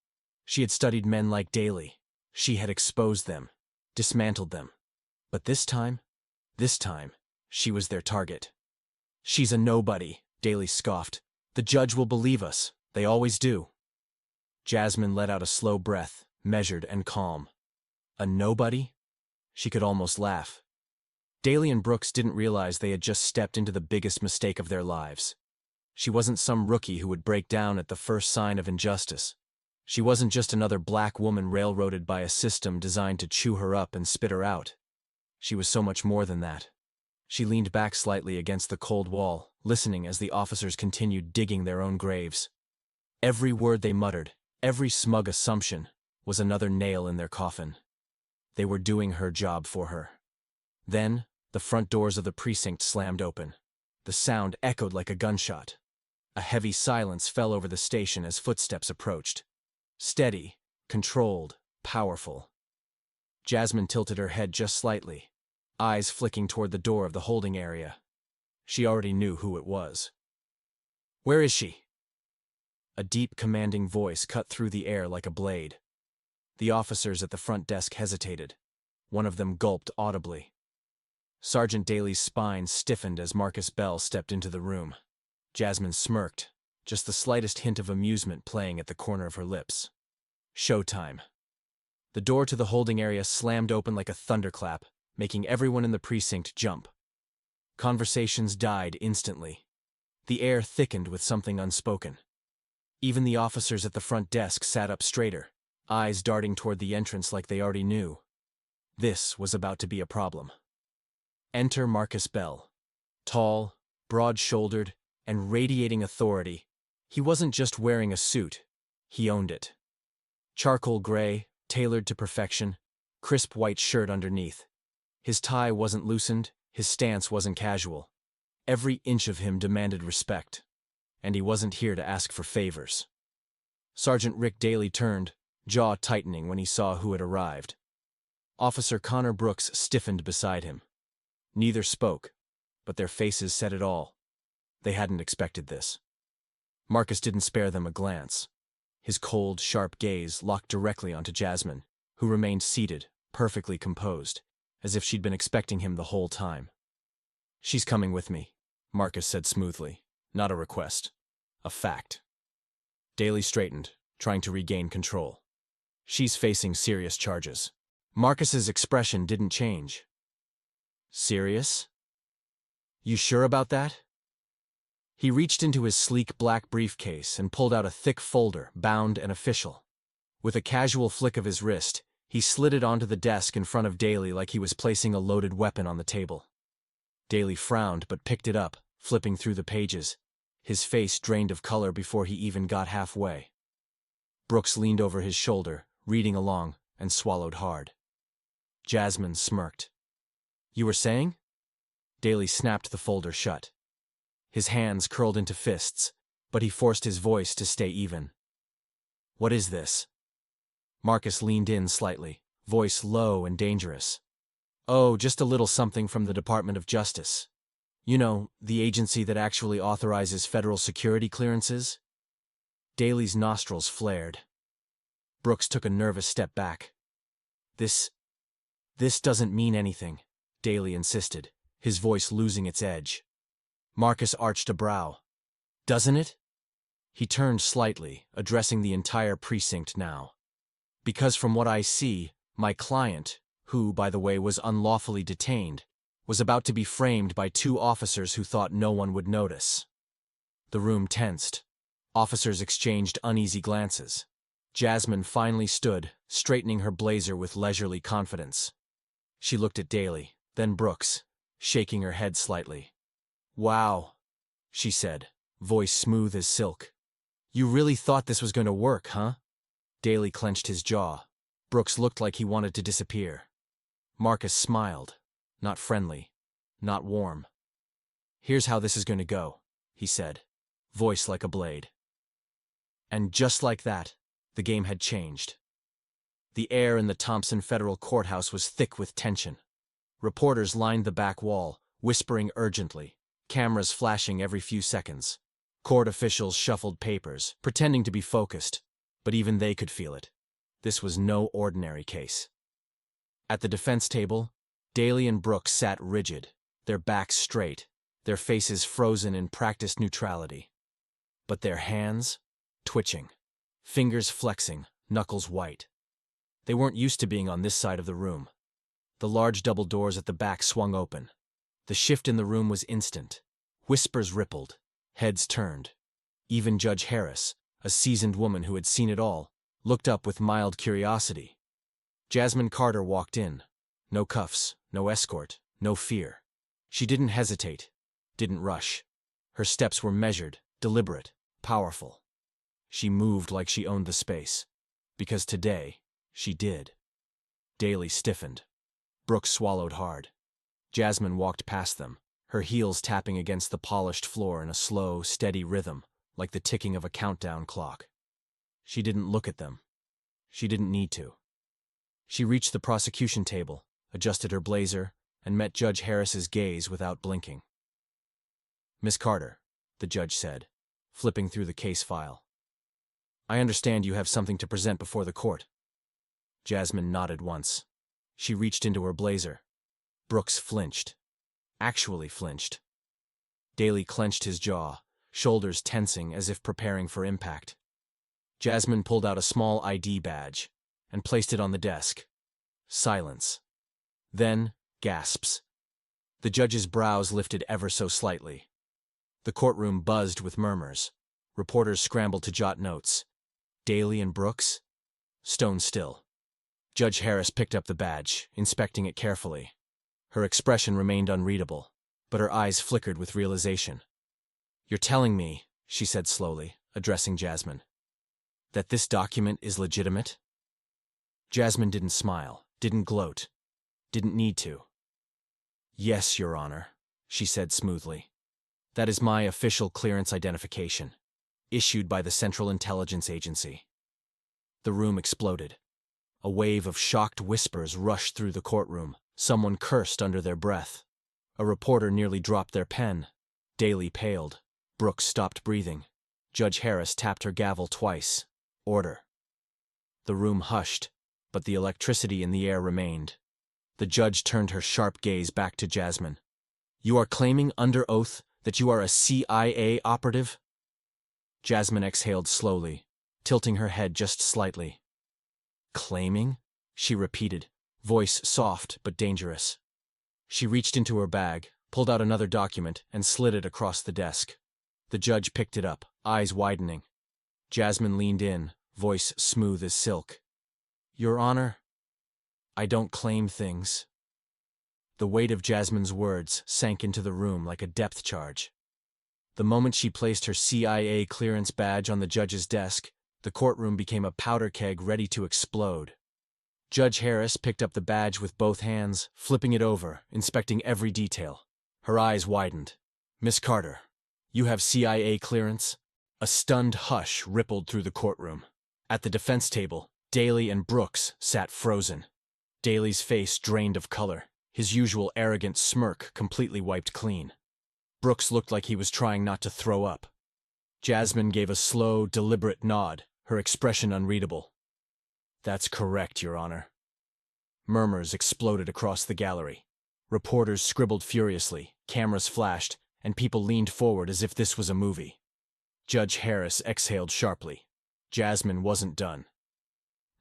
She had studied men like Daly. She had exposed them, dismantled them. But this time, she was their target. "She's a nobody," Daly scoffed. "The judge will believe us. They always do." Jasmine let out a slow breath, measured and calm. A nobody? She could almost laugh. Daly and Brooks didn't realize they had just stepped into the biggest mistake of their lives. She wasn't some rookie who would break down at the first sign of injustice. She wasn't just another black woman railroaded by a system designed to chew her up and spit her out. She was so much more than that. She leaned back slightly against the cold wall, listening as the officers continued digging their own graves. Every word they muttered, every smug assumption, was another nail in their coffin. They were doing her job for her. Then, the front doors of the precinct slammed open. The sound echoed like a gunshot. A heavy silence fell over the station as footsteps approached. Steady, controlled, powerful. Jasmine tilted her head just slightly, eyes flicking toward the door of the holding area. She already knew who it was. "Where is she?" A deep, commanding voice cut through the air like a blade. The officers at the front desk hesitated. One of them gulped audibly. Sergeant Daly's spine stiffened as Marcus Bell stepped into the room. Jasmine smirked, just the slightest hint of amusement playing at the corner of her lips. Showtime. The door to the holding area slammed open like a thunderclap, making everyone in the precinct jump. Conversations died instantly. The air thickened with something unspoken. Even the officers at the front desk sat up straighter, eyes darting toward the entrance like they already knew. This was about to be a problem. Enter Marcus Bell. Tall, broad-shouldered, and radiating authority. He wasn't just wearing a suit, he owned it. Charcoal gray, tailored to perfection, crisp white shirt underneath. His tie wasn't loosened, his stance wasn't casual. Every inch of him demanded respect, and he wasn't here to ask for favors. Sergeant Rick Daly turned, jaw tightening when he saw who had arrived. Officer Connor Brooks stiffened beside him. Neither spoke, but their faces said it all. They hadn't expected this. Marcus didn't spare them a glance. His cold, sharp gaze locked directly onto Jasmine, who remained seated, perfectly composed, as if she'd been expecting him the whole time. "She's coming with me," Marcus said smoothly. Not a request. A fact. Daly straightened, trying to regain control. "She's facing serious charges." Marcus's expression didn't change. "Serious? You sure about that?" He reached into his sleek black briefcase and pulled out a thick folder, bound and official. With a casual flick of his wrist, he slid it onto the desk in front of Daly like he was placing a loaded weapon on the table. Daly frowned but picked it up, flipping through the pages. His face drained of color before he even got halfway. Brooks leaned over his shoulder, reading along, and swallowed hard. Jasmine smirked. "You were saying?" Daly snapped the folder shut. His hands curled into fists, but he forced his voice to stay even. "What is this?" Marcus leaned in slightly, voice low and dangerous. "Oh, just a little something from the Department of Justice. You know, the agency that actually authorizes federal security clearances?" Daly's nostrils flared. Brooks took a nervous step back. This doesn't mean anything," Daly insisted, his voice losing its edge. Marcus arched a brow. "Doesn't it?" He turned slightly, addressing the entire precinct now. "Because from what I see, my client, who, by the way, was unlawfully detained, was about to be framed by two officers who thought no one would notice." The room tensed. Officers exchanged uneasy glances. Jasmine finally stood, straightening her blazer with leisurely confidence. She looked at Daly, then Brooks, shaking her head slightly. "Wow," she said, voice smooth as silk. "You really thought this was going to work, huh?" Daly clenched his jaw. Brooks looked like he wanted to disappear. Marcus smiled, not friendly, not warm. "Here's how this is going to go," he said, voice like a blade. And just like that, the game had changed. The air in the Thompson Federal Courthouse was thick with tension. Reporters lined the back wall, whispering urgently, cameras flashing every few seconds. Court officials shuffled papers, pretending to be focused, but even they could feel it. This was no ordinary case. At the defense table, Daly and Brooks sat rigid, their backs straight, their faces frozen in practiced neutrality. But their hands, twitching, fingers flexing, knuckles white. They weren't used to being on this side of the room. The large double doors at the back swung open. The shift in the room was instant. Whispers rippled. Heads turned. Even Judge Harris, a seasoned woman who had seen it all, looked up with mild curiosity. Jasmine Carter walked in. No cuffs, no escort, no fear. She didn't hesitate, didn't rush. Her steps were measured, deliberate, powerful. She moved like she owned the space. Because today, she did. Daly stiffened. Brooks swallowed hard. Jasmine walked past them, her heels tapping against the polished floor in a slow, steady rhythm, like the ticking of a countdown clock. She didn't look at them. She didn't need to. She reached the prosecution table, adjusted her blazer, and met Judge Harris's gaze without blinking. "Miss Carter," the judge said, flipping through the case file. "I understand you have something to present before the court." Jasmine nodded once. She reached into her blazer. Brooks flinched. Actually flinched. Daly clenched his jaw, shoulders tensing as if preparing for impact. Jasmine pulled out a small ID badge and placed it on the desk. Silence. Then, gasps. The judge's brows lifted ever so slightly. The courtroom buzzed with murmurs. Reporters scrambled to jot notes. Daly and Brooks? Stone still. Judge Harris picked up the badge, inspecting it carefully. Her expression remained unreadable, but her eyes flickered with realization. "You're telling me," she said slowly, addressing Jasmine, "that this document is legitimate?" Jasmine didn't smile, didn't gloat, didn't need to. "Yes, Your Honor," she said smoothly. "That is my official clearance identification, issued by the Central Intelligence Agency." The room exploded. A wave of shocked whispers rushed through the courtroom. Someone cursed under their breath. A reporter nearly dropped their pen. Daly paled. Brooks stopped breathing. Judge Harris tapped her gavel twice. Order. The room hushed, but the electricity in the air remained. The judge turned her sharp gaze back to Jasmine. "You are claiming under oath that you are a CIA operative?" Jasmine exhaled slowly, tilting her head just slightly. "Claiming?" she repeated, voice soft but dangerous. She reached into her bag, pulled out another document, and slid it across the desk. The judge picked it up, eyes widening. Jasmine leaned in, voice smooth as silk. "Your Honor, I don't claim things." The weight of Jasmine's words sank into the room like a depth charge. The moment she placed her CIA clearance badge on the judge's desk, the courtroom became a powder keg ready to explode. Judge Harris picked up the badge with both hands, flipping it over, inspecting every detail. Her eyes widened. "Miss Carter, you have CIA clearance?" A stunned hush rippled through the courtroom. At the defense table, Daly and Brooks sat frozen. Daly's face drained of color, his usual arrogant smirk completely wiped clean. Brooks looked like he was trying not to throw up. Jasmine gave a slow, deliberate nod, her expression unreadable. "That's correct, Your Honor." Murmurs exploded across the gallery. Reporters scribbled furiously, cameras flashed, and people leaned forward as if this was a movie. Judge Harris exhaled sharply. Jasmine wasn't done.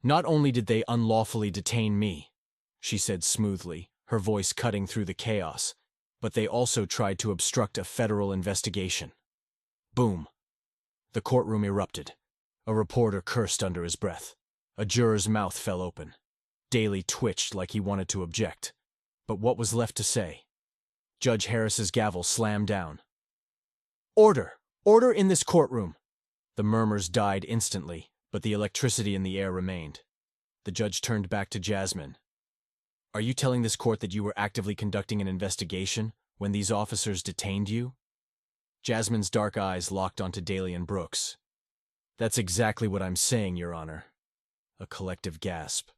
"Not only did they unlawfully detain me," she said smoothly, her voice cutting through the chaos, "but they also tried to obstruct a federal investigation." Boom. The courtroom erupted. A reporter cursed under his breath. A juror's mouth fell open. Daly twitched like he wanted to object. But what was left to say? Judge Harris's gavel slammed down. "Order! Order in this courtroom!" The murmurs died instantly, but the electricity in the air remained. The judge turned back to Jasmine. "Are you telling this court that you were actively conducting an investigation when these officers detained you?" Jasmine's dark eyes locked onto Daly and Brooks. "That's exactly what I'm saying, Your Honor." A collective gasp.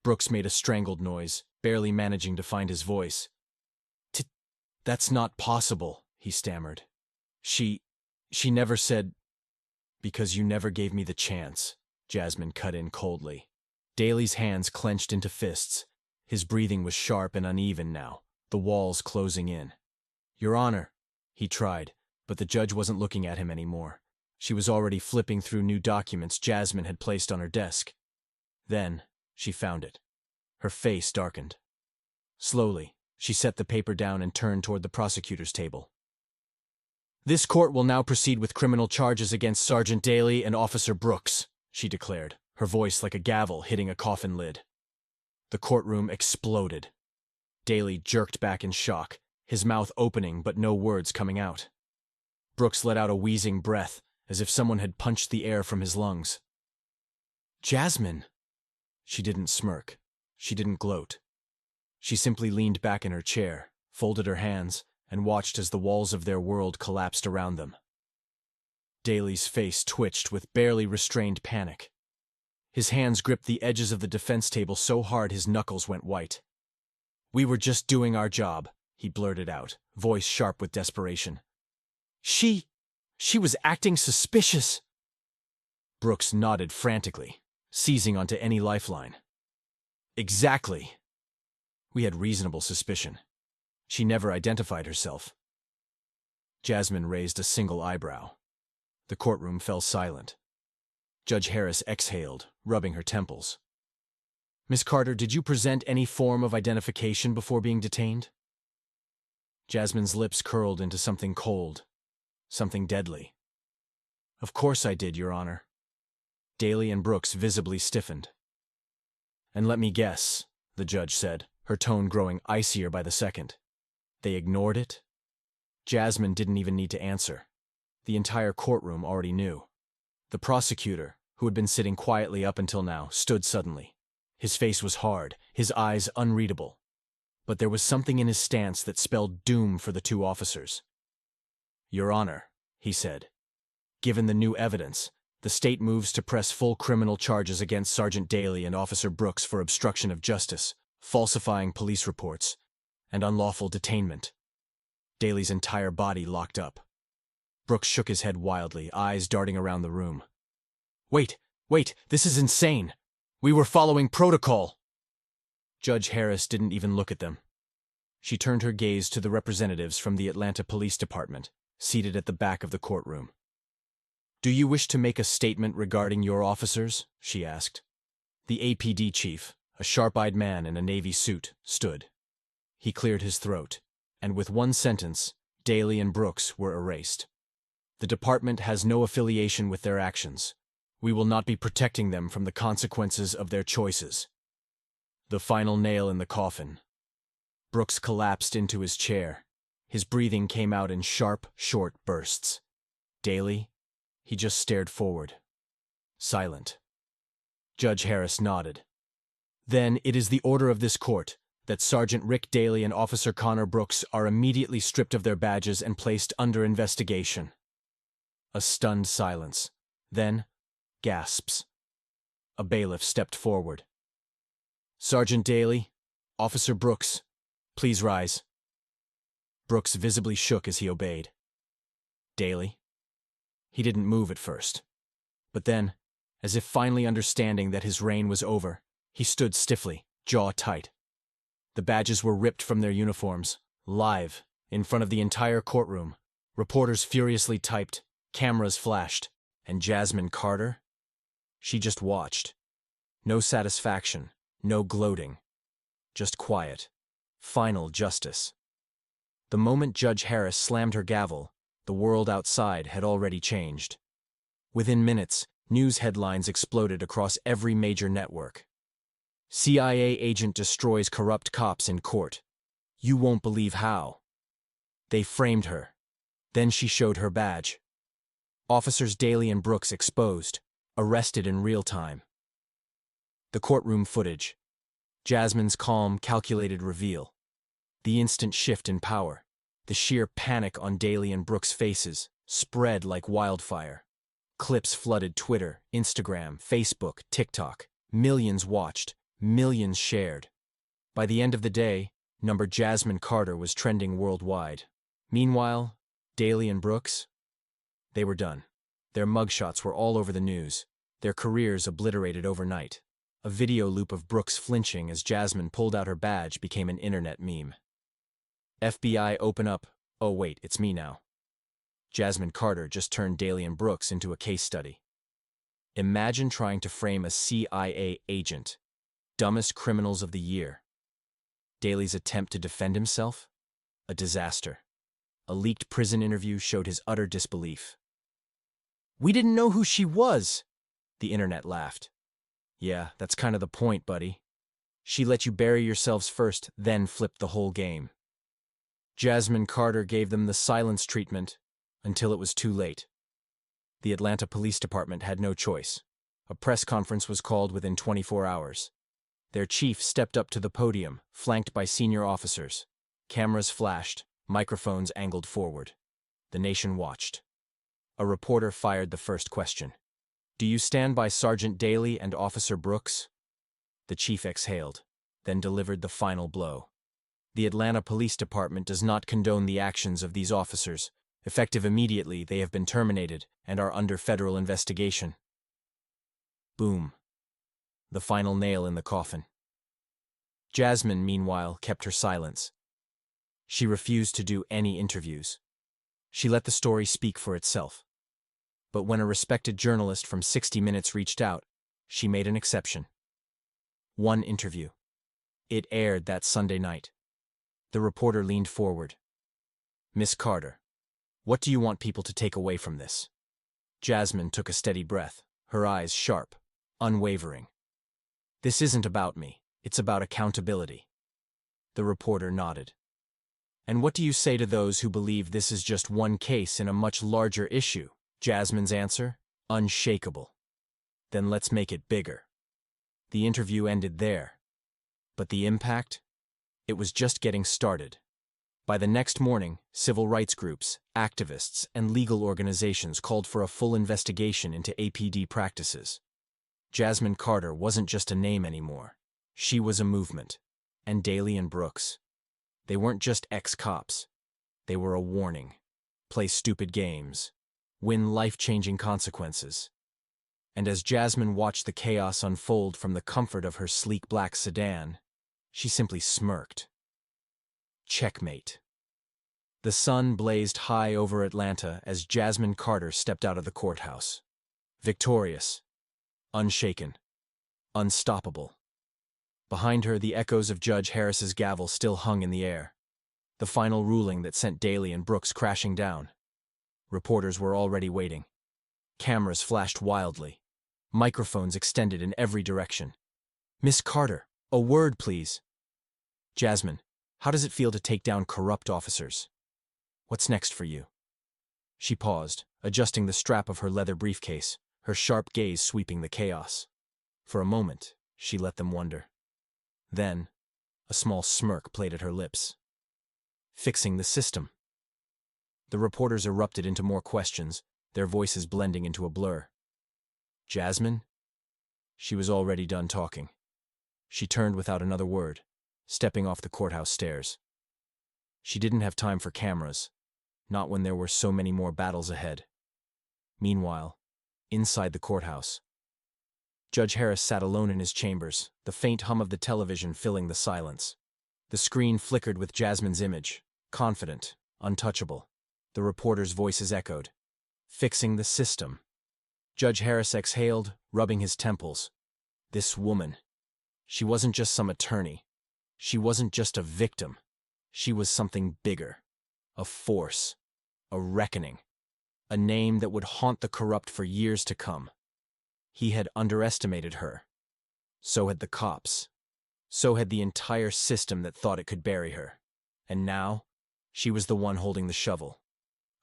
Brooks made a strangled noise, barely managing to find his voice. That's not possible," he stammered. She never said—" "Because you never gave me the chance," Jasmine cut in coldly. Daly's hands clenched into fists. His breathing was sharp and uneven now, the walls closing in. "Your Honor," he tried, but the judge wasn't looking at him anymore. She was already flipping through new documents Jasmine had placed on her desk. Then, she found it. Her face darkened. Slowly, she set the paper down and turned toward the prosecutor's table. This court will now proceed with criminal charges against Sergeant Daly and Officer Brooks, she declared, her voice like a gavel hitting a coffin lid. The courtroom exploded. Daly jerked back in shock, his mouth opening but no words coming out. Brooks let out a wheezing breath, as if someone had punched the air from his lungs. Jasmine! She didn't smirk. She didn't gloat. She simply leaned back in her chair, folded her hands, and watched as the walls of their world collapsed around them. Daly's face twitched with barely restrained panic. His hands gripped the edges of the defense table so hard his knuckles went white. "We were just doing our job," he blurted out, voice sharp with desperation. She was acting suspicious." Brooks nodded frantically, seizing onto any lifeline. "Exactly. We had reasonable suspicion. She never identified herself." Jasmine raised a single eyebrow. The courtroom fell silent. Judge Harris exhaled, rubbing her temples. "Miss Carter, did you present any form of identification before being detained?" Jasmine's lips curled into something cold, something deadly. "Of course I did, Your Honor." Daly and Brooks visibly stiffened. "And let me guess," the judge said, her tone growing icier by the second. "They ignored it?" Jasmine didn't even need to answer. The entire courtroom already knew. The prosecutor, who had been sitting quietly up until now, stood suddenly. His face was hard, his eyes unreadable. But there was something in his stance that spelled doom for the two officers. "Your Honor," he said, "given the new evidence, the state moves to press full criminal charges against Sergeant Daly and Officer Brooks for obstruction of justice, falsifying police reports, and unlawful detainment." Daly's entire body locked up. Brooks shook his head wildly, eyes darting around the room. Wait, this is insane. We were following protocol." Judge Harris didn't even look at them. She turned her gaze to the representatives from the Atlanta Police Department, seated at the back of the courtroom. "Do you wish to make a statement regarding your officers?" she asked. The APD chief, a sharp-eyed man in a navy suit, stood. He cleared his throat, and with one sentence, Daly and Brooks were erased. "The department has no affiliation with their actions. We will not be protecting them from the consequences of their choices." The final nail in the coffin. Brooks collapsed into his chair. His breathing came out in sharp, short bursts. Daly, he just stared forward. Silent. Judge Harris nodded. "Then it is the order of this court that Sergeant Rick Daly and Officer Connor Brooks are immediately stripped of their badges and placed under investigation." A stunned silence. Then, gasps. A bailiff stepped forward. "Sergeant Daly, Officer Brooks, please rise." Brooks visibly shook as he obeyed. "Daly?" He didn't move at first. But then, as if finally understanding that his reign was over, he stood stiffly, jaw tight. The badges were ripped from their uniforms, live, in front of the entire courtroom. Reporters furiously typed, cameras flashed, and Jasmine Carter? She just watched. No satisfaction, no gloating. Just quiet. Final justice. The moment Judge Harris slammed her gavel, the world outside had already changed. Within minutes, news headlines exploded across every major network. CIA agent destroys corrupt cops in court. You won't believe how. They framed her. Then she showed her badge. Officers Daly and Brooks exposed, arrested in real time. The courtroom footage. Jasmine's calm, calculated reveal. The instant shift in power. The sheer panic on Daly and Brooks' faces spread like wildfire. Clips flooded Twitter, Instagram, Facebook, TikTok. Millions watched, millions shared. By the end of the day, number Jasmine Carter was trending worldwide. Meanwhile, Daly and Brooks? They were done. Their mugshots were all over the news, their careers obliterated overnight. A video loop of Brooks flinching as Jasmine pulled out her badge became an internet meme. FBI open up. Oh wait, it's me now. Jasmine Carter just turned Daly and Brooks into a case study. Imagine trying to frame a CIA agent. Dumbest criminals of the year. Daly's attempt to defend himself? A disaster. A leaked prison interview showed his utter disbelief. "We didn't know who she was," the internet laughed. "Yeah, that's kind of the point, buddy. She let you bury yourselves first, then flipped the whole game." Jasmine Carter gave them the silence treatment until it was too late. The Atlanta Police Department had no choice. A press conference was called within 24 hours. Their chief stepped up to the podium, flanked by senior officers. Cameras flashed, microphones angled forward. The nation watched. A reporter fired the first question. "Do you stand by Sergeant Daly and Officer Brooks?" The chief exhaled, then delivered the final blow. "The Atlanta Police Department does not condone the actions of these officers. Effective immediately, they have been terminated and are under federal investigation." Boom. The final nail in the coffin. Jasmine, meanwhile, kept her silence. She refused to do any interviews. She let the story speak for itself. But when a respected journalist from 60 Minutes reached out, she made an exception. One interview. It aired that Sunday night. The reporter leaned forward. "Miss Carter, what do you want people to take away from this?" Jasmine took a steady breath, her eyes sharp, unwavering. "This isn't about me. It's about accountability." The reporter nodded. "And what do you say to those who believe this is just one case in a much larger issue?" Jasmine's answer? Unshakable. "Then let's make it bigger." The interview ended there. But the impact? It was just getting started. By the next morning, civil rights groups, activists, and legal organizations called for a full investigation into APD practices. Jasmine Carter wasn't just a name anymore. She was a movement. And Daly and Brooks. They weren't just ex-cops. They were a warning. Play stupid games. Win life-changing consequences. And as Jasmine watched the chaos unfold from the comfort of her sleek black sedan, she simply smirked. Checkmate. The sun blazed high over Atlanta as Jasmine Carter stepped out of the courthouse. Victorious. Unshaken. Unstoppable. Behind her, the echoes of Judge Harris's gavel still hung in the air. The final ruling that sent Daly and Brooks crashing down. Reporters were already waiting. Cameras flashed wildly. Microphones extended in every direction. "Miss Carter, a word, please." "Jasmine, how does it feel to take down corrupt officers? What's next for you?" She paused, adjusting the strap of her leather briefcase, her sharp gaze sweeping the chaos. For a moment, she let them wonder. Then, a small smirk played at her lips. "Fixing the system." The reporters erupted into more questions, their voices blending into a blur. Jasmine? She was already done talking. She turned without another word, stepping off the courthouse stairs. She didn't have time for cameras, not when there were so many more battles ahead. Meanwhile, inside the courthouse, Judge Harris sat alone in his chambers, the faint hum of the television filling the silence. The screen flickered with Jasmine's image, confident, untouchable. The reporters' voices echoed. "Fixing the system." Judge Harris exhaled, rubbing his temples. This woman. She wasn't just some attorney. She wasn't just a victim. She was something bigger. A force. A reckoning. A name that would haunt the corrupt for years to come. He had underestimated her. So had the cops. So had the entire system that thought it could bury her. And now, she was the one holding the shovel.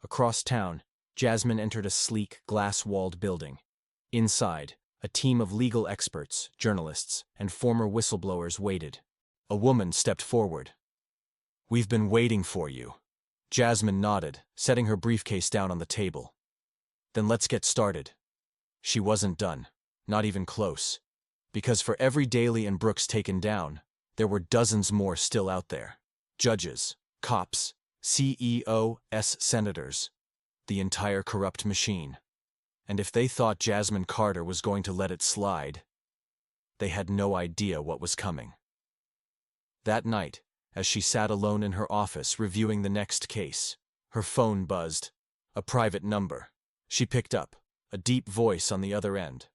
Across town, Jasmine entered a sleek, glass-walled building. Inside, a team of legal experts, journalists, and former whistleblowers waited. A woman stepped forward. "We've been waiting for you." Jasmine nodded, setting her briefcase down on the table. "Then let's get started." She wasn't done, not even close. Because for every Daly and Brooks taken down, there were dozens more still out there. Judges, cops, CEOs, senators. The entire corrupt machine. And if they thought Jasmine Carter was going to let it slide, they had no idea what was coming. That night, as she sat alone in her office reviewing the next case, her phone buzzed. A private number. She picked up, a deep voice on the other end.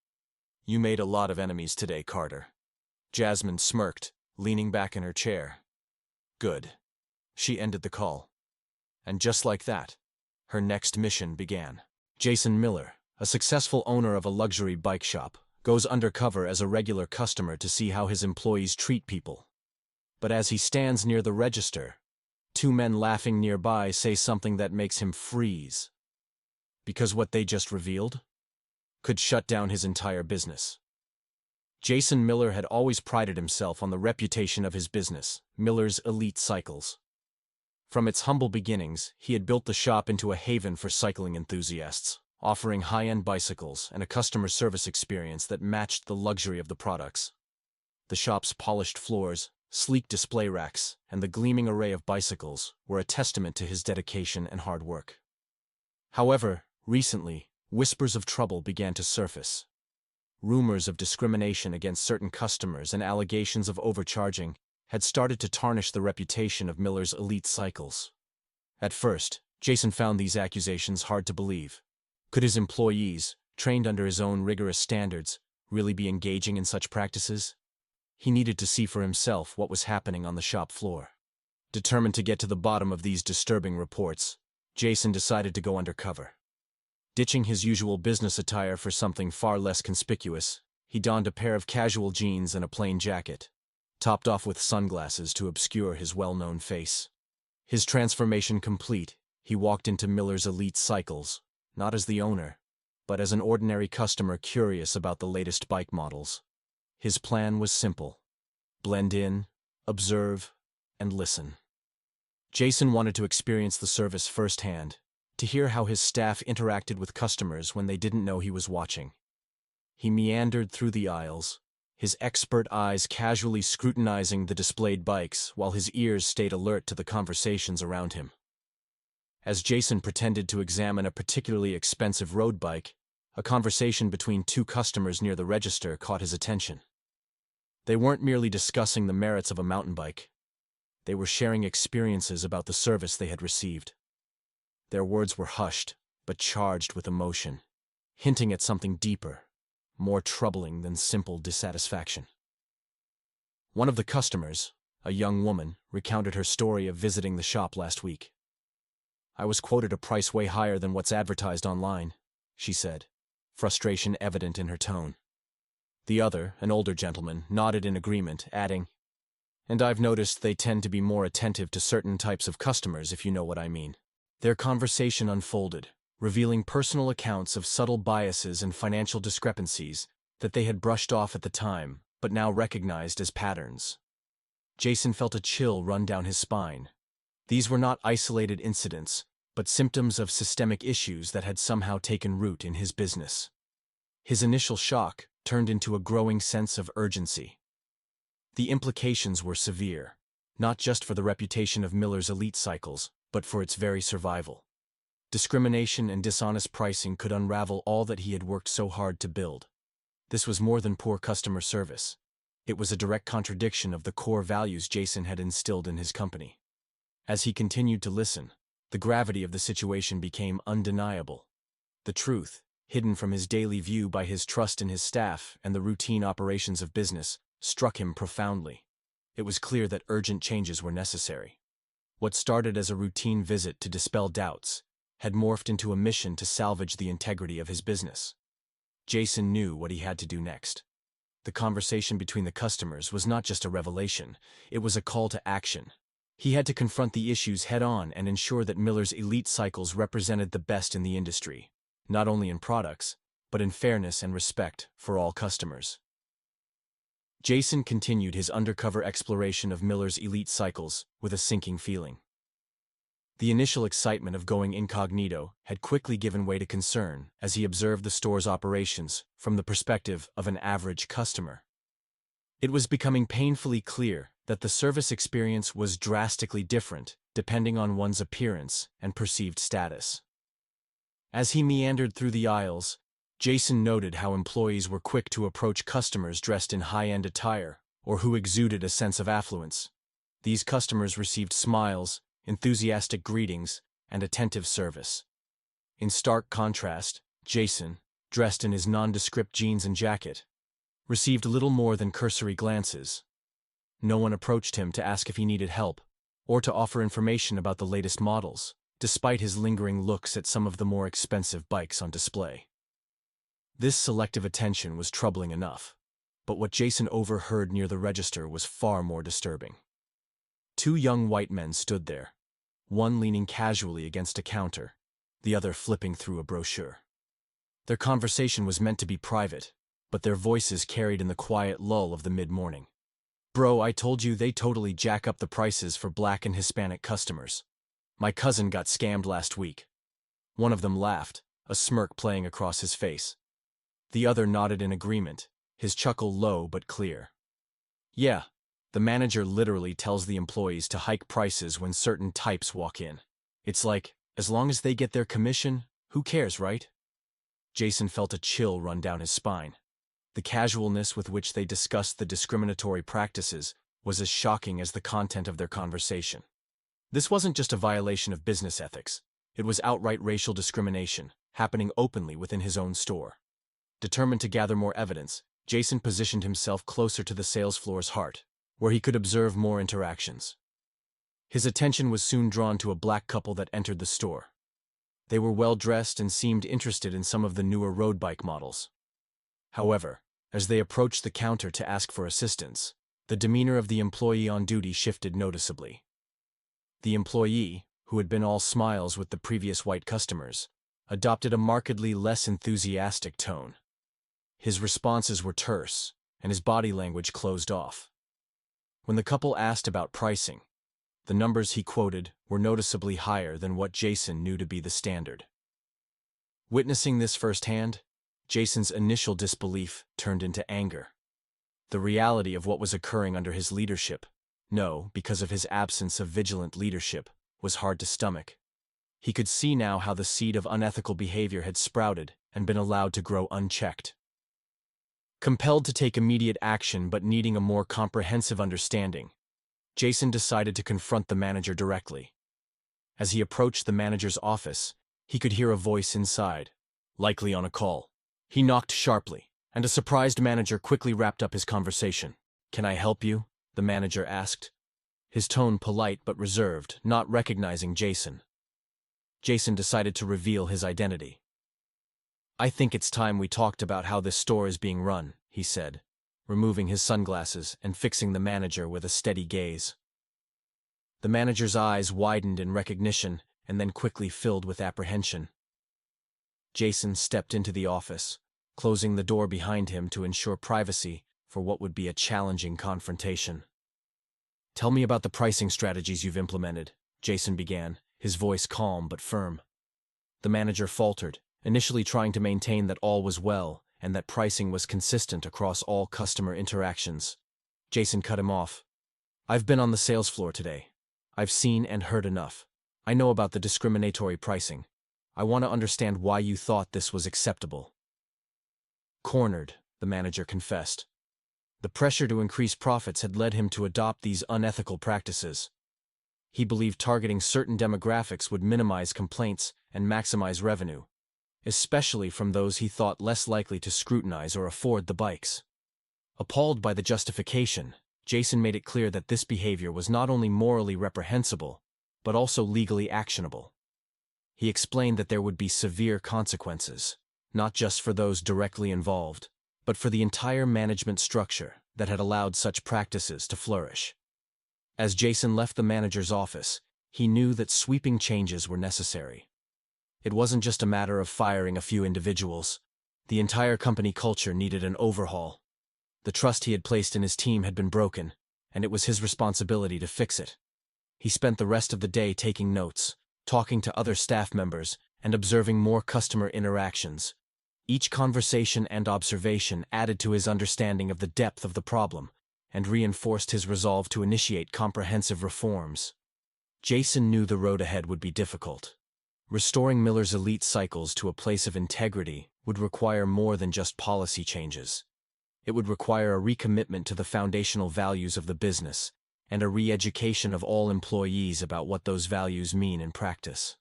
"You made a lot of enemies today, Carter." Jasmine smirked, leaning back in her chair. "Good." She ended the call. And just like that, her next mission began. Jason Miller, a successful owner of a luxury bike shop, goes undercover as a regular customer to see how his employees treat people. But as he stands near the register, two men laughing nearby say something that makes him freeze. Because what they just revealed could shut down his entire business. Jason Miller had always prided himself on the reputation of his business, Miller's Elite Cycles. From its humble beginnings, he had built the shop into a haven for cycling enthusiasts, offering high-end bicycles and a customer service experience that matched the luxury of the products. The shop's polished floors, sleek display racks, and the gleaming array of bicycles were a testament to his dedication and hard work. However, recently, whispers of trouble began to surface. Rumors of discrimination against certain customers and allegations of overcharging had started to tarnish the reputation of Miller's Elite Cycles. At first, Jason found these accusations hard to believe. Could his employees, trained under his own rigorous standards, really be engaging in such practices? He needed to see for himself what was happening on the shop floor. Determined to get to the bottom of these disturbing reports, Jason decided to go undercover. Ditching his usual business attire for something far less conspicuous, he donned a pair of casual jeans and a plain jacket, topped off with sunglasses to obscure his well-known face. His transformation complete, he walked into Miller's Elite Cycles, not as the owner, but as an ordinary customer curious about the latest bike models. His plan was simple: blend in, observe, and listen. Jason wanted to experience the service firsthand, to hear how his staff interacted with customers when they didn't know he was watching. He meandered through the aisles, his expert eyes casually scrutinizing the displayed bikes while his ears stayed alert to the conversations around him. As Jason pretended to examine a particularly expensive road bike, a conversation between two customers near the register caught his attention. They weren't merely discussing the merits of a mountain bike. They were sharing experiences about the service they had received. Their words were hushed, but charged with emotion, hinting at something deeper, more troubling than simple dissatisfaction. One of the customers, a young woman, recounted her story of visiting the shop last week. "I was quoted a price way higher than what's advertised online," she said, frustration evident in her tone. The other, an older gentleman, nodded in agreement, adding, "And I've noticed they tend to be more attentive to certain types of customers, if you know what I mean." Their conversation unfolded, revealing personal accounts of subtle biases and financial discrepancies that they had brushed off at the time, but now recognized as patterns. Jason felt a chill run down his spine. These were not isolated incidents, but symptoms of systemic issues that had somehow taken root in his business. His initial shock turned into a growing sense of urgency. The implications were severe, not just for the reputation of Miller's Elite Cycles, but for its very survival. Discrimination and dishonest pricing could unravel all that he had worked so hard to build. This was more than poor customer service. It was a direct contradiction of the core values Jason had instilled in his company. As he continued to listen, the gravity of the situation became undeniable. The truth, hidden from his daily view by his trust in his staff and the routine operations of business, struck him profoundly. It was clear that urgent changes were necessary. What started as a routine visit to dispel doubts had morphed into a mission to salvage the integrity of his business. Jason knew what he had to do next. The conversation between the customers was not just a revelation, it was a call to action. He had to confront the issues head-on and ensure that Miller's Elite Cycles represented the best in the industry, not only in products, but in fairness and respect for all customers. Jason continued his undercover exploration of Miller's Elite Cycles with a sinking feeling. The initial excitement of going incognito had quickly given way to concern as he observed the store's operations from the perspective of an average customer. It was becoming painfully clear that the service experience was drastically different depending on one's appearance and perceived status. As he meandered through the aisles, Jason noted how employees were quick to approach customers dressed in high-end attire or who exuded a sense of affluence. These customers received smiles, enthusiastic greetings, and attentive service. In stark contrast, Jason, dressed in his nondescript jeans and jacket, received little more than cursory glances. No one approached him to ask if he needed help or to offer information about the latest models. despite his lingering looks at some of the more expensive bikes on display. This selective attention was troubling enough, but what Jason overheard near the register was far more disturbing. Two young white men stood there, one leaning casually against a counter, the other flipping through a brochure. Their conversation was meant to be private, but their voices carried in the quiet lull of the mid-morning. "Bro, I told you they totally jack up the prices for Black and Hispanic customers. My cousin got scammed last week." One of them laughed, a smirk playing across his face. The other nodded in agreement, his chuckle low but clear. "Yeah, the manager literally tells the employees to hike prices when certain types walk in. It's like, as long as they get their commission, who cares, right?" Jason felt a chill run down his spine. The casualness with which they discussed the discriminatory practices was as shocking as the content of their conversation. This wasn't just a violation of business ethics, it was outright racial discrimination, happening openly within his own store. Determined to gather more evidence, Jason positioned himself closer to the sales floor's heart, where he could observe more interactions. His attention was soon drawn to a Black couple that entered the store. They were well-dressed and seemed interested in some of the newer road bike models. However, as they approached the counter to ask for assistance, the demeanor of the employee on duty shifted noticeably. The employee, who had been all smiles with the previous white customers, adopted a markedly less enthusiastic tone. His responses were terse, and his body language closed off. When the couple asked about pricing, the numbers he quoted were noticeably higher than what Jason knew to be the standard. Witnessing this firsthand, Jason's initial disbelief turned into anger. The reality of what was occurring under his leadership, because of his absence of vigilant leadership, was hard to stomach. He could see now how the seed of unethical behavior had sprouted and been allowed to grow unchecked. Compelled to take immediate action but needing a more comprehensive understanding, Jason decided to confront the manager directly. As he approached the manager's office, he could hear a voice inside, likely on a call. He knocked sharply, and a surprised manager quickly wrapped up his conversation. "Can I help you?" the manager asked, his tone polite but reserved, not recognizing Jason. Jason decided to reveal his identity. "I think it's time we talked about how this store is being run," he said, removing his sunglasses and fixing the manager with a steady gaze. The manager's eyes widened in recognition and then quickly filled with apprehension. Jason stepped into the office, closing the door behind him to ensure privacy for what would be a challenging confrontation. "Tell me about the pricing strategies you've implemented," Jason began, his voice calm but firm. The manager faltered, initially trying to maintain that all was well and that pricing was consistent across all customer interactions. Jason cut him off. "I've been on the sales floor today. I've seen and heard enough. I know about the discriminatory pricing. I want to understand why you thought this was acceptable." Cornered, the manager confessed. The pressure to increase profits had led him to adopt these unethical practices. He believed targeting certain demographics would minimize complaints and maximize revenue, especially from those he thought less likely to scrutinize or afford the bikes. Appalled by the justification, Jason made it clear that this behavior was not only morally reprehensible, but also legally actionable. He explained that there would be severe consequences, not just for those directly involved, but for the entire management structure that had allowed such practices to flourish. As Jason left the manager's office, he knew that sweeping changes were necessary. It wasn't just a matter of firing a few individuals. The entire company culture needed an overhaul. The trust he had placed in his team had been broken, and it was his responsibility to fix it. He spent the rest of the day taking notes, talking to other staff members, and observing more customer interactions. Each conversation and observation added to his understanding of the depth of the problem and reinforced his resolve to initiate comprehensive reforms. Jason knew the road ahead would be difficult. Restoring Miller's elite cycles to a place of integrity would require more than just policy changes. It would require a recommitment to the foundational values of the business and a re-education of all employees about what those values mean in practice.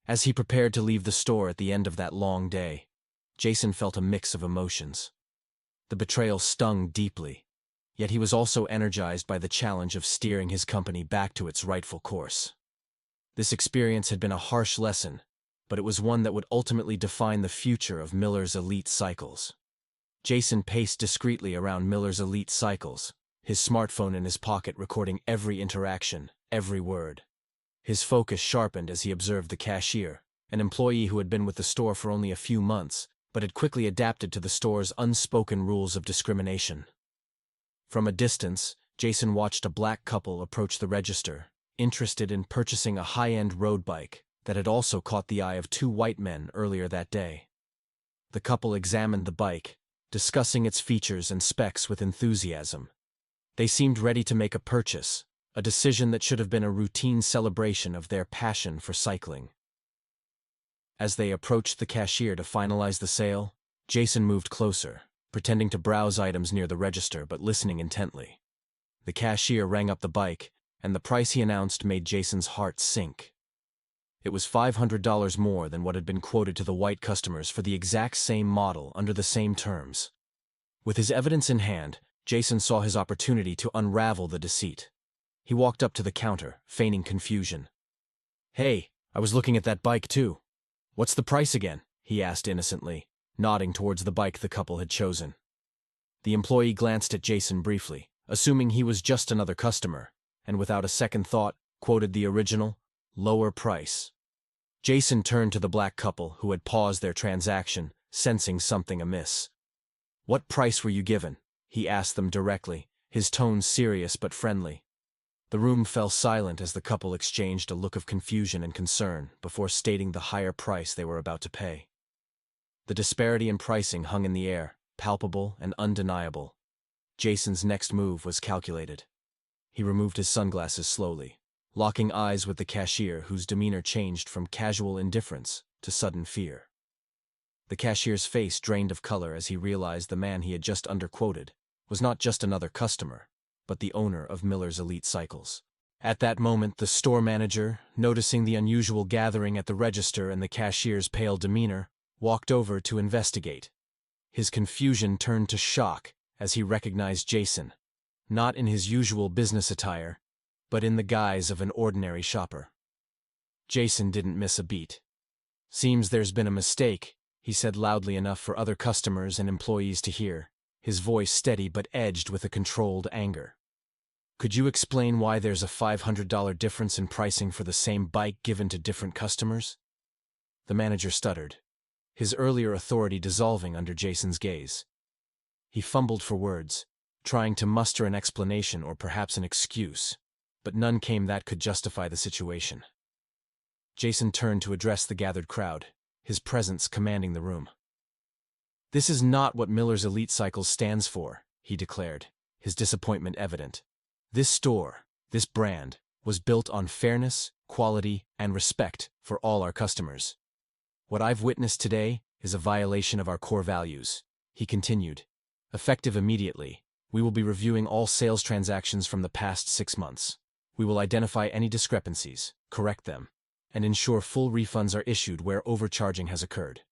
As he prepared to leave the store at the end of that long day, Jason felt a mix of emotions. The betrayal stung deeply, yet he was also energized by the challenge of steering his company back to its rightful course. This experience had been a harsh lesson, but it was one that would ultimately define the future of Miller's Elite Cycles. Jason paced discreetly around Miller's Elite Cycles, his smartphone in his pocket recording every interaction, every word. His focus sharpened as he observed the cashier, an employee who had been with the store for only a few months, but had quickly adapted to the store's unspoken rules of discrimination. From a distance, Jason watched a black couple approach the register, interested in purchasing a high-end road bike that had also caught the eye of two white men earlier that day. The couple examined the bike, discussing its features and specs with enthusiasm. They seemed ready to make a purchase, a decision that should have been a routine celebration of their passion for cycling. As they approached the cashier to finalize the sale, Jason moved closer, pretending to browse items near the register but listening intently. The cashier rang up the bike, and the price he announced made Jason's heart sink. It was $500 more than what had been quoted to the white customers for the exact same model under the same terms. With his evidence in hand, Jason saw his opportunity to unravel the deceit. He walked up to the counter, feigning confusion. "Hey, I was looking at that bike too. What's the price again?" he asked innocently, nodding towards the bike the couple had chosen. The employee glanced at Jason briefly, assuming he was just another customer, and without a second thought, quoted the original, lower price. Jason turned to the black couple who had paused their transaction, sensing something amiss. "What price were you given?" he asked them directly, his tone serious but friendly. The room fell silent as the couple exchanged a look of confusion and concern before stating the higher price they were about to pay. The disparity in pricing hung in the air, palpable and undeniable. Jason's next move was calculated. He removed his sunglasses slowly, locking eyes with the cashier whose demeanor changed from casual indifference to sudden fear. The cashier's face drained of color as he realized the man he had just underquoted was not just another customer, but the owner of Miller's Elite Cycles. At that moment, the store manager, noticing the unusual gathering at the register and the cashier's pale demeanor, walked over to investigate. His confusion turned to shock as he recognized Jason, not in his usual business attire, but in the guise of an ordinary shopper. Jason didn't miss a beat. "Seems there's been a mistake," he said loudly enough for other customers and employees to hear, his voice steady but edged with a controlled anger. "Could you explain why there's a $500 difference in pricing for the same bike given to different customers?" The manager stuttered, his earlier authority dissolving under Jason's gaze. He fumbled for words, trying to muster an explanation or perhaps an excuse, but none came that could justify the situation. Jason turned to address the gathered crowd, his presence commanding the room. "This is not what Miller's Elite Cycles stands for," he declared, his disappointment evident. "This store, this brand, was built on fairness, quality, and respect for all our customers. What I've witnessed today is a violation of our core values," he continued. "Effective immediately, we will be reviewing all sales transactions from the past 6 months. We will identify any discrepancies, correct them, and ensure full refunds are issued where overcharging has occurred."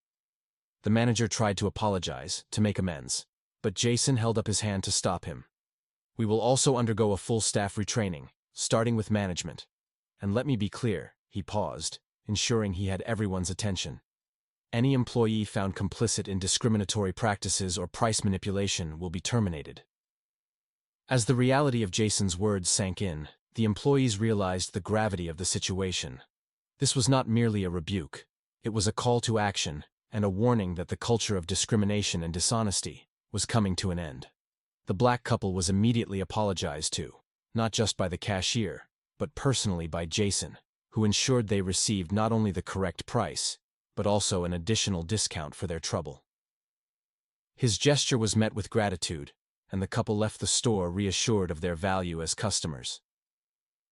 The manager tried to apologize, to make amends, but Jason held up his hand to stop him. "We will also undergo a full staff retraining, starting with management. And let me be clear," he paused, ensuring he had everyone's attention. "Any employee found complicit in discriminatory practices or price manipulation will be terminated." As the reality of Jason's words sank in, the employees realized the gravity of the situation. This was not merely a rebuke. It was a call to action, and a warning that the culture of discrimination and dishonesty was coming to an end. The black couple was immediately apologized to, not just by the cashier, but personally by Jason, who ensured they received not only the correct price, but also an additional discount for their trouble. His gesture was met with gratitude, and the couple left the store reassured of their value as customers.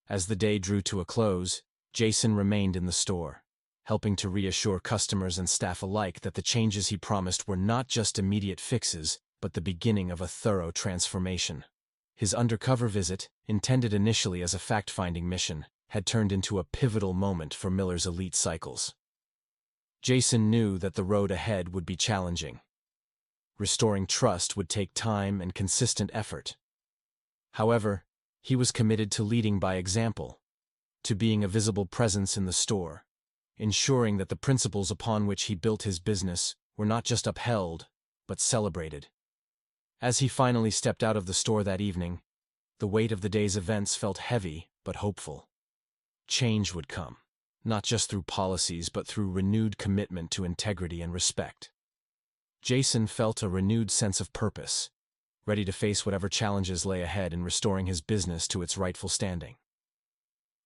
As the day drew to a close, Jason remained in the store, helping to reassure customers and staff alike that the changes he promised were not just immediate fixes, but the beginning of a thorough transformation. His undercover visit, intended initially as a fact-finding mission, had turned into a pivotal moment for Miller's Elite Cycles. Jason knew that the road ahead would be challenging. Restoring trust would take time and consistent effort. However, he was committed to leading by example. to being a visible presence in the store, ensuring that the principles upon which he built his business were not just upheld, but celebrated. As he finally stepped out of the store that evening, the weight of the day's events felt heavy but hopeful. Change would come, not just through policies but through renewed commitment to integrity and respect. Jason felt a renewed sense of purpose, ready to face whatever challenges lay ahead in restoring his business to its rightful standing.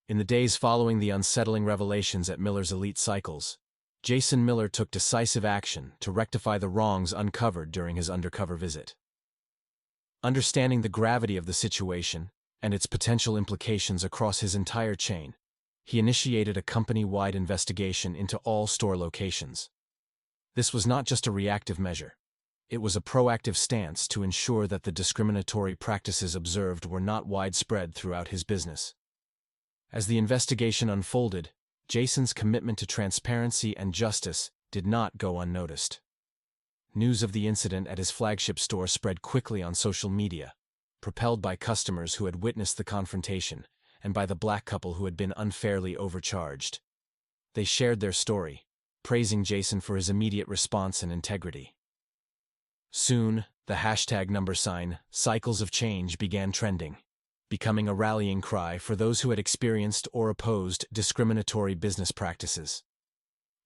In the days following the unsettling revelations at Miller's Elite Cycles, Jason Miller took decisive action to rectify the wrongs uncovered during his undercover visit. Understanding the gravity of the situation and its potential implications across his entire chain, he initiated a company-wide investigation into all store locations. This was not just a reactive measure. It was a proactive stance to ensure that the discriminatory practices observed were not widespread throughout his business. As the investigation unfolded, Jason's commitment to transparency and justice did not go unnoticed. News of the incident at his flagship store spread quickly on social media, propelled by customers who had witnessed the confrontation and by the black couple who had been unfairly overcharged. They shared their story, praising Jason for his immediate response and integrity. Soon, the hashtag Cycles of Change began trending, becoming a rallying cry for those who had experienced or opposed discriminatory business practices.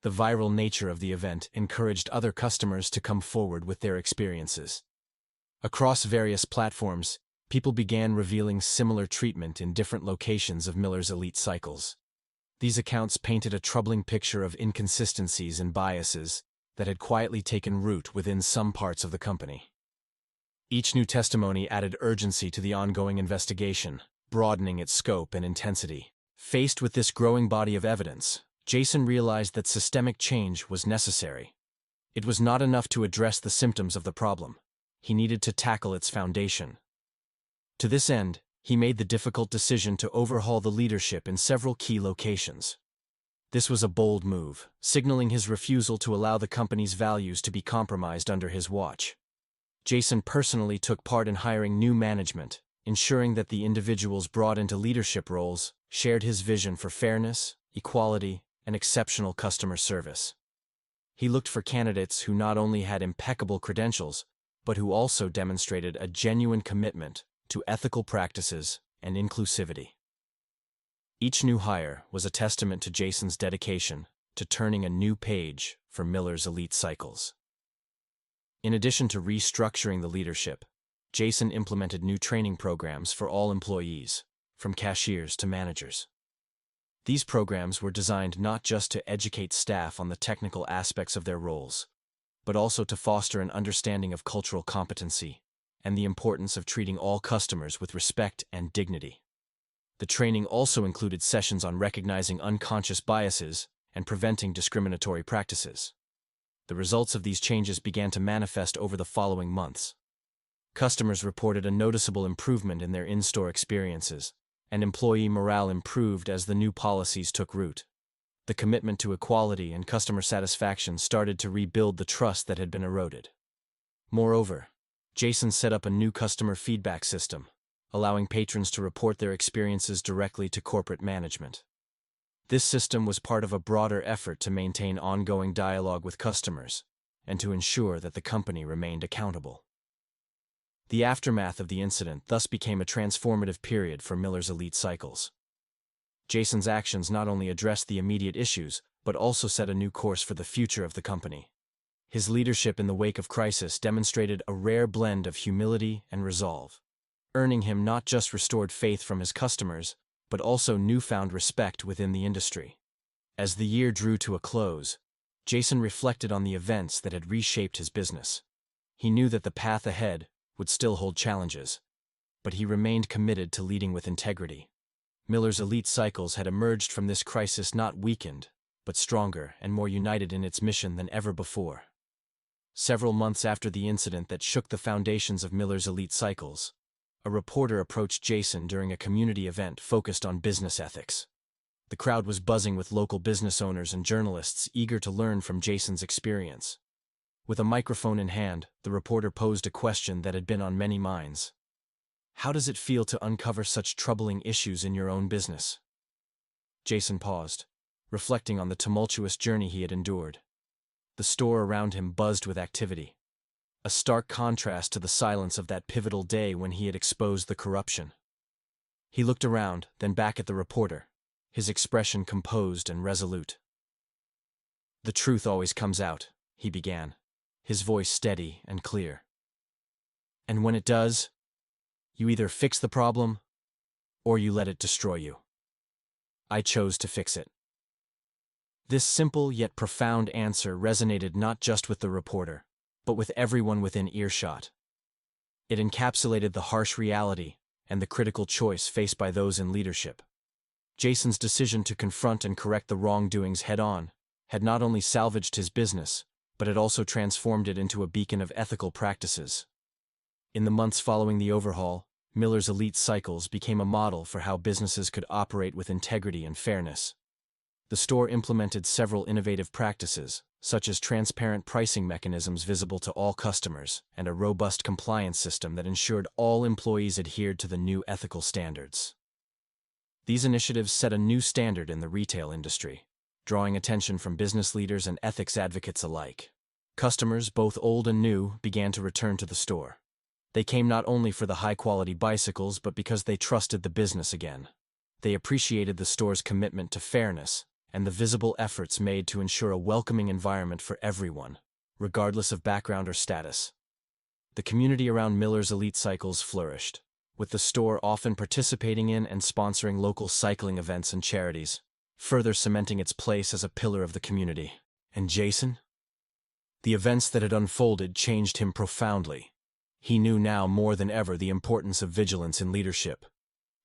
The viral nature of the event encouraged other customers to come forward with their experiences. Across various platforms, people began revealing similar treatment in different locations of Miller's Elite Cycles. These accounts painted a troubling picture of inconsistencies and biases that had quietly taken root within some parts of the company. Each new testimony added urgency to the ongoing investigation, broadening its scope and intensity. Faced with this growing body of evidence, Jason realized that systemic change was necessary. It was not enough to address the symptoms of the problem. He needed to tackle its foundation. To this end, he made the difficult decision to overhaul the leadership in several key locations. This was a bold move, signaling his refusal to allow the company's values to be compromised under his watch. Jason personally took part in hiring new management, ensuring that the individuals brought into leadership roles shared his vision for fairness, equality, and exceptional customer service. He looked for candidates who not only had impeccable credentials, but who also demonstrated a genuine commitment to ethical practices and inclusivity. Each new hire was a testament to Jason's dedication to turning a new page for Miller's Elite Cycles. In addition to restructuring the leadership, Jason implemented new training programs for all employees, from cashiers to managers. These programs were designed not just to educate staff on the technical aspects of their roles, but also to foster an understanding of cultural competency and the importance of treating all customers with respect and dignity. The training also included sessions on recognizing unconscious biases and preventing discriminatory practices. The results of these changes began to manifest over the following months. Customers reported a noticeable improvement in their in-store experiences, and employee morale improved as the new policies took root. The commitment to equality and customer satisfaction started to rebuild the trust that had been eroded. Moreover, Jason set up a new customer feedback system, allowing patrons to report their experiences directly to corporate management. This system was part of a broader effort to maintain ongoing dialogue with customers and to ensure that the company remained accountable. The aftermath of the incident thus became a transformative period for Miller's Elite Cycles. Jason's actions not only addressed the immediate issues, but also set a new course for the future of the company. His leadership in the wake of crisis demonstrated a rare blend of humility and resolve, earning him not just restored faith from his customers, but also newfound respect within the industry. As the year drew to a close, Jason reflected on the events that had reshaped his business. He knew that the path ahead would still hold challenges, but he remained committed to leading with integrity. Miller's Elite Cycles had emerged from this crisis not weakened, but stronger and more united in its mission than ever before. Several months after the incident that shook the foundations of Miller's Elite Cycles, a reporter approached Jason during a community event focused on business ethics. The crowd was buzzing with local business owners and journalists eager to learn from Jason's experience. With a microphone in hand, the reporter posed a question that had been on many minds. How does it feel to uncover such troubling issues in your own business? Jason paused, reflecting on the tumultuous journey he had endured. The store around him buzzed with activity, a stark contrast to the silence of that pivotal day when he had exposed the corruption. He looked around, then back at the reporter, his expression composed and resolute. "The truth always comes out," he began, his voice steady and clear. "And when it does, you either fix the problem or you let it destroy you. I chose to fix it." This simple yet profound answer resonated not just with the reporter, but with everyone within earshot. It encapsulated the harsh reality and the critical choice faced by those in leadership. Jason's decision to confront and correct the wrongdoings head-on had not only salvaged his business, but had also transformed it into a beacon of ethical practices. In the months following the overhaul, Miller's Elite Cycles became a model for how businesses could operate with integrity and fairness. The store implemented several innovative practices, such as transparent pricing mechanisms visible to all customers and a robust compliance system that ensured all employees adhered to the new ethical standards. These initiatives set a new standard in the retail industry, drawing attention from business leaders and ethics advocates alike. Customers, both old and new, began to return to the store. They came not only for the high-quality bicycles, but because they trusted the business again. They appreciated the store's commitment to fairness and the visible efforts made to ensure a welcoming environment for everyone, regardless of background or status. The community around Miller's Elite Cycles flourished, with the store often participating in and sponsoring local cycling events and charities, further cementing its place as a pillar of the community. And Jason? The events that had unfolded changed him profoundly. He knew now more than ever the importance of vigilance in leadership.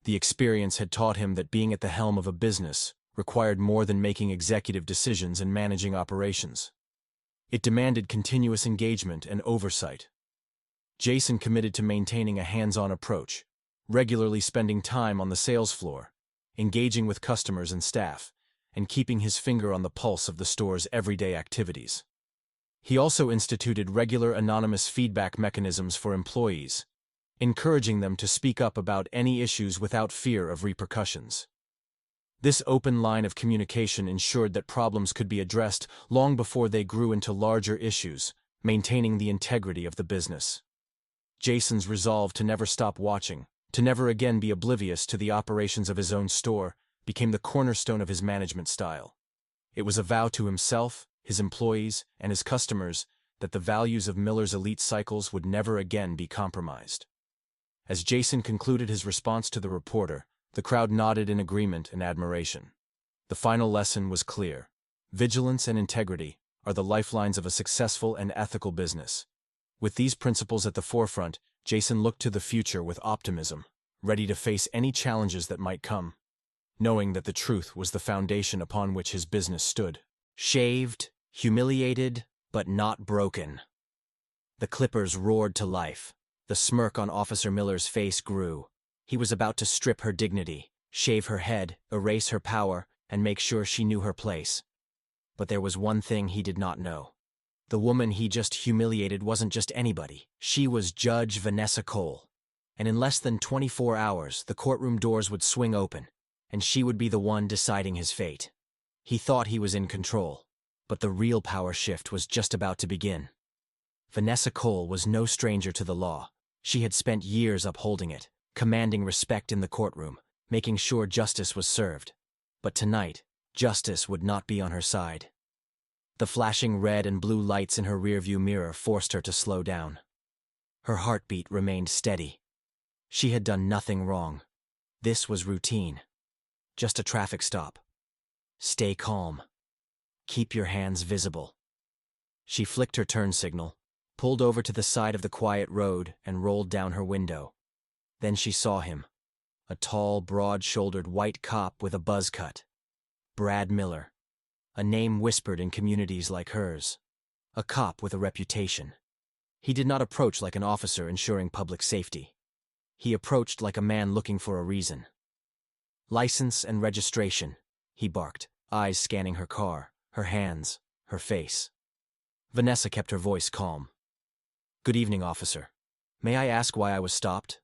The experience had taught him that being at the helm of a business required more than making executive decisions and managing operations. It demanded continuous engagement and oversight. Jason committed to maintaining a hands-on approach, regularly spending time on the sales floor, engaging with customers and staff, and keeping his finger on the pulse of the store's everyday activities. He also instituted regular anonymous feedback mechanisms for employees, encouraging them to speak up about any issues without fear of repercussions. This open line of communication ensured that problems could be addressed long before they grew into larger issues, maintaining the integrity of the business. Jason's resolve to never stop watching, to never again be oblivious to the operations of his own store, became the cornerstone of his management style. It was a vow to himself, his employees, and his customers that the values of Miller's Elite Cycles would never again be compromised. As Jason concluded his response to the reporter, the crowd nodded in agreement and admiration. The final lesson was clear. Vigilance and integrity are the lifelines of a successful and ethical business. With these principles at the forefront, Jason looked to the future with optimism, ready to face any challenges that might come, knowing that the truth was the foundation upon which his business stood. Shaved, humiliated, but not broken. The clippers roared to life. The smirk on Officer Miller's face grew. He was about to strip her dignity, shave her head, erase her power, and make sure she knew her place. But there was one thing he did not know. The woman he just humiliated wasn't just anybody. She was Judge Vanessa Cole. And in less than 24 hours, the courtroom doors would swing open, and she would be the one deciding his fate. He thought he was in control, but the real power shift was just about to begin. Vanessa Cole was no stranger to the law. She had spent years upholding it, commanding respect in the courtroom, making sure justice was served. But tonight, justice would not be on her side. The flashing red and blue lights in her rearview mirror forced her to slow down. Her heartbeat remained steady. She had done nothing wrong. This was routine. Just a traffic stop. Stay calm. Keep your hands visible. She flicked her turn signal, pulled over to the side of the quiet road, and rolled down her window. Then she saw him. A tall, broad-shouldered white cop with a buzz cut. Brad Miller. A name whispered in communities like hers. A cop with a reputation. He did not approach like an officer ensuring public safety. He approached like a man looking for a reason. "License and registration," he barked, eyes scanning her car, her hands, her face. Vanessa kept her voice calm. "Good evening, officer. May I ask why I was stopped?"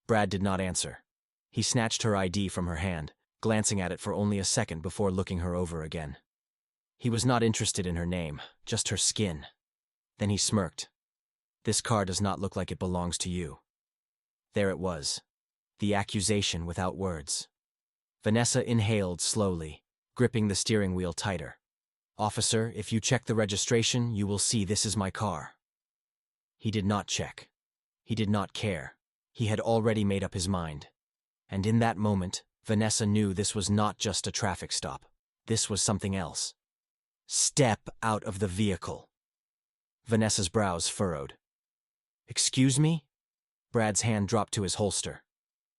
Brad did not answer. He snatched her ID from her hand, glancing at it for only a second before looking her over again. He was not interested in her name, just her skin. Then he smirked. This car does not look like it belongs to you. There it was. The accusation without words. Vanessa inhaled slowly, gripping the steering wheel tighter. Officer, if you check the registration, you will see this is my car. He did not check. He did not care. He had already made up his mind. And in that moment, Vanessa knew this was not just a traffic stop. This was something else. Step out of the vehicle. Vanessa's brows furrowed. Excuse me? Brad's hand dropped to his holster.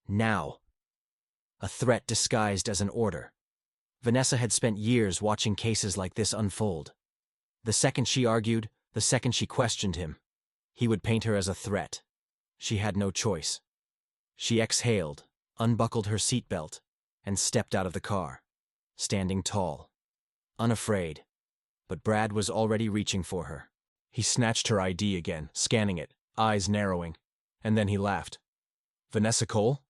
Now. A threat disguised as an order. Vanessa had spent years watching cases like this unfold. The second she argued, the second she questioned him, he would paint her as a threat. She had no choice. She exhaled, unbuckled her seatbelt, and stepped out of the car, standing tall, unafraid. But Brad was already reaching for her. He snatched her ID again, scanning it, eyes narrowing, and then he laughed. Vanessa Cole?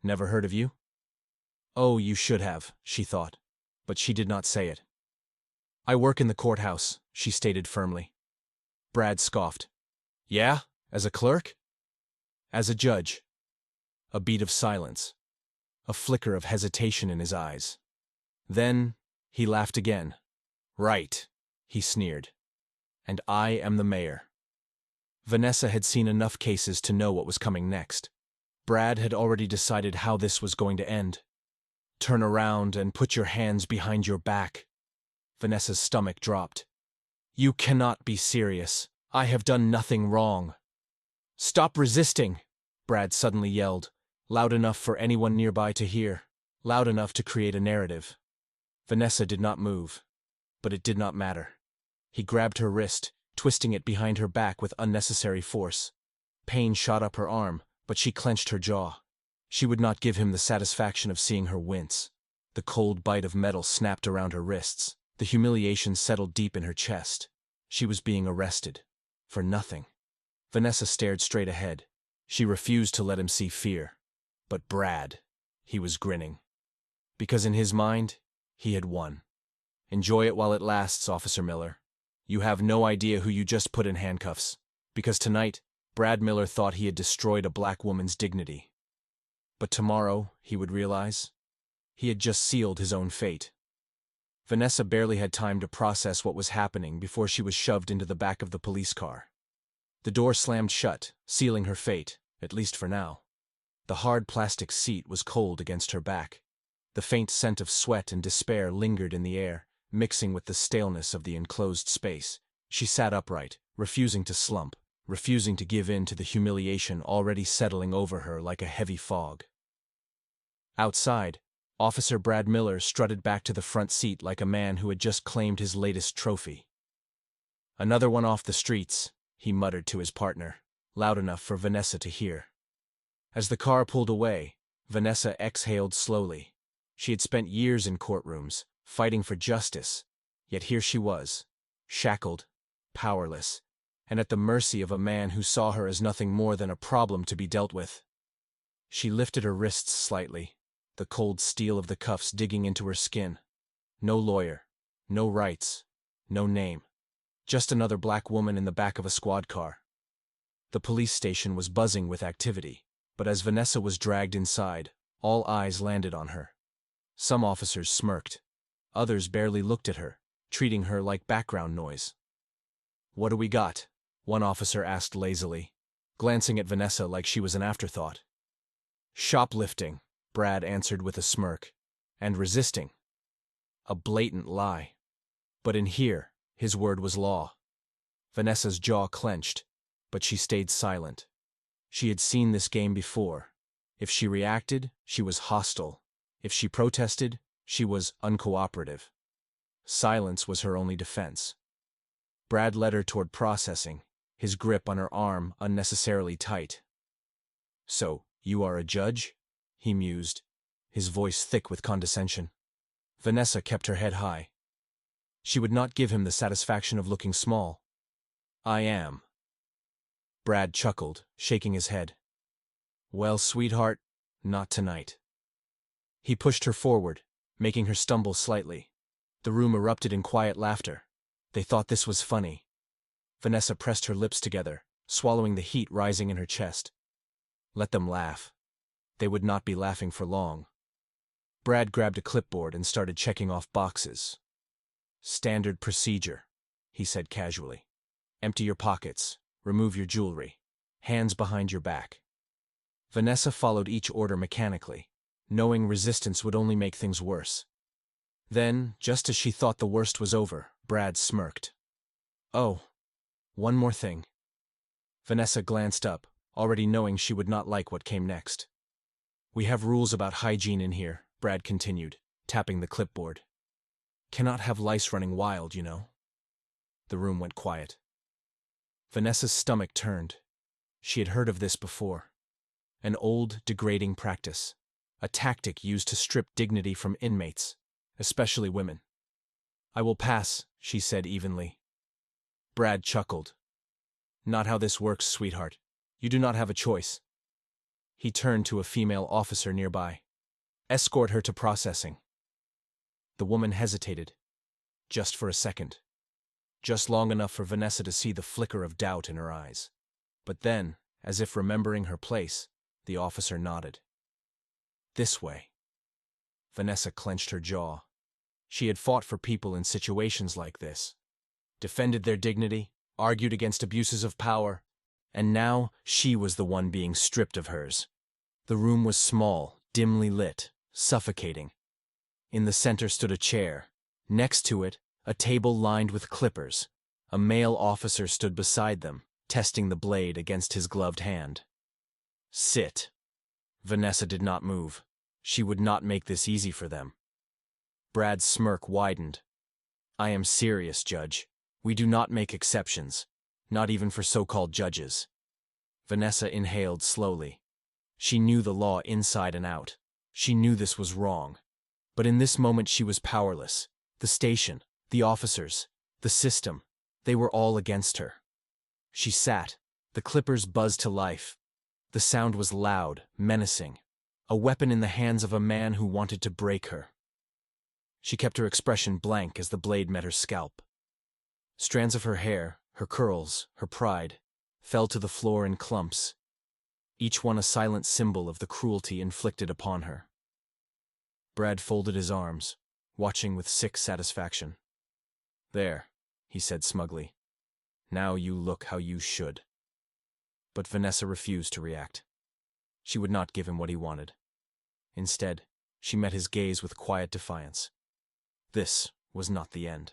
Never heard of you? Oh, you should have, she thought, but she did not say it. I work in the courthouse, she stated firmly. Brad scoffed. Yeah? As a clerk? As a judge. A beat of silence. A flicker of hesitation in his eyes. Then, he laughed again. Right, he sneered. And I am the mayor. Vanessa had seen enough cases to know what was coming next. Brad had already decided how this was going to end. Turn around and put your hands behind your back. Vanessa's stomach dropped. You cannot be serious. I have done nothing wrong. Stop resisting, Brad suddenly yelled, loud enough for anyone nearby to hear, loud enough to create a narrative. Vanessa did not move, but it did not matter. He grabbed her wrist, twisting it behind her back with unnecessary force. Pain shot up her arm, but she clenched her jaw. She would not give him the satisfaction of seeing her wince. The cold bite of metal snapped around her wrists. The humiliation settled deep in her chest. She was being arrested. For nothing. Vanessa stared straight ahead. She refused to let him see fear. But Brad, he was grinning. Because in his mind, he had won. Enjoy it while it lasts, Officer Miller. You have no idea who you just put in handcuffs. Because tonight, Brad Miller thought he had destroyed a black woman's dignity. But tomorrow, he would realize, he had just sealed his own fate. Vanessa barely had time to process what was happening before she was shoved into the back of the police car. The door slammed shut, sealing her fate, at least for now. The hard plastic seat was cold against her back. The faint scent of sweat and despair lingered in the air, mixing with the staleness of the enclosed space. She sat upright, refusing to slump, refusing to give in to the humiliation already settling over her like a heavy fog. Outside, Officer Brad Miller strutted back to the front seat like a man who had just claimed his latest trophy. Another one off the streets, he muttered to his partner, loud enough for Vanessa to hear. As the car pulled away, Vanessa exhaled slowly. She had spent years in courtrooms, fighting for justice, yet here she was, shackled, powerless, and at the mercy of a man who saw her as nothing more than a problem to be dealt with. She lifted her wrists slightly, the cold steel of the cuffs digging into her skin. No lawyer, no rights, no name. Just another black woman in the back of a squad car. The police station was buzzing with activity, but as Vanessa was dragged inside, all eyes landed on her. Some officers smirked. Others barely looked at her, treating her like background noise. What do we got? One officer asked lazily, glancing at Vanessa like she was an afterthought. Shoplifting, Brad answered with a smirk, and resisting. A blatant lie. But in here, his word was law. Vanessa's jaw clenched, but she stayed silent. She had seen this game before. If she reacted, she was hostile. If she protested, she was uncooperative. Silence was her only defense. Brad led her toward processing, his grip on her arm unnecessarily tight. So, you are a judge? He mused, his voice thick with condescension. Vanessa kept her head high. She would not give him the satisfaction of looking small. I am. Brad chuckled, shaking his head. Well, sweetheart, not tonight. He pushed her forward, making her stumble slightly. The room erupted in quiet laughter. They thought this was funny. Vanessa pressed her lips together, swallowing the heat rising in her chest. Let them laugh. They would not be laughing for long. Brad grabbed a clipboard and started checking off boxes. Standard procedure, he said casually. Empty your pockets. Remove your jewelry. Hands behind your back. Vanessa followed each order mechanically, knowing resistance would only make things worse. Then, just as she thought the worst was over, Brad smirked. Oh, one more thing. Vanessa glanced up, already knowing she would not like what came next. We have rules about hygiene in here, Brad continued, tapping the clipboard. Cannot have lice running wild, you know. The room went quiet. Vanessa's stomach turned. She had heard of this before. An old, degrading practice. A tactic used to strip dignity from inmates, especially women. I will pass, she said evenly. Brad chuckled. Not how this works, sweetheart. You do not have a choice. He turned to a female officer nearby. Escort her to processing. The woman hesitated. Just for a second. Just long enough for Vanessa to see the flicker of doubt in her eyes. But then, as if remembering her place, the officer nodded. This way. Vanessa clenched her jaw. She had fought for people in situations like this. Defended their dignity, argued against abuses of power, and now she was the one being stripped of hers. The room was small, dimly lit, suffocating. In the center stood a chair. Next to it, a table lined with clippers. A male officer stood beside them, testing the blade against his gloved hand. Sit. Vanessa did not move. She would not make this easy for them. Brad's smirk widened. I am serious, Judge. We do not make exceptions, not even for so-called judges. Vanessa inhaled slowly. She knew the law inside and out. She knew this was wrong. But in this moment she was powerless. The station, the officers, the system, they were all against her. She sat. The clippers buzzed to life. The sound was loud, menacing. A weapon in the hands of a man who wanted to break her. She kept her expression blank as the blade met her scalp. Strands of her hair, her curls, her pride, fell to the floor in clumps, each one a silent symbol of the cruelty inflicted upon her. Brad folded his arms, watching with sick satisfaction. There, he said smugly. Now you look how you should. But Vanessa refused to react. She would not give him what he wanted. Instead, she met his gaze with quiet defiance. This was not the end.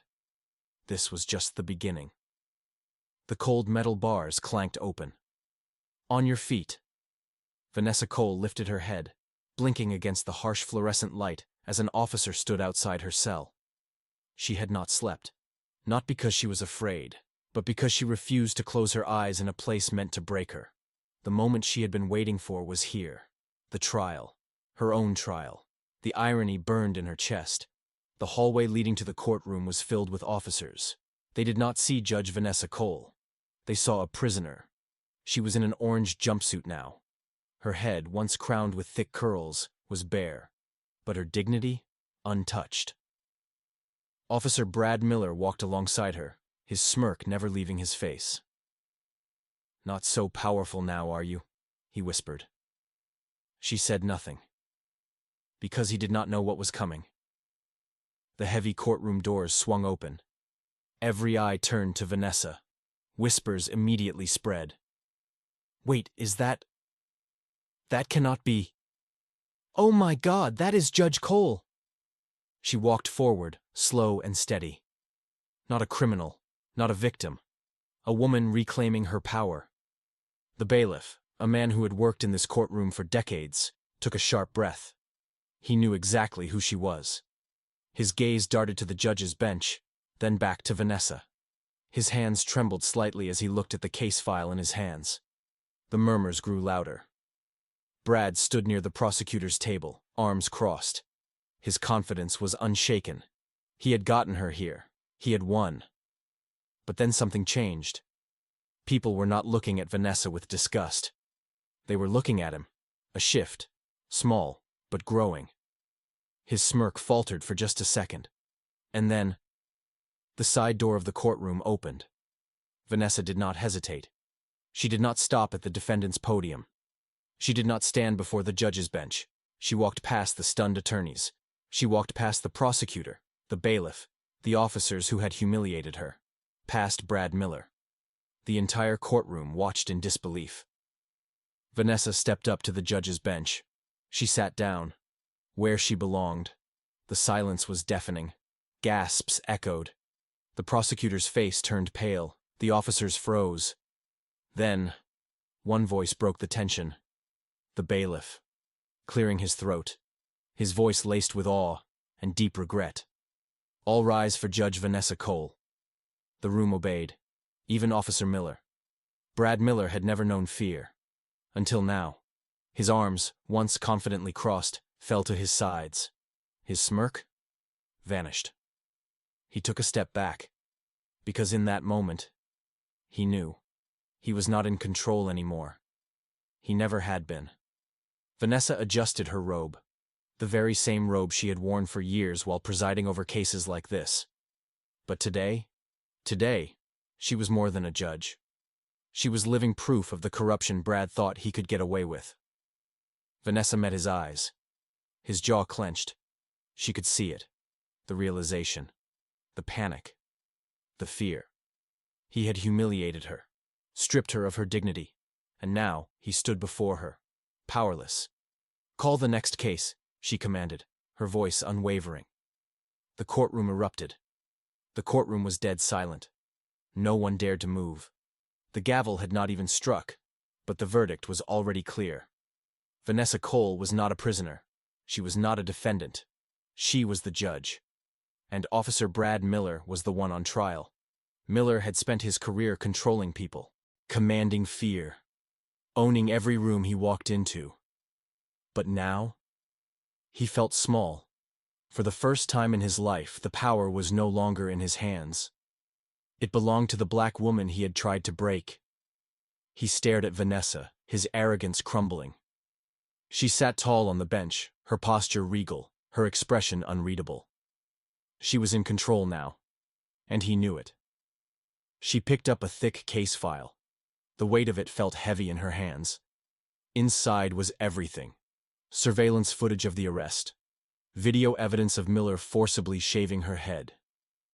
This was just the beginning. The cold metal bars clanked open. On your feet. Vanessa Cole lifted her head, blinking against the harsh fluorescent light as an officer stood outside her cell. She had not slept. Not because she was afraid, but because she refused to close her eyes in a place meant to break her. The moment she had been waiting for was here. The trial. Her own trial. The irony burned in her chest. The hallway leading to the courtroom was filled with officers. They did not see Judge Vanessa Cole. They saw a prisoner. She was in an orange jumpsuit now. Her head, once crowned with thick curls, was bare, but her dignity, untouched. Officer Brad Miller walked alongside her, his smirk never leaving his face. Not so powerful now, are you? He whispered. She said nothing. Because he did not know what was coming. The heavy courtroom doors swung open. Every eye turned to Vanessa. Whispers immediately spread. Wait, is that... That cannot be... Oh my God, that is Judge Cole! She walked forward, slow and steady. Not a criminal, not a victim. A woman reclaiming her power. The bailiff, a man who had worked in this courtroom for decades, took a sharp breath. He knew exactly who she was. His gaze darted to the judge's bench, then back to Vanessa. His hands trembled slightly as he looked at the case file in his hands. The murmurs grew louder. Brad stood near the prosecutor's table, arms crossed. His confidence was unshaken. He had gotten her here. He had won. But then something changed. People were not looking at Vanessa with disgust. They were looking at him. A shift. Small, but growing. His smirk faltered for just a second. And then, the side door of the courtroom opened. Vanessa did not hesitate. She did not stop at the defendant's podium. She did not stand before the judge's bench. She walked past the stunned attorneys. She walked past the prosecutor, the bailiff, the officers who had humiliated her, past Brad Miller. The entire courtroom watched in disbelief. Vanessa stepped up to the judge's bench. She sat down, where she belonged. The silence was deafening. Gasps echoed. The prosecutor's face turned pale. The officers froze. Then, one voice broke the tension. The bailiff, clearing his throat, his voice laced with awe and deep regret. All rise for Judge Vanessa Cole. The room obeyed, even Officer Miller. Brad Miller had never known fear. Until now. His arms, once confidently crossed, fell to his sides. His smirk vanished. He took a step back, because in that moment, he knew he was not in control anymore. He never had been. Vanessa adjusted her robe, the very same robe she had worn for years while presiding over cases like this. But today, she was more than a judge. She was living proof of the corruption Brad thought he could get away with. Vanessa met his eyes. His jaw clenched. She could see it. The realization. The panic. The fear. He had humiliated her, stripped her of her dignity, and now he stood before her, powerless. "Call the next case," she commanded, her voice unwavering. The courtroom erupted. The courtroom was dead silent. No one dared to move. The gavel had not even struck, but the verdict was already clear. Vanessa Cole was not a prisoner. She was not a defendant. She was the judge. And Officer Brad Miller was the one on trial. Miller had spent his career controlling people, commanding fear, owning every room he walked into. But now, he felt small. For the first time in his life, the power was no longer in his hands. It belonged to the black woman he had tried to break. He stared at Vanessa, his arrogance crumbling. She sat tall on the bench, her posture regal, her expression unreadable. She was in control now, and he knew it. She picked up a thick case file. The weight of it felt heavy in her hands. Inside was everything. Surveillance footage of the arrest. Video evidence of Miller forcibly shaving her head.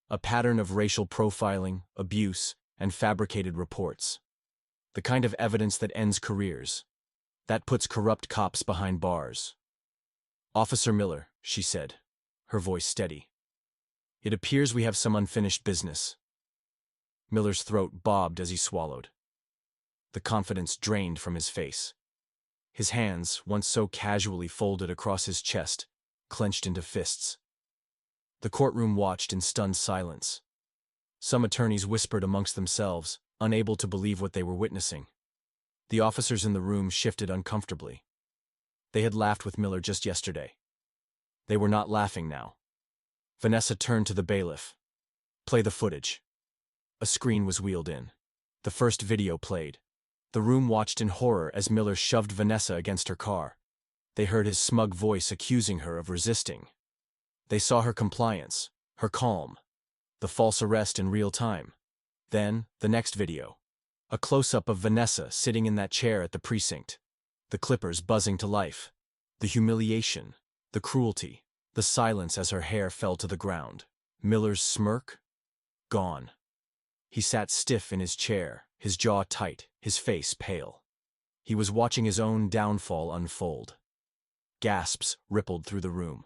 A pattern of racial profiling, abuse, and fabricated reports. The kind of evidence that ends careers. That puts corrupt cops behind bars. "Officer Miller," she said, her voice steady. "It appears we have some unfinished business." Miller's throat bobbed as he swallowed. The confidence drained from his face. His hands, once so casually folded across his chest, clenched into fists. The courtroom watched in stunned silence. Some attorneys whispered amongst themselves, unable to believe what they were witnessing. The officers in the room shifted uncomfortably. They had laughed with Miller just yesterday. They were not laughing now. Vanessa turned to the bailiff. "Play the footage." A screen was wheeled in. The first video played. The room watched in horror as Miller shoved Vanessa against her car. They heard his smug voice accusing her of resisting. They saw her compliance, her calm, the false arrest in real time. Then, the next video. A close-up of Vanessa sitting in that chair at the precinct. The clippers buzzing to life. The humiliation, the cruelty, the silence as her hair fell to the ground. Miller's smirk? Gone. He sat stiff in his chair, his jaw tight, his face pale. He was watching his own downfall unfold. Gasps rippled through the room.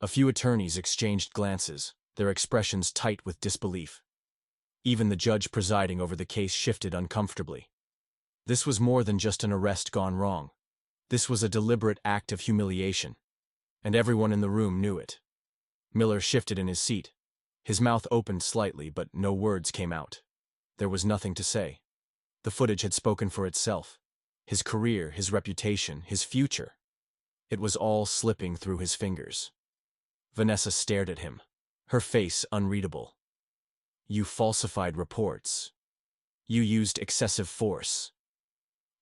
A few attorneys exchanged glances, their expressions tight with disbelief. Even the judge presiding over the case shifted uncomfortably. This was more than just an arrest gone wrong. This was a deliberate act of humiliation. And everyone in the room knew it. Miller shifted in his seat. His mouth opened slightly, but no words came out. There was nothing to say. The footage had spoken for itself. His career, his reputation, his future. It was all slipping through his fingers. Vanessa stared at him, her face unreadable. "You falsified reports. You used excessive force.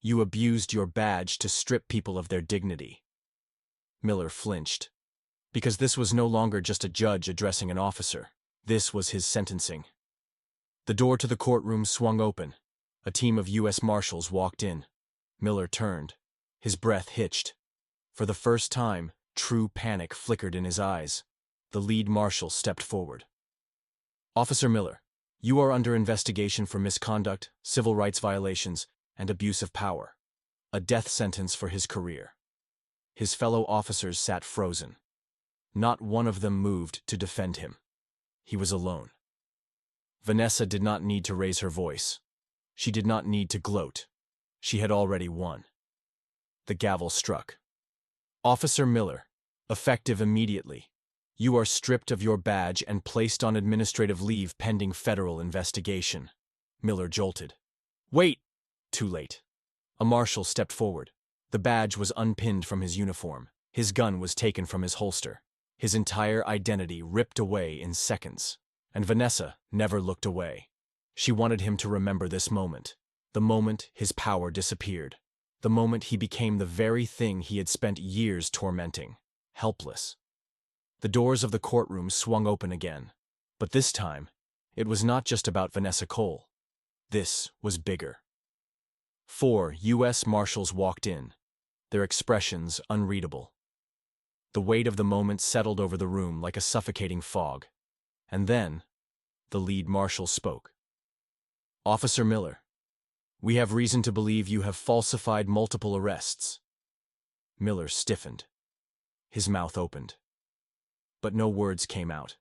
You abused your badge to strip people of their dignity." Miller flinched. Because this was no longer just a judge addressing an officer. This was his sentencing. The door to the courtroom swung open. A team of U.S. Marshals walked in. Miller turned. His breath hitched. For the first time, true panic flickered in his eyes. The lead marshal stepped forward. "Officer Miller, you are under investigation for misconduct, civil rights violations, and abuse of power. A death sentence for his career." His fellow officers sat frozen. Not one of them moved to defend him. He was alone. Vanessa did not need to raise her voice. She did not need to gloat. She had already won. The gavel struck. "Officer Miller, effective immediately. You are stripped of your badge and placed on administrative leave pending federal investigation." Miller jolted. "Wait!" Too late. A marshal stepped forward. The badge was unpinned from his uniform. His gun was taken from his holster. His entire identity ripped away in seconds. And Vanessa never looked away. She wanted him to remember this moment. The moment his power disappeared. The moment he became the very thing he had spent years tormenting. Helpless. The doors of the courtroom swung open again. But this time, it was not just about Vanessa Cole. This was bigger. 4 U.S. Marshals walked in, their expressions unreadable. The weight of the moment settled over the room like a suffocating fog. And then, the lead marshal spoke. "Officer Miller, we have reason to believe you have falsified multiple arrests." Miller stiffened. His mouth opened. But no words came out.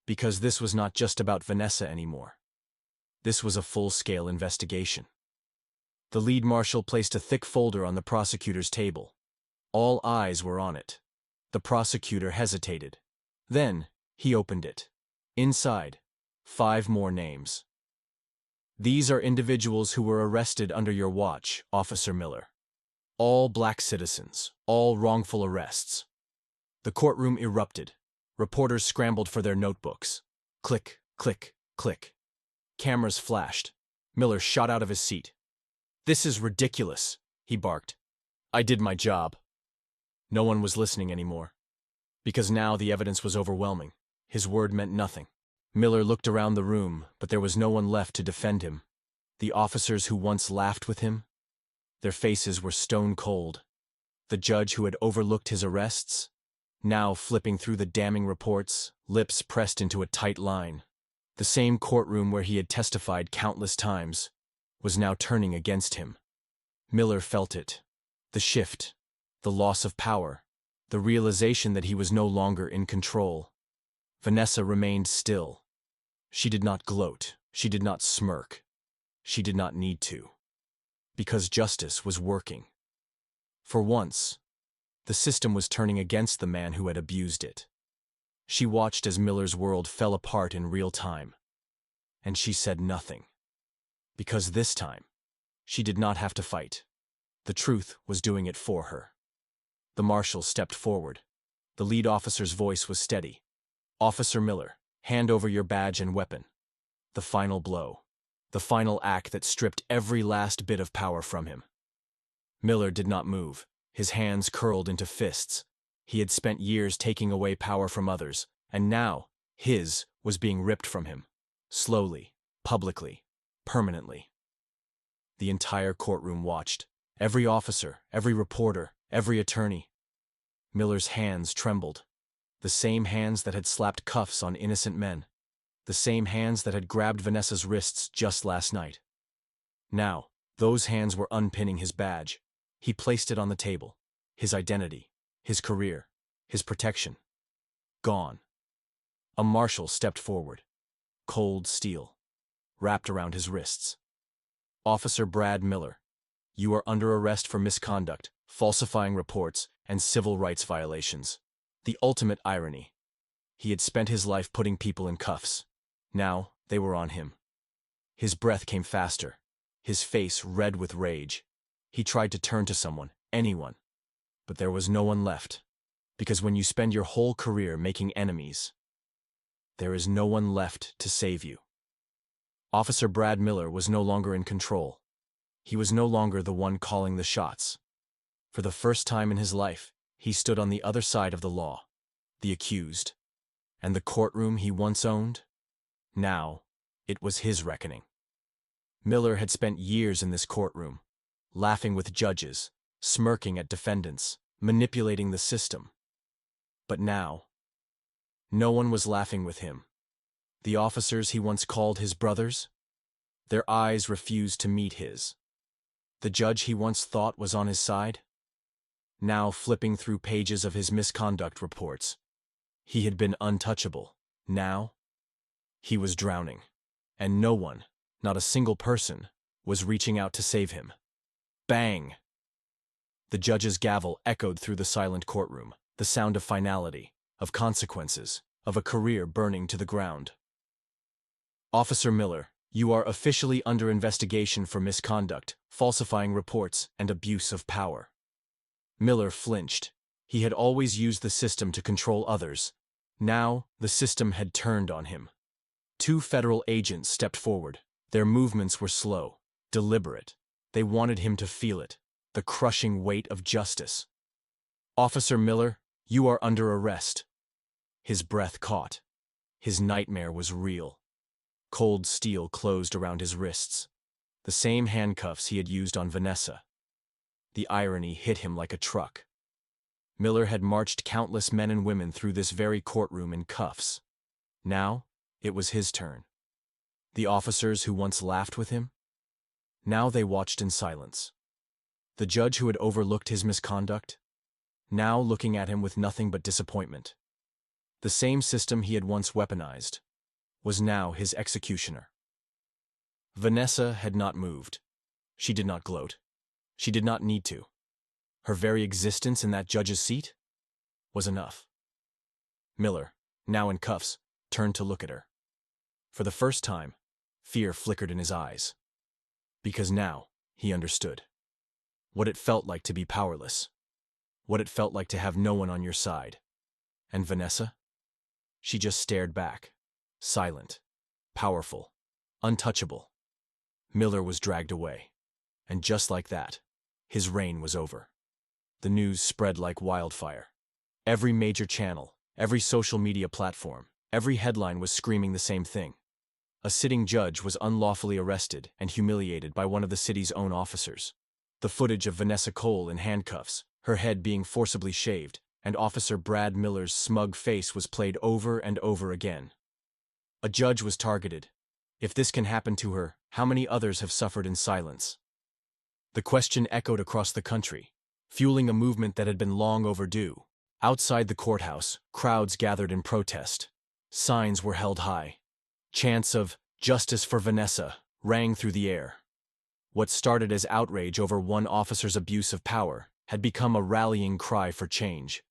Because this was not just about Vanessa anymore. This was a full-scale investigation. The lead marshal placed a thick folder on the prosecutor's table. All eyes were on it. The prosecutor hesitated. Then, he opened it. Inside, 5 more names. "These are individuals who were arrested under your watch, Officer Miller. All black citizens, all wrongful arrests." The courtroom erupted. Reporters scrambled for their notebooks. Click, click, click. Cameras flashed. Miller shot out of his seat. "This is ridiculous," he barked. "I did my job." No one was listening anymore. Because now the evidence was overwhelming. His word meant nothing. Miller looked around the room, but there was no one left to defend him. The officers who once laughed with him, their faces were stone cold. The judge who had overlooked his arrests, now flipping through the damning reports, lips pressed into a tight line. The same courtroom where he had testified countless times was now turning against him. Miller felt it. The shift, the loss of power, the realization that he was no longer in control. Vanessa remained still. She did not gloat. She did not smirk. She did not need to. Because justice was working. For once, the system was turning against the man who had abused it. She watched as Miller's world fell apart in real time. And she said nothing. Because this time, she did not have to fight. The truth was doing it for her. The marshal stepped forward. The lead officer's voice was steady. "Officer Miller, hand over your badge and weapon." The final blow. The final act that stripped every last bit of power from him. Miller did not move. His hands curled into fists. He had spent years taking away power from others, and now, his was being ripped from him. Slowly, publicly, permanently. The entire courtroom watched. Every officer, every reporter, every attorney. Miller's hands trembled. The same hands that had slapped cuffs on innocent men. The same hands that had grabbed Vanessa's wrists just last night. Now, those hands were unpinning his badge. He placed it on the table. His identity, his career, his protection. Gone. A marshal stepped forward. Cold steel, wrapped around his wrists. "Officer Brad Miller, you are under arrest for misconduct, falsifying reports, and civil rights violations." The ultimate irony. He had spent his life putting people in cuffs. Now, they were on him. His breath came faster, his face red with rage. He tried to turn to someone, anyone. But there was no one left. Because when you spend your whole career making enemies, there is no one left to save you. Officer Brad Miller was no longer in control. He was no longer the one calling the shots. For the first time in his life, he stood on the other side of the law. the accused, and the courtroom he once owned. Now, it was his reckoning. Miller had spent years in this courtroom, laughing with judges, smirking at defendants, manipulating the system. But now, no one was laughing with him. The officers he once called his brothers, their eyes refused to meet his. The judge he once thought was on his side, now flipping through pages of his misconduct reports. He had been untouchable. Now, he was drowning, and no one, not a single person, was reaching out to save him. Bang! The judge's gavel echoed through the silent courtroom, the sound of finality, of consequences, of a career burning to the ground. Officer Miller, you are officially under investigation for misconduct, falsifying reports, and abuse of power. Miller flinched. He had always used the system to control others. Now, the system had turned on him. 2 federal agents stepped forward. Their movements were slow, deliberate. They wanted him to feel it, the crushing weight of justice. Officer Miller, you are under arrest. His breath caught. His nightmare was real. Cold steel closed around his wrists, the same handcuffs he had used on Vanessa. The irony hit him like a truck. Miller had marched countless men and women through this very courtroom in cuffs. Now, it was his turn. The officers who once laughed with him? Now they watched in silence. The judge who had overlooked his misconduct? Now looking at him with nothing but disappointment. The same system he had once weaponized was now his executioner. Vanessa had not moved. She did not gloat. She did not need to. Her very existence in that judge's seat was enough. Miller, now in cuffs, turned to look at her. For the first time, fear flickered in his eyes. Because now, he understood. What it felt like to be powerless. What it felt like to have no one on your side. And Vanessa? She just stared back, silent, powerful, untouchable. Miller was dragged away. And just like that, his reign was over. The news spread like wildfire. Every major channel, every social media platform, every headline was screaming the same thing. A sitting judge was unlawfully arrested and humiliated by one of the city's own officers. The footage of Vanessa Cole in handcuffs, her head being forcibly shaved, and Officer Brad Miller's smug face was played over and over again. A judge was targeted. If this can happen to her, how many others have suffered in silence? The question echoed across the country, fueling a movement that had been long overdue. Outside the courthouse, crowds gathered in protest. Signs were held high. Chants of "Justice for Vanessa" rang through the air. What started as outrage over one officer's abuse of power had become a rallying cry for change.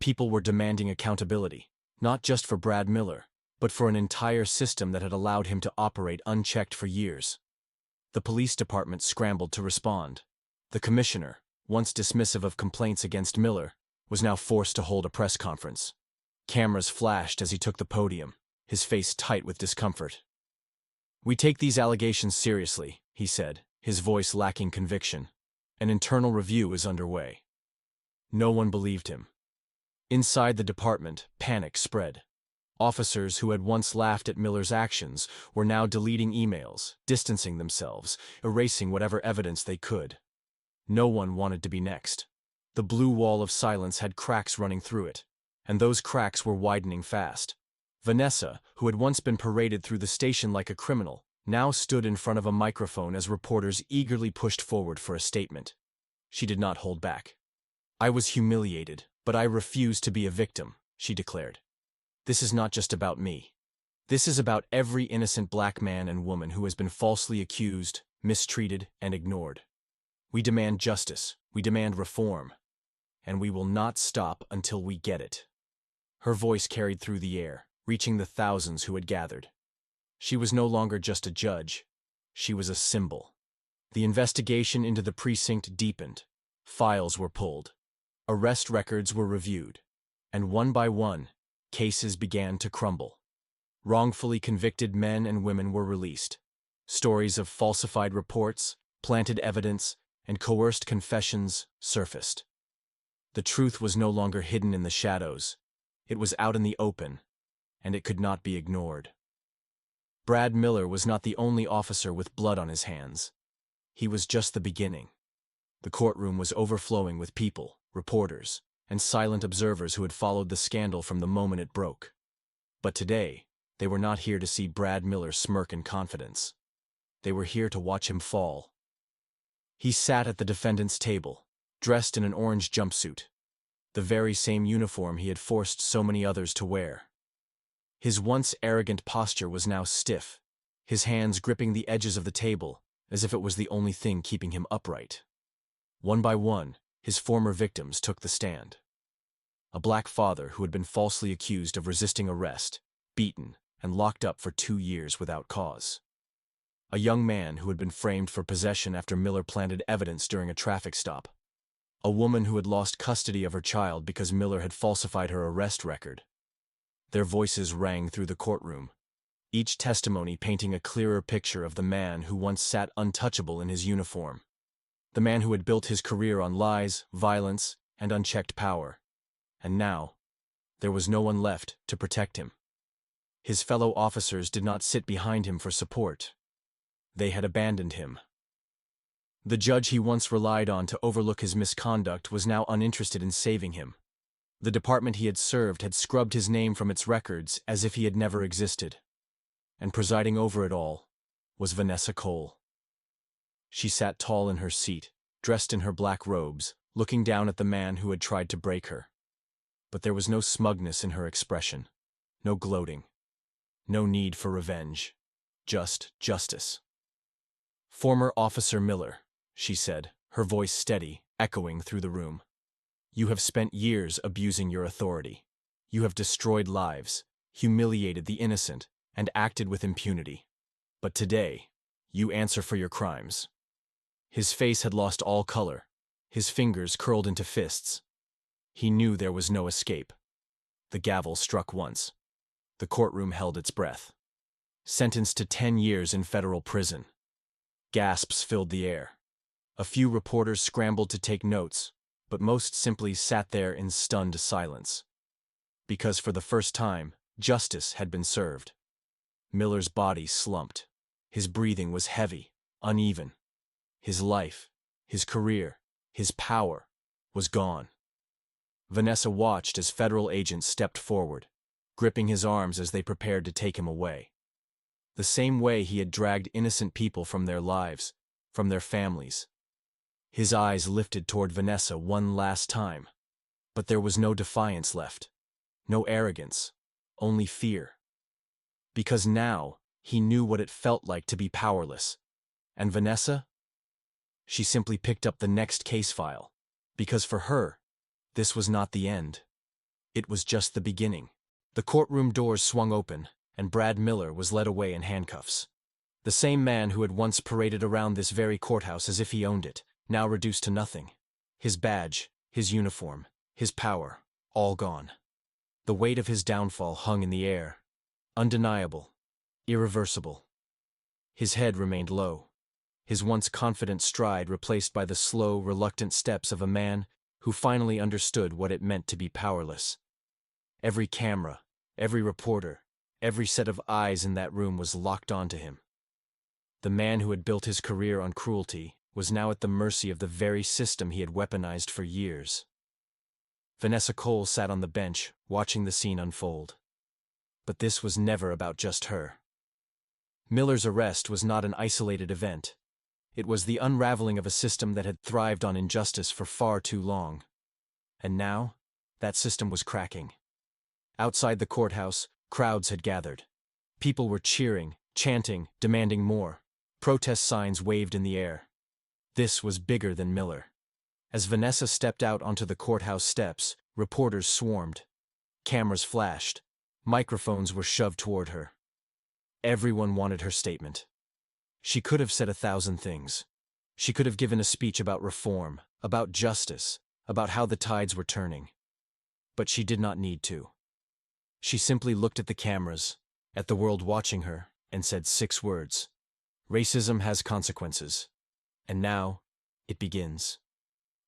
People were demanding accountability, not just for Brad Miller, but for an entire system that had allowed him to operate unchecked for years. The police department scrambled to respond. The commissioner, once dismissive of complaints against Miller, was now forced to hold a press conference. Cameras flashed as he took the podium, his face tight with discomfort. "We take these allegations seriously," he said, his voice lacking conviction. "An internal review is underway." No one believed him. Inside the department, panic spread. Officers who had once laughed at Miller's actions were now deleting emails, distancing themselves, erasing whatever evidence they could. No one wanted to be next. The blue wall of silence had cracks running through it, and those cracks were widening fast. Vanessa, who had once been paraded through the station like a criminal, now stood in front of a microphone as reporters eagerly pushed forward for a statement. She did not hold back. "I was humiliated, but I refuse to be a victim," she declared. "This is not just about me. This is about every innocent black man and woman who has been falsely accused, mistreated, and ignored. We demand justice, we demand reform, and we will not stop until we get it." Her voice carried through the air, reaching the thousands who had gathered. She was no longer just a judge. She was a symbol. The investigation into the precinct deepened. Files were pulled. Arrest records were reviewed. And one by one, cases began to crumble. Wrongfully convicted men and women were released. Stories of falsified reports, planted evidence, and coerced confessions surfaced. The truth was no longer hidden in the shadows. It was out in the open, and it could not be ignored. Brad Miller was not the only officer with blood on his hands. He was just the beginning. The courtroom was overflowing with people, reporters, and silent observers who had followed the scandal from the moment it broke. But today, they were not here to see Brad Miller smirk in confidence. They were here to watch him fall. He sat at the defendant's table, dressed in an orange jumpsuit, the very same uniform he had forced so many others to wear. His once arrogant posture was now stiff, his hands gripping the edges of the table as if it was the only thing keeping him upright. One by one, his former victims took the stand. A black father who had been falsely accused of resisting arrest, beaten, and locked up for 2 years without cause. A young man who had been framed for possession after Miller planted evidence during a traffic stop. A woman who had lost custody of her child because Miller had falsified her arrest record. Their voices rang through the courtroom, each testimony painting a clearer picture of the man who once sat untouchable in his uniform. The man who had built his career on lies, violence, and unchecked power. And now, there was no one left to protect him. His fellow officers did not sit behind him for support. They had abandoned him. The judge he once relied on to overlook his misconduct was now uninterested in saving him. The department he had served had scrubbed his name from its records as if he had never existed. And presiding over it all was Vanessa Cole. She sat tall in her seat, dressed in her black robes, looking down at the man who had tried to break her. But there was no smugness in her expression, no gloating, no need for revenge, just justice. "Former Officer Miller," she said, her voice steady, echoing through the room. "You have spent years abusing your authority. You have destroyed lives, humiliated the innocent, and acted with impunity. But today, you answer for your crimes." His face had lost all color, his fingers curled into fists. He knew there was no escape. The gavel struck once. The courtroom held its breath. Sentenced to 10 years in federal prison. Gasps filled the air. A few reporters scrambled to take notes, but most simply sat there in stunned silence. Because for the first time, justice had been served. Miller's body slumped. His breathing was heavy, uneven. His life, his career, his power was gone. Vanessa watched as federal agents stepped forward, gripping his arms as they prepared to take him away. The same way he had dragged innocent people from their lives, from their families. His eyes lifted toward Vanessa one last time, but there was no defiance left, no arrogance, only fear. Because now he knew what it felt like to be powerless. And Vanessa? She simply picked up the next case file, because for her, this was not the end. It was just the beginning. The courtroom doors swung open, and Brad Miller was led away in handcuffs. The same man who had once paraded around this very courthouse as if he owned it, now reduced to nothing. His badge, his uniform, his power, all gone. The weight of his downfall hung in the air, undeniable, irreversible. His head remained low, his once confident stride replaced by the slow, reluctant steps of a man who finally understood what it meant to be powerless. Every camera, every reporter, every set of eyes in that room was locked onto him. The man who had built his career on cruelty was now at the mercy of the very system he had weaponized for years. Vanessa Cole sat on the bench, watching the scene unfold. But this was never about just her. Miller's arrest was not an isolated event. It was the unraveling of a system that had thrived on injustice for far too long. And now, that system was cracking. Outside the courthouse, crowds had gathered. People were cheering, chanting, demanding more. Protest signs waved in the air. This was bigger than Miller. As Vanessa stepped out onto the courthouse steps, reporters swarmed. Cameras flashed. Microphones were shoved toward her. Everyone wanted her statement. She could have said 1,000 things. She could have given a speech about reform, about justice, about how the tides were turning. But she did not need to. She simply looked at the cameras, at the world watching her, and said 6 words. Racism has consequences. And now, it begins.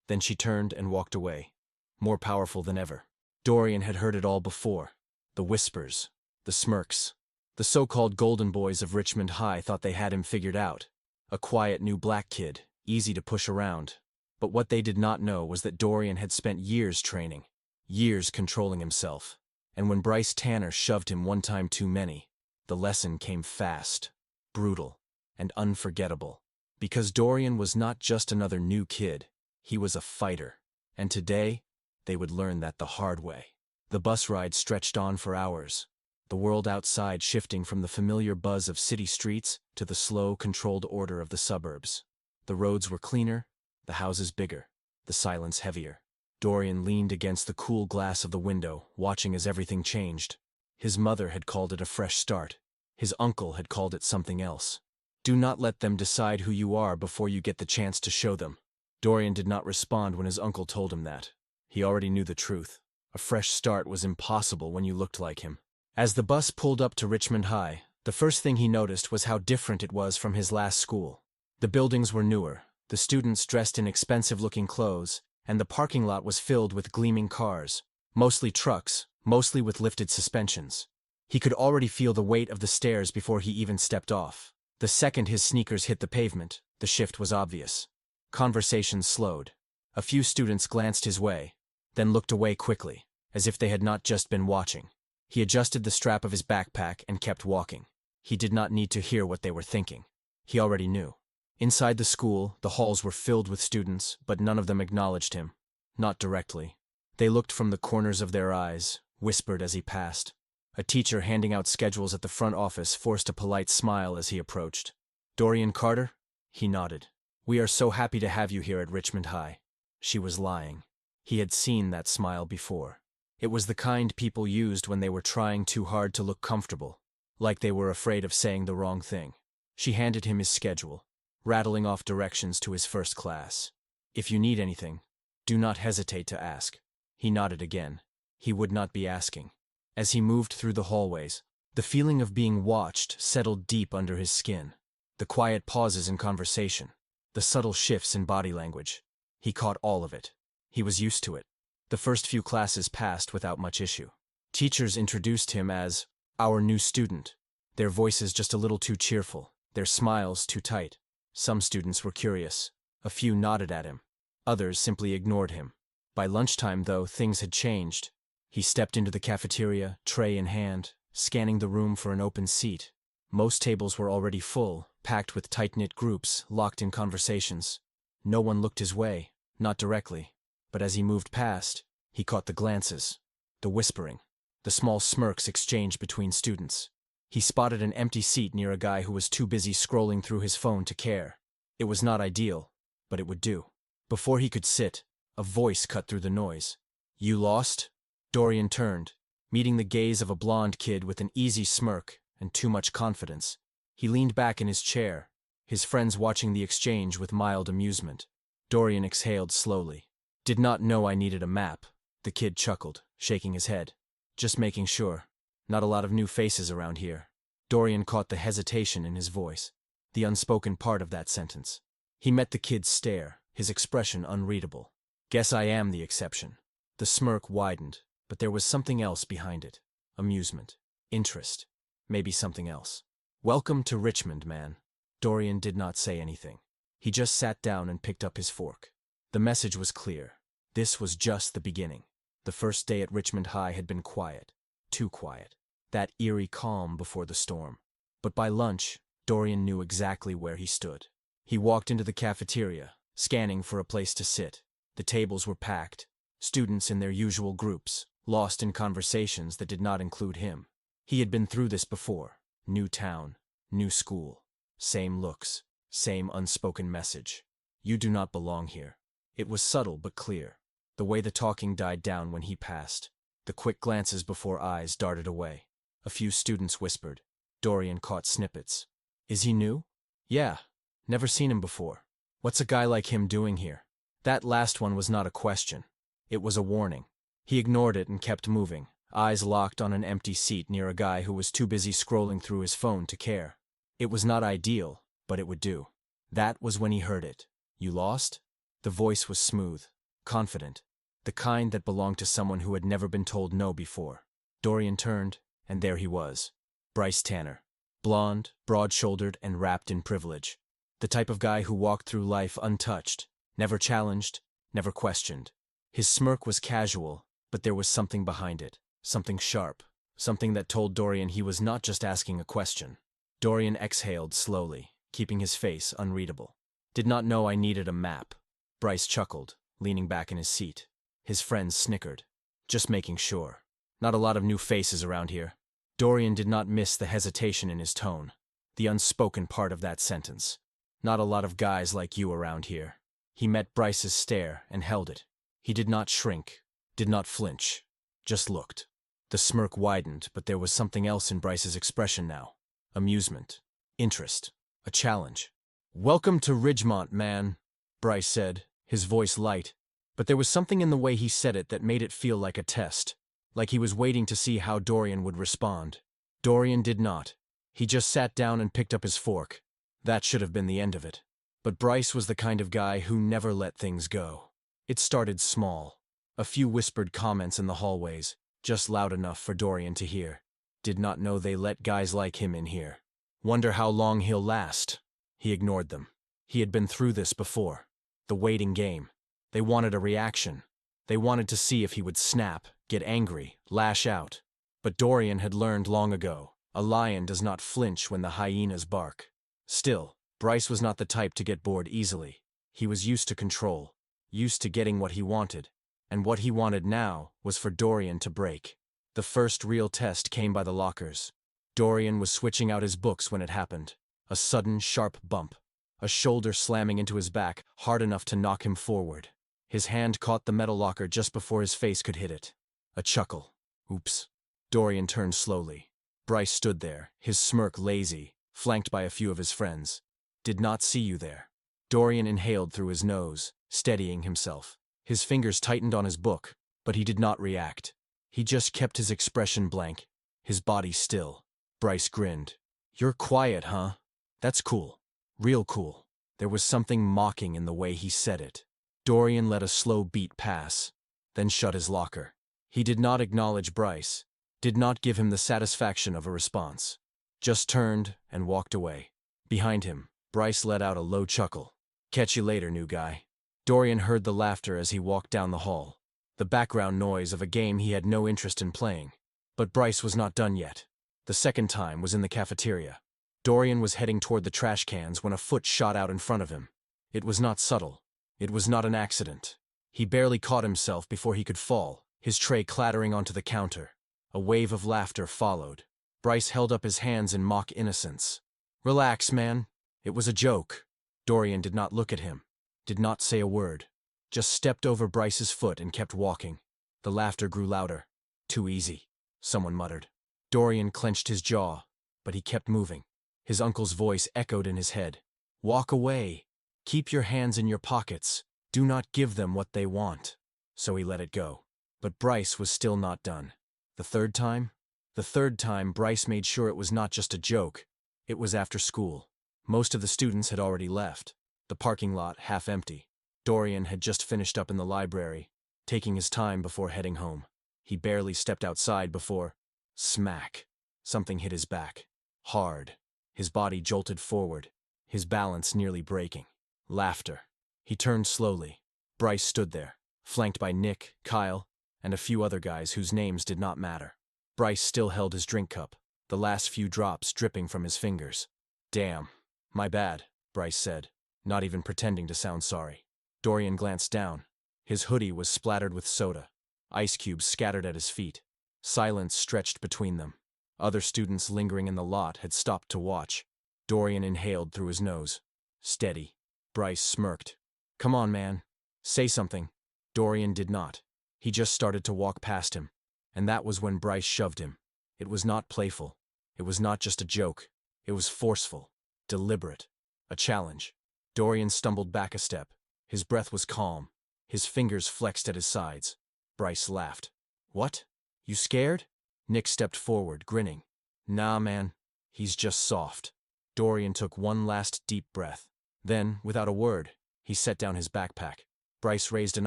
Then she turned and walked away, more powerful than ever. Dorian had heard it all before. The whispers, the smirks. The so-called golden boys of Richmond High thought they had him figured out. A quiet new black kid, easy to push around. But what they did not know was that Dorian had spent years training, years controlling himself. And when Bryce Tanner shoved him one time too many, the lesson came fast, brutal, and unforgettable. Because Dorian was not just another new kid, he was a fighter. And today, they would learn that the hard way. The bus ride stretched on for hours, the world outside shifting from the familiar buzz of city streets to the slow, controlled order of the suburbs. The roads were cleaner, the houses bigger, the silence heavier. Dorian leaned against the cool glass of the window, watching as everything changed. His mother had called it a fresh start. His uncle had called it something else. Do not let them decide who you are before you get the chance to show them. Dorian did not respond when his uncle told him that. He already knew the truth. A fresh start was impossible when you looked like him. As the bus pulled up to Richmond High, the first thing he noticed was how different it was from his last school. The buildings were newer, the students dressed in expensive-looking clothes, and the parking lot was filled with gleaming cars, mostly trucks, mostly with lifted suspensions. He could already feel the weight of the stairs before he even stepped off. The second his sneakers hit the pavement, the shift was obvious. Conversations slowed. A few students glanced his way, then looked away quickly, as if they had not just been watching. He adjusted the strap of his backpack and kept walking. He did not need to hear what they were thinking. He already knew. Inside the school, the halls were filled with students, but none of them acknowledged him. Not directly. They looked from the corners of their eyes, whispered as he passed. A teacher handing out schedules at the front office forced a polite smile as he approached. "Dorian Carter?" He nodded. "We are so happy to have you here at Richmond High." She was lying. He had seen that smile before. It was the kind people used when they were trying too hard to look comfortable, like they were afraid of saying the wrong thing. She handed him his schedule, rattling off directions to his first class. "If you need anything, do not hesitate to ask." He nodded again. He would not be asking. As he moved through the hallways, the feeling of being watched settled deep under his skin. The quiet pauses in conversation, the subtle shifts in body language. He caught all of it. He was used to it. The first few classes passed without much issue. Teachers introduced him as our new student, their voices just a little too cheerful, their smiles too tight. Some students were curious. A few nodded at him. Others simply ignored him. By lunchtime, though, things had changed. He stepped into the cafeteria, tray in hand, scanning the room for an open seat. Most tables were already full, packed with tight-knit groups, locked in conversations. No one looked his way, not directly. But as he moved past, he caught the glances, the whispering, the small smirks exchanged between students. He spotted an empty seat near a guy who was too busy scrolling through his phone to care. It was not ideal, but it would do. Before he could sit, a voice cut through the noise. "You lost?" Dorian turned, meeting the gaze of a blonde kid with an easy smirk and too much confidence. He leaned back in his chair, his friends watching the exchange with mild amusement. Dorian exhaled slowly. "Did not know I needed a map," the kid chuckled, shaking his head. "Just making sure. Not a lot of new faces around here." Dorian caught the hesitation in his voice, the unspoken part of that sentence. He met the kid's stare, his expression unreadable. "Guess I am the exception." The smirk widened, but there was something else behind it. Amusement. Interest. Maybe something else. "Welcome to Richmond, man." Dorian did not say anything. He just sat down and picked up his fork. The message was clear. This was just the beginning. The first day at Richmond High had been quiet. Too quiet. That eerie calm before the storm. But by lunch, Dorian knew exactly where he stood. He walked into the cafeteria, scanning for a place to sit. The tables were packed. Students in their usual groups, lost in conversations that did not include him. He had been through this before. New town, new school. Same looks, same unspoken message. "You do not belong here." It was subtle but clear. The way the talking died down when he passed. The quick glances before eyes darted away. A few students whispered. Dorian caught snippets. "Is he new?" "Yeah. Never seen him before." "What's a guy like him doing here?" That last one was not a question. It was a warning. He ignored it and kept moving, eyes locked on an empty seat near a guy who was too busy scrolling through his phone to care. It was not ideal, but it would do. That was when he heard it. "You lost?" The voice was smooth, confident. the kind that belonged to someone who had never been told no before. Dorian turned, and there he was. Bryce Tanner. Blonde, broad-shouldered, and wrapped in privilege. The type of guy who walked through life untouched, never challenged, never questioned. His smirk was casual, but there was something behind it, something sharp, something that told Dorian he was not just asking a question. Dorian exhaled slowly, keeping his face unreadable. Did not know I needed a map. Bryce chuckled, leaning back in his seat. His friends snickered. Just making sure. Not a lot of new faces around here. Dorian did not miss the hesitation in his tone, the unspoken part of that sentence. Not a lot of guys like you around here. He met Bryce's stare and held it. He did not shrink, did not flinch, just looked. The smirk widened, but there was something else in Bryce's expression now. Amusement, interest, a challenge. "Welcome to Ridgemont, man," Bryce said, his voice light, but there was something in the way he said it that made it feel like a test, like he was waiting to see how Dorian would respond. Dorian did not. He just sat down and picked up his fork. That should have been the end of it. But Bryce was the kind of guy who never let things go. It started small. A few whispered comments in the hallways, just loud enough for Dorian to hear. Did not know they let guys like him in here. Wonder how long he'll last. He ignored them. He had been through this before. The waiting game. They wanted a reaction. They wanted to see if he would snap, get angry, lash out. But Dorian had learned long ago, a lion does not flinch when the hyenas bark. Still, Bryce was not the type to get bored easily. He was used to control, used to getting what he wanted. And what he wanted now was for Dorian to break. The first real test came by the lockers. Dorian was switching out his books when it happened. A sudden, sharp bump. A shoulder slamming into his back, hard enough to knock him forward. His hand caught the metal locker just before his face could hit it. A chuckle. Oops. Dorian turned slowly. Bryce stood there, his smirk lazy, flanked by a few of his friends. Did not see you there. Dorian inhaled through his nose, steadying himself. His fingers tightened on his book, but he did not react. He just kept his expression blank, his body still. Bryce grinned. "You're quiet, huh? That's cool. Real cool." There was something mocking in the way he said it. Dorian let a slow beat pass, then shut his locker. He did not acknowledge Bryce, did not give him the satisfaction of a response. Just turned and walked away. Behind him, Bryce let out a low chuckle. "Catch you later, new guy." Dorian heard the laughter as he walked down the hall, the background noise of a game he had no interest in playing. But Bryce was not done yet. The second time was in the cafeteria. Dorian was heading toward the trash cans when a foot shot out in front of him. It was not subtle. It was not an accident. He barely caught himself before he could fall, his tray clattering onto the counter. A wave of laughter followed. Bryce held up his hands in mock innocence. "Relax, man. It was a joke." Dorian did not look at him, did not say a word, just stepped over Bryce's foot and kept walking. The laughter grew louder. "Too easy," someone muttered. Dorian clenched his jaw, but he kept moving. His uncle's voice echoed in his head. "Walk away. Keep your hands in your pockets. Do not give them what they want." So he let it go. But Bryce was still not done. The third time? The third time, Bryce made sure it was not just a joke. It was after school. Most of the students had already left. The parking lot half empty. Dorian had just finished up in the library, taking his time before heading home. He barely stepped outside before, smack, something hit his back. Hard. His body jolted forward, his balance nearly breaking. Laughter. He turned slowly. Bryce stood there, flanked by Nick, Kyle, and a few other guys whose names did not matter. Bryce still held his drink cup, the last few drops dripping from his fingers. "Damn. My bad," Bryce said, not even pretending to sound sorry. Dorian glanced down. His hoodie was splattered with soda. Ice cubes scattered at his feet. Silence stretched between them. Other students lingering in the lot had stopped to watch. Dorian inhaled through his nose. "Steady." Bryce smirked. "Come on, man. Say something." Dorian did not. He just started to walk past him. And that was when Bryce shoved him. It was not playful. It was not just a joke. It was forceful, deliberate, a challenge. Dorian stumbled back a step. His breath was calm. His fingers flexed at his sides. Bryce laughed. "What? You scared?" Nick stepped forward, grinning. "Nah, man. He's just soft." Dorian took one last deep breath. Then, without a word, he set down his backpack. Bryce raised an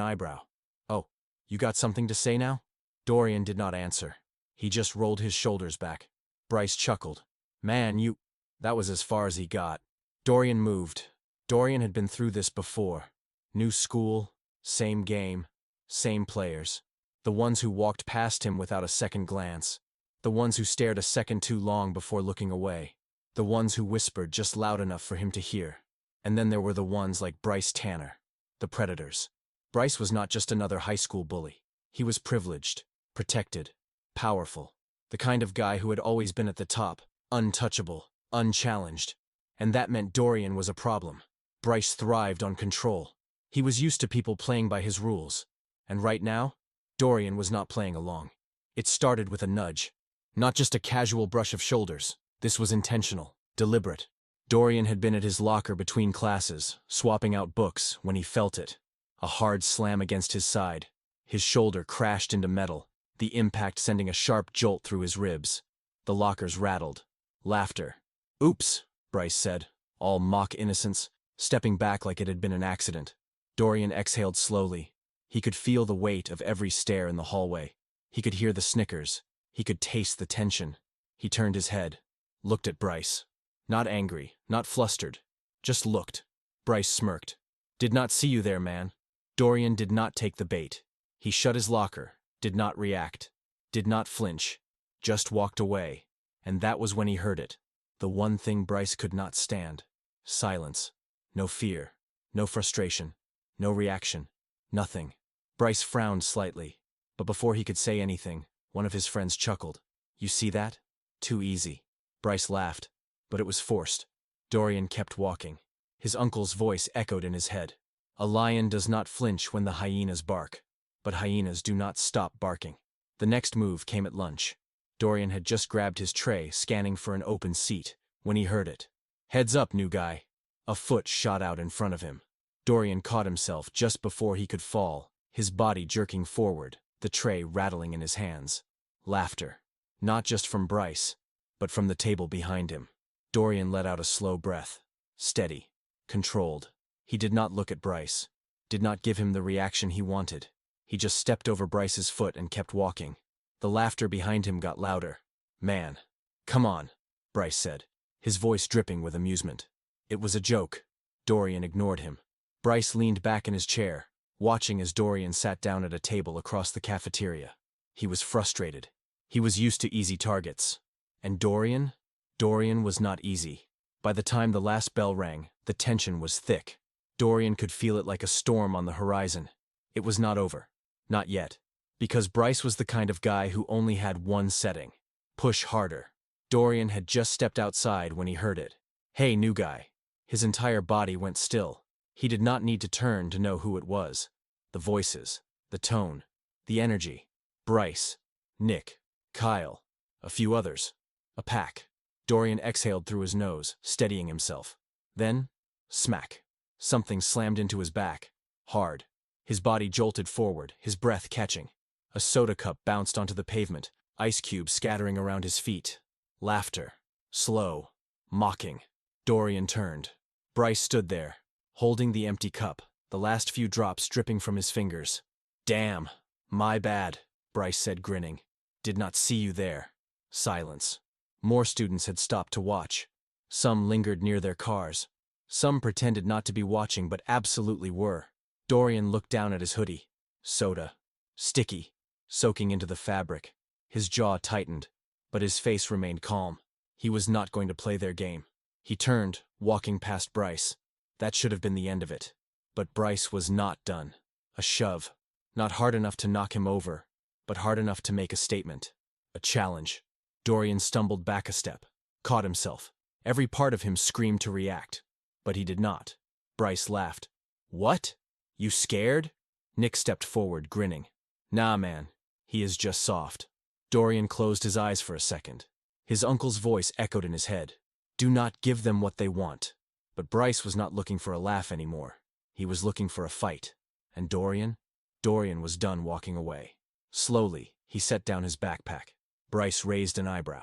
eyebrow. "Oh, You got something to say now? Dorian did not answer. He just rolled his shoulders back. Bryce chuckled. Man, you... That was as far as he got. Dorian moved. Dorian had been through this before. New school, same game, same players. The ones who walked past him without a second glance. The ones who stared a second too long before looking away. The ones who whispered just loud enough for him to hear. And then there were the ones like Bryce Tanner. The predators. Bryce was not just another high school bully. He was privileged, protected, powerful. The kind of guy who had always been at the top, untouchable, unchallenged. And that meant Dorian was a problem. Bryce thrived on control. He was used to people playing by his rules. And right now, Dorian was not playing along. It started with a nudge. Not just a casual brush of shoulders. This was intentional, deliberate. Dorian had been at his locker between classes, swapping out books, when he felt it. A hard slam against his side. His shoulder crashed into metal, the impact sending a sharp jolt through his ribs. The lockers rattled. Laughter. Oops, Bryce said, all mock innocence, stepping back like it had been an accident. Dorian exhaled slowly. He could feel the weight of every stare in the hallway. He could hear the snickers. He could taste the tension. He turned his head, looked at Bryce. Not angry, not flustered. Just looked. Bryce smirked. Did not see you there, man. Dorian did not take the bait. He shut his locker, did not react, did not flinch, just walked away. And that was when he heard it. The one thing Bryce could not stand. Silence. No fear. No frustration. No reaction. Nothing. Bryce frowned slightly. But before he could say anything, one of his friends chuckled. You see that? Too easy. Bryce laughed. But it was forced. Dorian kept walking. His uncle's voice echoed in his head. A lion does not flinch when the hyenas bark. But hyenas do not stop barking. The next move came at lunch. Dorian had just grabbed his tray, scanning for an open seat, when he heard it. Heads up, new guy. A foot shot out in front of him. Dorian caught himself just before he could fall, his body jerking forward, the tray rattling in his hands. Laughter. Not just from Bryce, but from the table behind him. Dorian let out a slow breath. Steady. Controlled. He did not look at Bryce. Did not give him the reaction he wanted. He just stepped over Bryce's foot and kept walking. The laughter behind him got louder. Man. Come on, Bryce said, his voice dripping with amusement. It was a joke. Dorian ignored him. Bryce leaned back in his chair, watching as Dorian sat down at a table across the cafeteria. He was frustrated. He was used to easy targets. And Dorian? Dorian was not easy. By the time the last bell rang, the tension was thick. Dorian could feel it like a storm on the horizon. It was not over. Not yet. Because Bryce was the kind of guy who only had one setting. Push harder. Dorian had just stepped outside when he heard it. Hey, new guy. His entire body went still. He did not need to turn to know who it was. The voices. The tone. The energy. Bryce. Nick. Kyle. A few others. A pack. Dorian exhaled through his nose, steadying himself. Then, smack. Something slammed into his back. Hard. His body jolted forward, his breath catching. A soda cup bounced onto the pavement, ice cubes scattering around his feet. Laughter. Slow. Mocking. Dorian turned. Bryce stood there, holding the empty cup, the last few drops dripping from his fingers. Damn. My bad, Bryce said, grinning. Did not see you there. Silence. More students had stopped to watch. Some lingered near their cars. Some pretended not to be watching but absolutely were. Dorian looked down at his hoodie. Soda. Sticky. Soaking into the fabric. His jaw tightened, but his face remained calm. He was not going to play their game. He turned, walking past Bryce. That should have been the end of it. But Bryce was not done. A shove. Not hard enough to knock him over, but hard enough to make a statement. A challenge. Dorian stumbled back a step, caught himself. Every part of him screamed to react. But he did not. Bryce laughed. What? You scared? Nick stepped forward, grinning. Nah, man. He is just soft. Dorian closed his eyes for a second. His uncle's voice echoed in his head. Do not give them what they want. But Bryce was not looking for a laugh anymore. He was looking for a fight. And Dorian? Dorian was done walking away. Slowly, he set down his backpack. Bryce raised an eyebrow.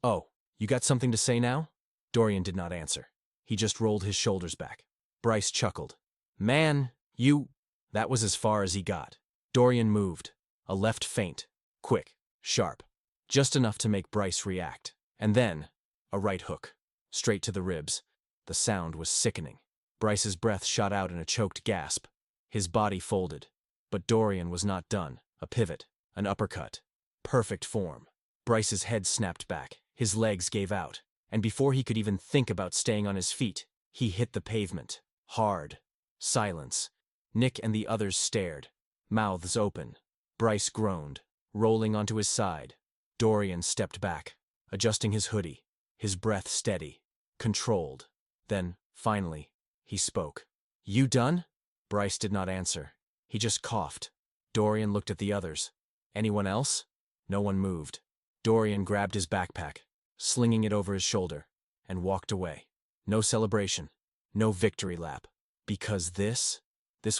Oh, you got something to say now? Dorian did not answer. He just rolled his shoulders back. Bryce chuckled. Man, you... That was as far as he got. Dorian moved, a left feint, quick, sharp, just enough to make Bryce react. And then, a right hook, straight to the ribs. The sound was sickening. Bryce's breath shot out in a choked gasp. His body folded. But Dorian was not done. A pivot, an uppercut. Perfect form. Bryce's head snapped back, his legs gave out, and before he could even think about staying on his feet, he hit the pavement. Hard. Silence. Nick and the others stared, mouths open. Bryce groaned, rolling onto his side. Dorian stepped back, adjusting his hoodie, his breath steady, controlled. Then, finally, he spoke. "You done?" Bryce did not answer. He just coughed. Dorian looked at the others. Anyone else? No one moved. Dorian grabbed his backpack, slinging it over his shoulder, and walked away. No celebration, no victory lap. Because this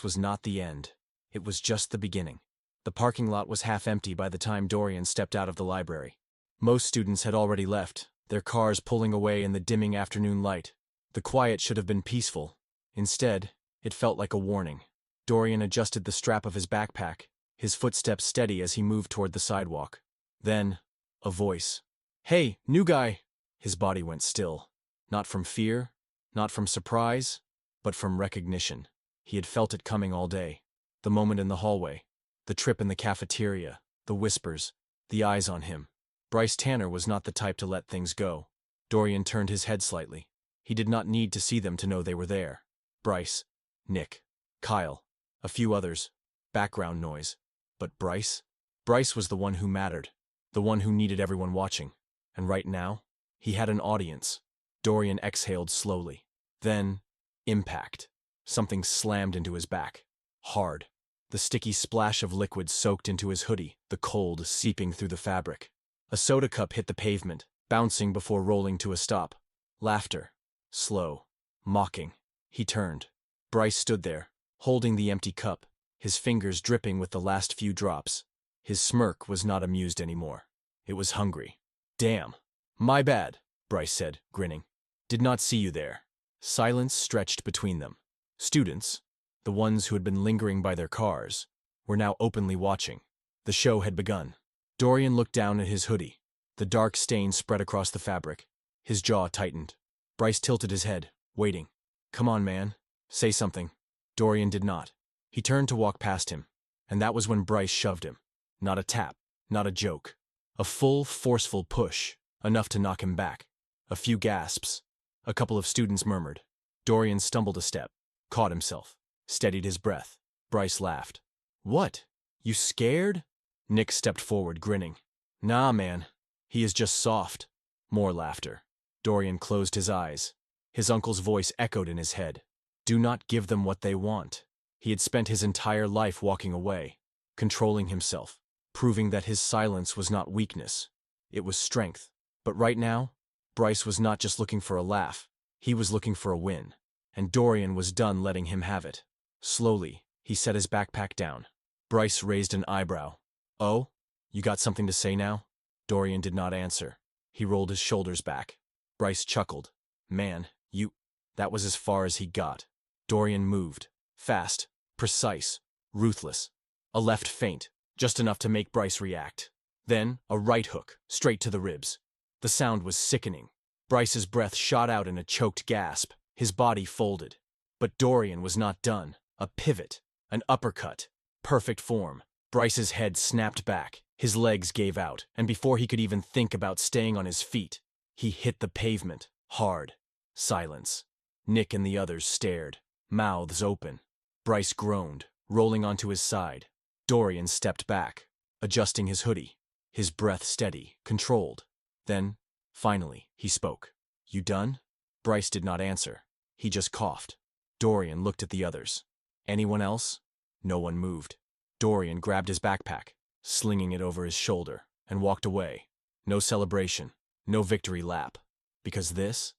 was not the end. It was just the beginning. The parking lot was half empty by the time Dorian stepped out of the library. Most students had already left, their cars pulling away in the dimming afternoon light. The quiet should have been peaceful. Instead, it felt like a warning. Dorian adjusted the strap of his backpack, his footsteps steady as he moved toward the sidewalk. Then, a voice. "Hey, new guy!" His body went still. Not from fear, not from surprise, but from recognition. He had felt it coming all day. The moment in the hallway, the trip in the cafeteria, the whispers, the eyes on him. Bryce Tanner was not the type to let things go. Dorian turned his head slightly. He did not need to see them to know they were there. Bryce, Nick, Kyle, a few others, background noise. But Bryce? Bryce was the one who mattered, the one who needed everyone watching. And right now, he had an audience. Dorian exhaled slowly. Then, impact. Something slammed into his back. Hard. The sticky splash of liquid soaked into his hoodie, the cold seeping through the fabric. A soda cup hit the pavement, bouncing before rolling to a stop. Laughter. Slow. Mocking. He turned. Bryce stood there, holding the empty cup, his fingers dripping with the last few drops. His smirk was not amused anymore. It was hungry. "Damn. My bad," Bryce said, grinning. "Did not see you there." Silence stretched between them. Students, the ones who had been lingering by their cars, were now openly watching. The show had begun. Dorian looked down at his hoodie. The dark stain spread across the fabric. His jaw tightened. Bryce tilted his head, waiting. "Come on, man. Say something." Dorian did not. He turned to walk past him, and that was when Bryce shoved him. Not a tap, not a joke. A full, forceful push, enough to knock him back. A few gasps. A couple of students murmured. Dorian stumbled a step, caught himself, steadied his breath. Bryce laughed. "What? You scared?" Nick stepped forward, grinning. "Nah, man. He is just soft." More laughter. Dorian closed his eyes. His uncle's voice echoed in his head. Do not give them what they want. He had spent his entire life walking away, controlling himself, proving that his silence was not weakness. It was strength. But right now, Bryce was not just looking for a laugh. He was looking for a win. And Dorian was done letting him have it. Slowly, he set his backpack down. Bryce raised an eyebrow. "Oh? You got something to say now?" Dorian did not answer. He rolled his shoulders back. Bryce chuckled. "Man, you..." That was as far as he got. Dorian moved. Fast, precise, ruthless. A left feint, just enough to make Bryce react. Then, a right hook, straight to the ribs. The sound was sickening. Bryce's breath shot out in a choked gasp. His body folded. But Dorian was not done. A pivot, an uppercut. Perfect form. Bryce's head snapped back. His legs gave out, and before he could even think about staying on his feet, he hit the pavement, hard. Silence. Nick and the others stared, mouths open. Bryce groaned, rolling onto his side. Dorian stepped back, adjusting his hoodie, his breath steady, controlled. Then, finally, he spoke. "You done?" Bryce did not answer. He just coughed. Dorian looked at the others. Anyone else? No one moved. Dorian grabbed his backpack, slinging it over his shoulder, and walked away. No celebration, no victory lap. Because this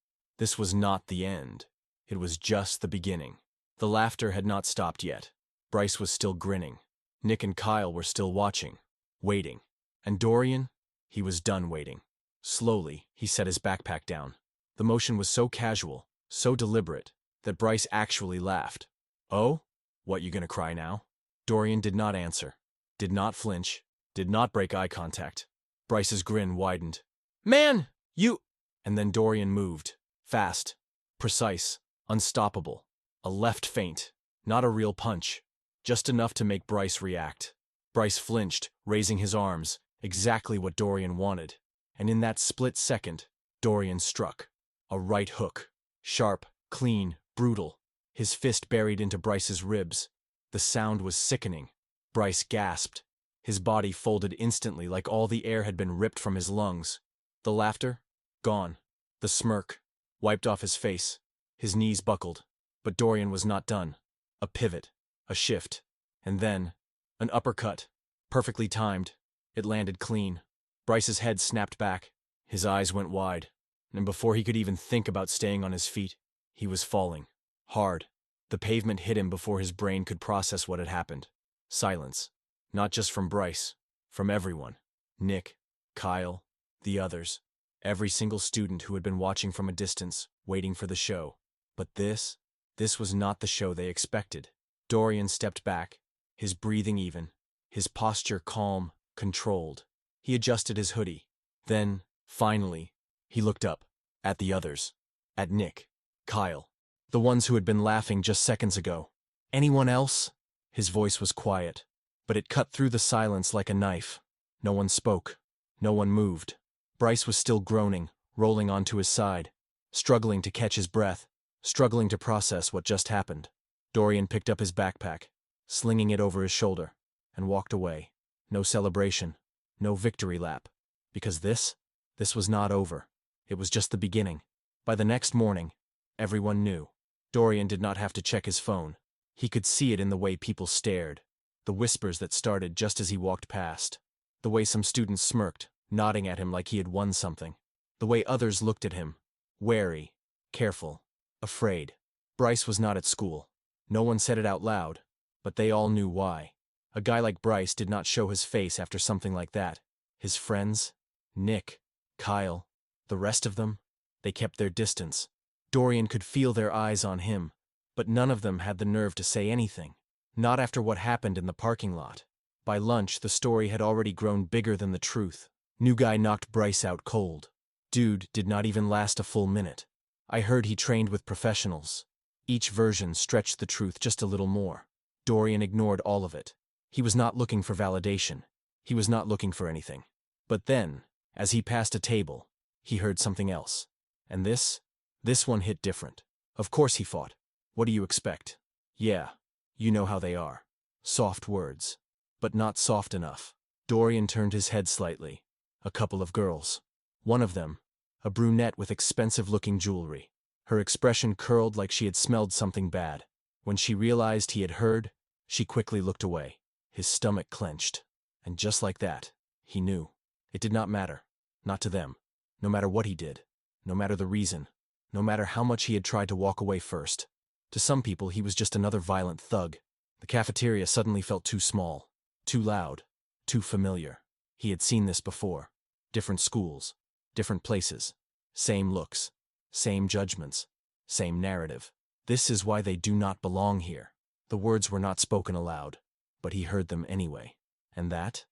was not the end. It was just the beginning. The laughter had not stopped yet. Bryce was still grinning. Nick and Kyle were still watching, waiting. And Dorian? He was done waiting. Slowly, he set his backpack down. The motion was so casual, so deliberate, that Bryce actually laughed. "Oh? What, you gonna cry now?" Dorian did not answer. did not flinch, did not break eye contact. Bryce's grin widened. "Man, you—" And then Dorian moved. Fast, precise, unstoppable. A left feint, not a real punch. Just enough to make Bryce react. Bryce flinched, raising his arms, exactly what Dorian wanted. And in that split second, Dorian struck. A right hook. Sharp, clean, brutal. His fist buried into Bryce's ribs. The sound was sickening. Bryce gasped. His body folded instantly like all the air had been ripped from his lungs. The laughter? Gone. The smirk? Wiped off his face. His knees buckled. But Dorian was not done. A pivot. A shift. And then, an uppercut. Perfectly timed. It landed clean. Bryce's head snapped back. His eyes went wide. And before he could even think about staying on his feet, he was falling. Hard. The pavement hit him before his brain could process what had happened. Silence. Not just from Bryce. From everyone. Nick, Kyle, the others. Every single student who had been watching from a distance, waiting for the show. But this was not the show they expected. Dorian stepped back, his breathing even, his posture calm, controlled. He adjusted his hoodie. Then, finally, he looked up, at the others, at Nick, Kyle, the ones who had been laughing just seconds ago. Anyone else? His voice was quiet, but it cut through the silence like a knife. No one spoke. No one moved. Bryce was still groaning, rolling onto his side, struggling to catch his breath, struggling to process what just happened. Dorian picked up his backpack, slinging it over his shoulder, and walked away. No celebration, no victory lap, because this was not over. It was just the beginning. By the next morning, everyone knew. Dorian did not have to check his phone. He could see it in the way people stared, the whispers that started just as he walked past, the way some students smirked, nodding at him like he had won something, the way others looked at him, wary, careful, afraid. Bryce was not at school. No one said it out loud, but they all knew why. A guy like Bryce did not show his face after something like that. His friends, Nick, Kyle, the rest of them, they kept their distance. Dorian could feel their eyes on him, but none of them had the nerve to say anything. Not after what happened in the parking lot. By lunch, the story had already grown bigger than the truth. New guy knocked Bryce out cold. Dude did not even last a full minute. I heard he trained with professionals. Each version stretched the truth just a little more. Dorian ignored all of it. He was not looking for validation. He was not looking for anything. But then, as he passed a table, he heard something else. And this one hit different. Of course he fought. What do you expect? Yeah, you know how they are. Soft words. But not soft enough. Dorian turned his head slightly. A couple of girls. One of them, a brunette with expensive-looking jewelry. Her expression curled like she had smelled something bad. When she realized he had heard, she quickly looked away. His stomach clenched. And just like that, he knew. It did not matter. Not to them. No matter what he did. No matter the reason. No matter how much he had tried to walk away first. To some people, he was just another violent thug. The cafeteria suddenly felt too small. Too loud. Too familiar. He had seen this before. Different schools. Different places. Same looks. Same judgments. Same narrative. This is why they do not belong here. The words were not spoken aloud, but he heard them anyway. And that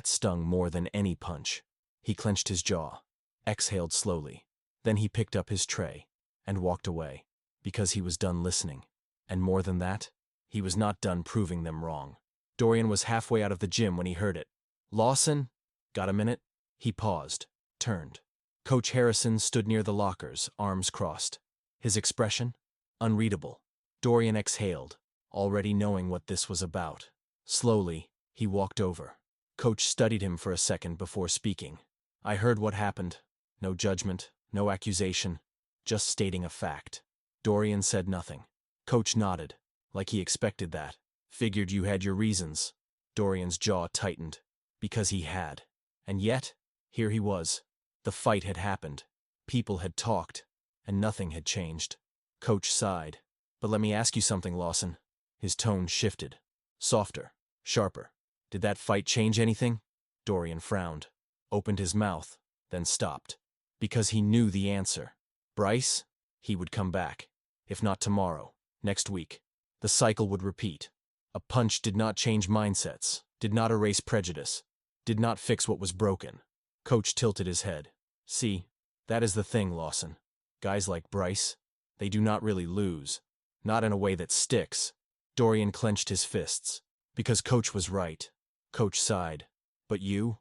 stung more than any punch. He clenched his jaw, exhaled slowly. Then he picked up his tray and walked away, because he was done listening. And more than that, he was not done proving them wrong. Dorian was halfway out of the gym when he heard it. "Lawson? Got a minute?" He paused, turned. Coach Harrison stood near the lockers, arms crossed. His expression? Unreadable. Dorian exhaled, already knowing what this was about. Slowly, he walked over. Coach studied him for a second before speaking. "I heard what happened. No judgment, no accusation, just stating a fact." Dorian said nothing. Coach nodded, like he expected that. "Figured you had your reasons." Dorian's jaw tightened, because he had. And yet, here he was. The fight had happened. People had talked, and nothing had changed. Coach sighed. "But let me ask you something, Lawson." His tone shifted. Softer, sharper. "Did that fight change anything?" Dorian frowned, opened his mouth, then stopped. Because he knew the answer. Bryce? He would come back. If not tomorrow, next week. The cycle would repeat. A punch did not change mindsets, did not erase prejudice, did not fix what was broken. Coach tilted his head. See, that is the thing, Lawson. Guys like Bryce, they do not really lose. Not in a way that sticks. Dorian clenched his fists. Because Coach was right. Coach sighed. But you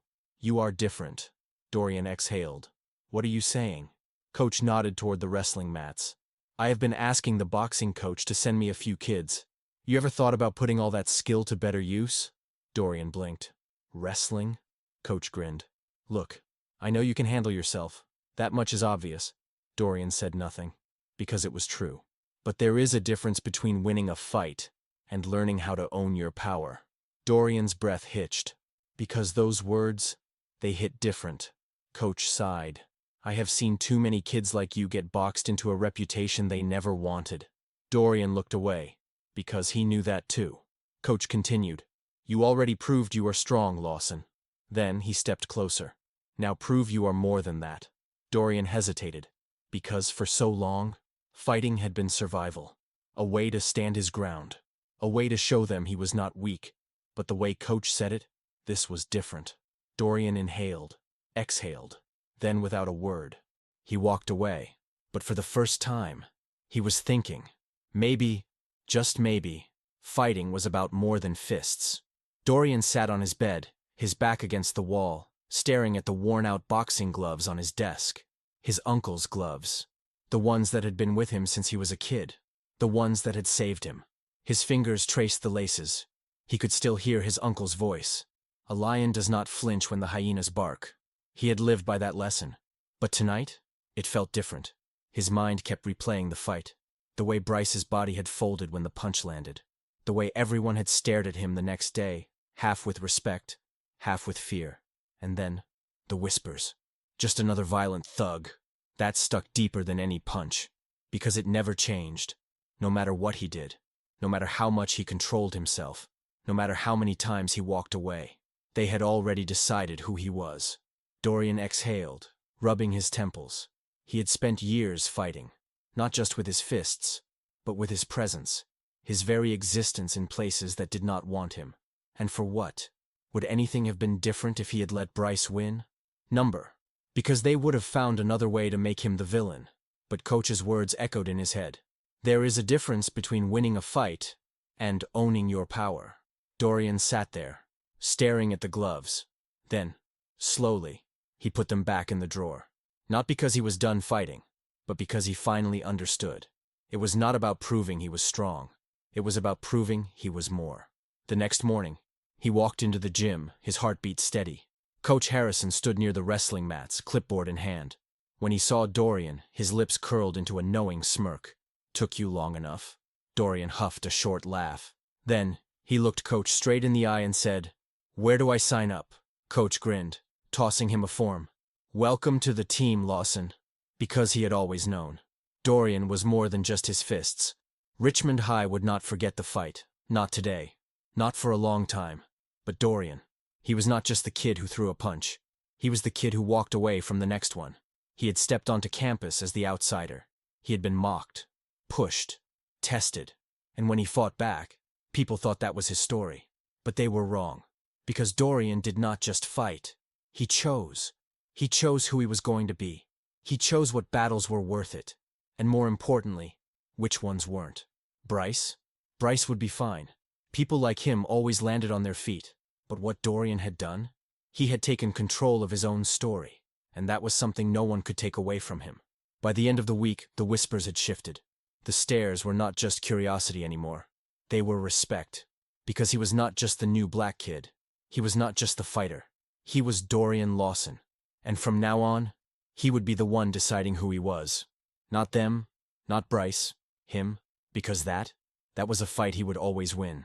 are different. Dorian exhaled. What are you saying? Coach nodded toward the wrestling mats. I have been asking the boxing coach to send me a few kids. You ever thought about putting all that skill to better use? Dorian blinked. Wrestling? Coach grinned. Look, I know you can handle yourself. That much is obvious. Dorian said nothing, because it was true. But there is a difference between winning a fight and learning how to own your power. Dorian's breath hitched. Because those words, they hit different. Coach sighed. I have seen too many kids like you get boxed into a reputation they never wanted. Dorian looked away, because he knew that too. Coach continued. You already proved you are strong, Lawson. Then he stepped closer. Now prove you are more than that. Dorian hesitated, because for so long, fighting had been survival. A way to stand his ground. A way to show them he was not weak. But the way Coach said it, this was different. Dorian inhaled, exhaled. Then without a word, he walked away. But for the first time, he was thinking. Maybe, just maybe, fighting was about more than fists. Dorian sat on his bed, his back against the wall, staring at the worn-out boxing gloves on his desk. His uncle's gloves. The ones that had been with him since he was a kid. The ones that had saved him. His fingers traced the laces. He could still hear his uncle's voice. A lion does not flinch when the hyenas bark. He had lived by that lesson. But tonight, it felt different. His mind kept replaying the fight. The way Bryce's body had folded when the punch landed. The way everyone had stared at him the next day, half with respect, half with fear. And then, the whispers. Just another violent thug. That stuck deeper than any punch. Because it never changed. No matter what he did. No matter how much he controlled himself. No matter how many times he walked away. They had already decided who he was. Dorian exhaled, rubbing his temples. He had spent years fighting, not just with his fists, but with his presence, his very existence in places that did not want him. And for what? Would anything have been different if he had let Bryce win? Number. Because they would have found another way to make him the villain. But Coach's words echoed in his head. There is a difference between winning a fight and owning your power. Dorian sat there, staring at the gloves. Then, slowly, he put them back in the drawer. Not because he was done fighting, but because he finally understood. It was not about proving he was strong. It was about proving he was more. The next morning, he walked into the gym, his heartbeat steady. Coach Harrison stood near the wrestling mats, clipboard in hand. When he saw Dorian, his lips curled into a knowing smirk. Took you long enough? Dorian huffed a short laugh. Then, he looked Coach straight in the eye and said, Where do I sign up? Coach grinned, tossing him a form. Welcome to the team, Lawson. Because he had always known. Dorian was more than just his fists. Richmond High would not forget the fight. Not today. Not for a long time. But Dorian. He was not just the kid who threw a punch. He was the kid who walked away from the next one. He had stepped onto campus as the outsider. He had been mocked, pushed, tested. And when he fought back, people thought that was his story. But they were wrong. Because Dorian did not just fight. He chose. He chose who he was going to be. He chose what battles were worth it. And more importantly, which ones weren't. Bryce? Bryce would be fine. People like him always landed on their feet. But what Dorian had done? He had taken control of his own story. And that was something no one could take away from him. By the end of the week, the whispers had shifted. The stares were not just curiosity anymore. They were respect. Because he was not just the new black kid. He was not just the fighter. He was Dorian Lawson. And from now on, he would be the one deciding who he was. Not them, not Bryce, him, because that was a fight he would always win.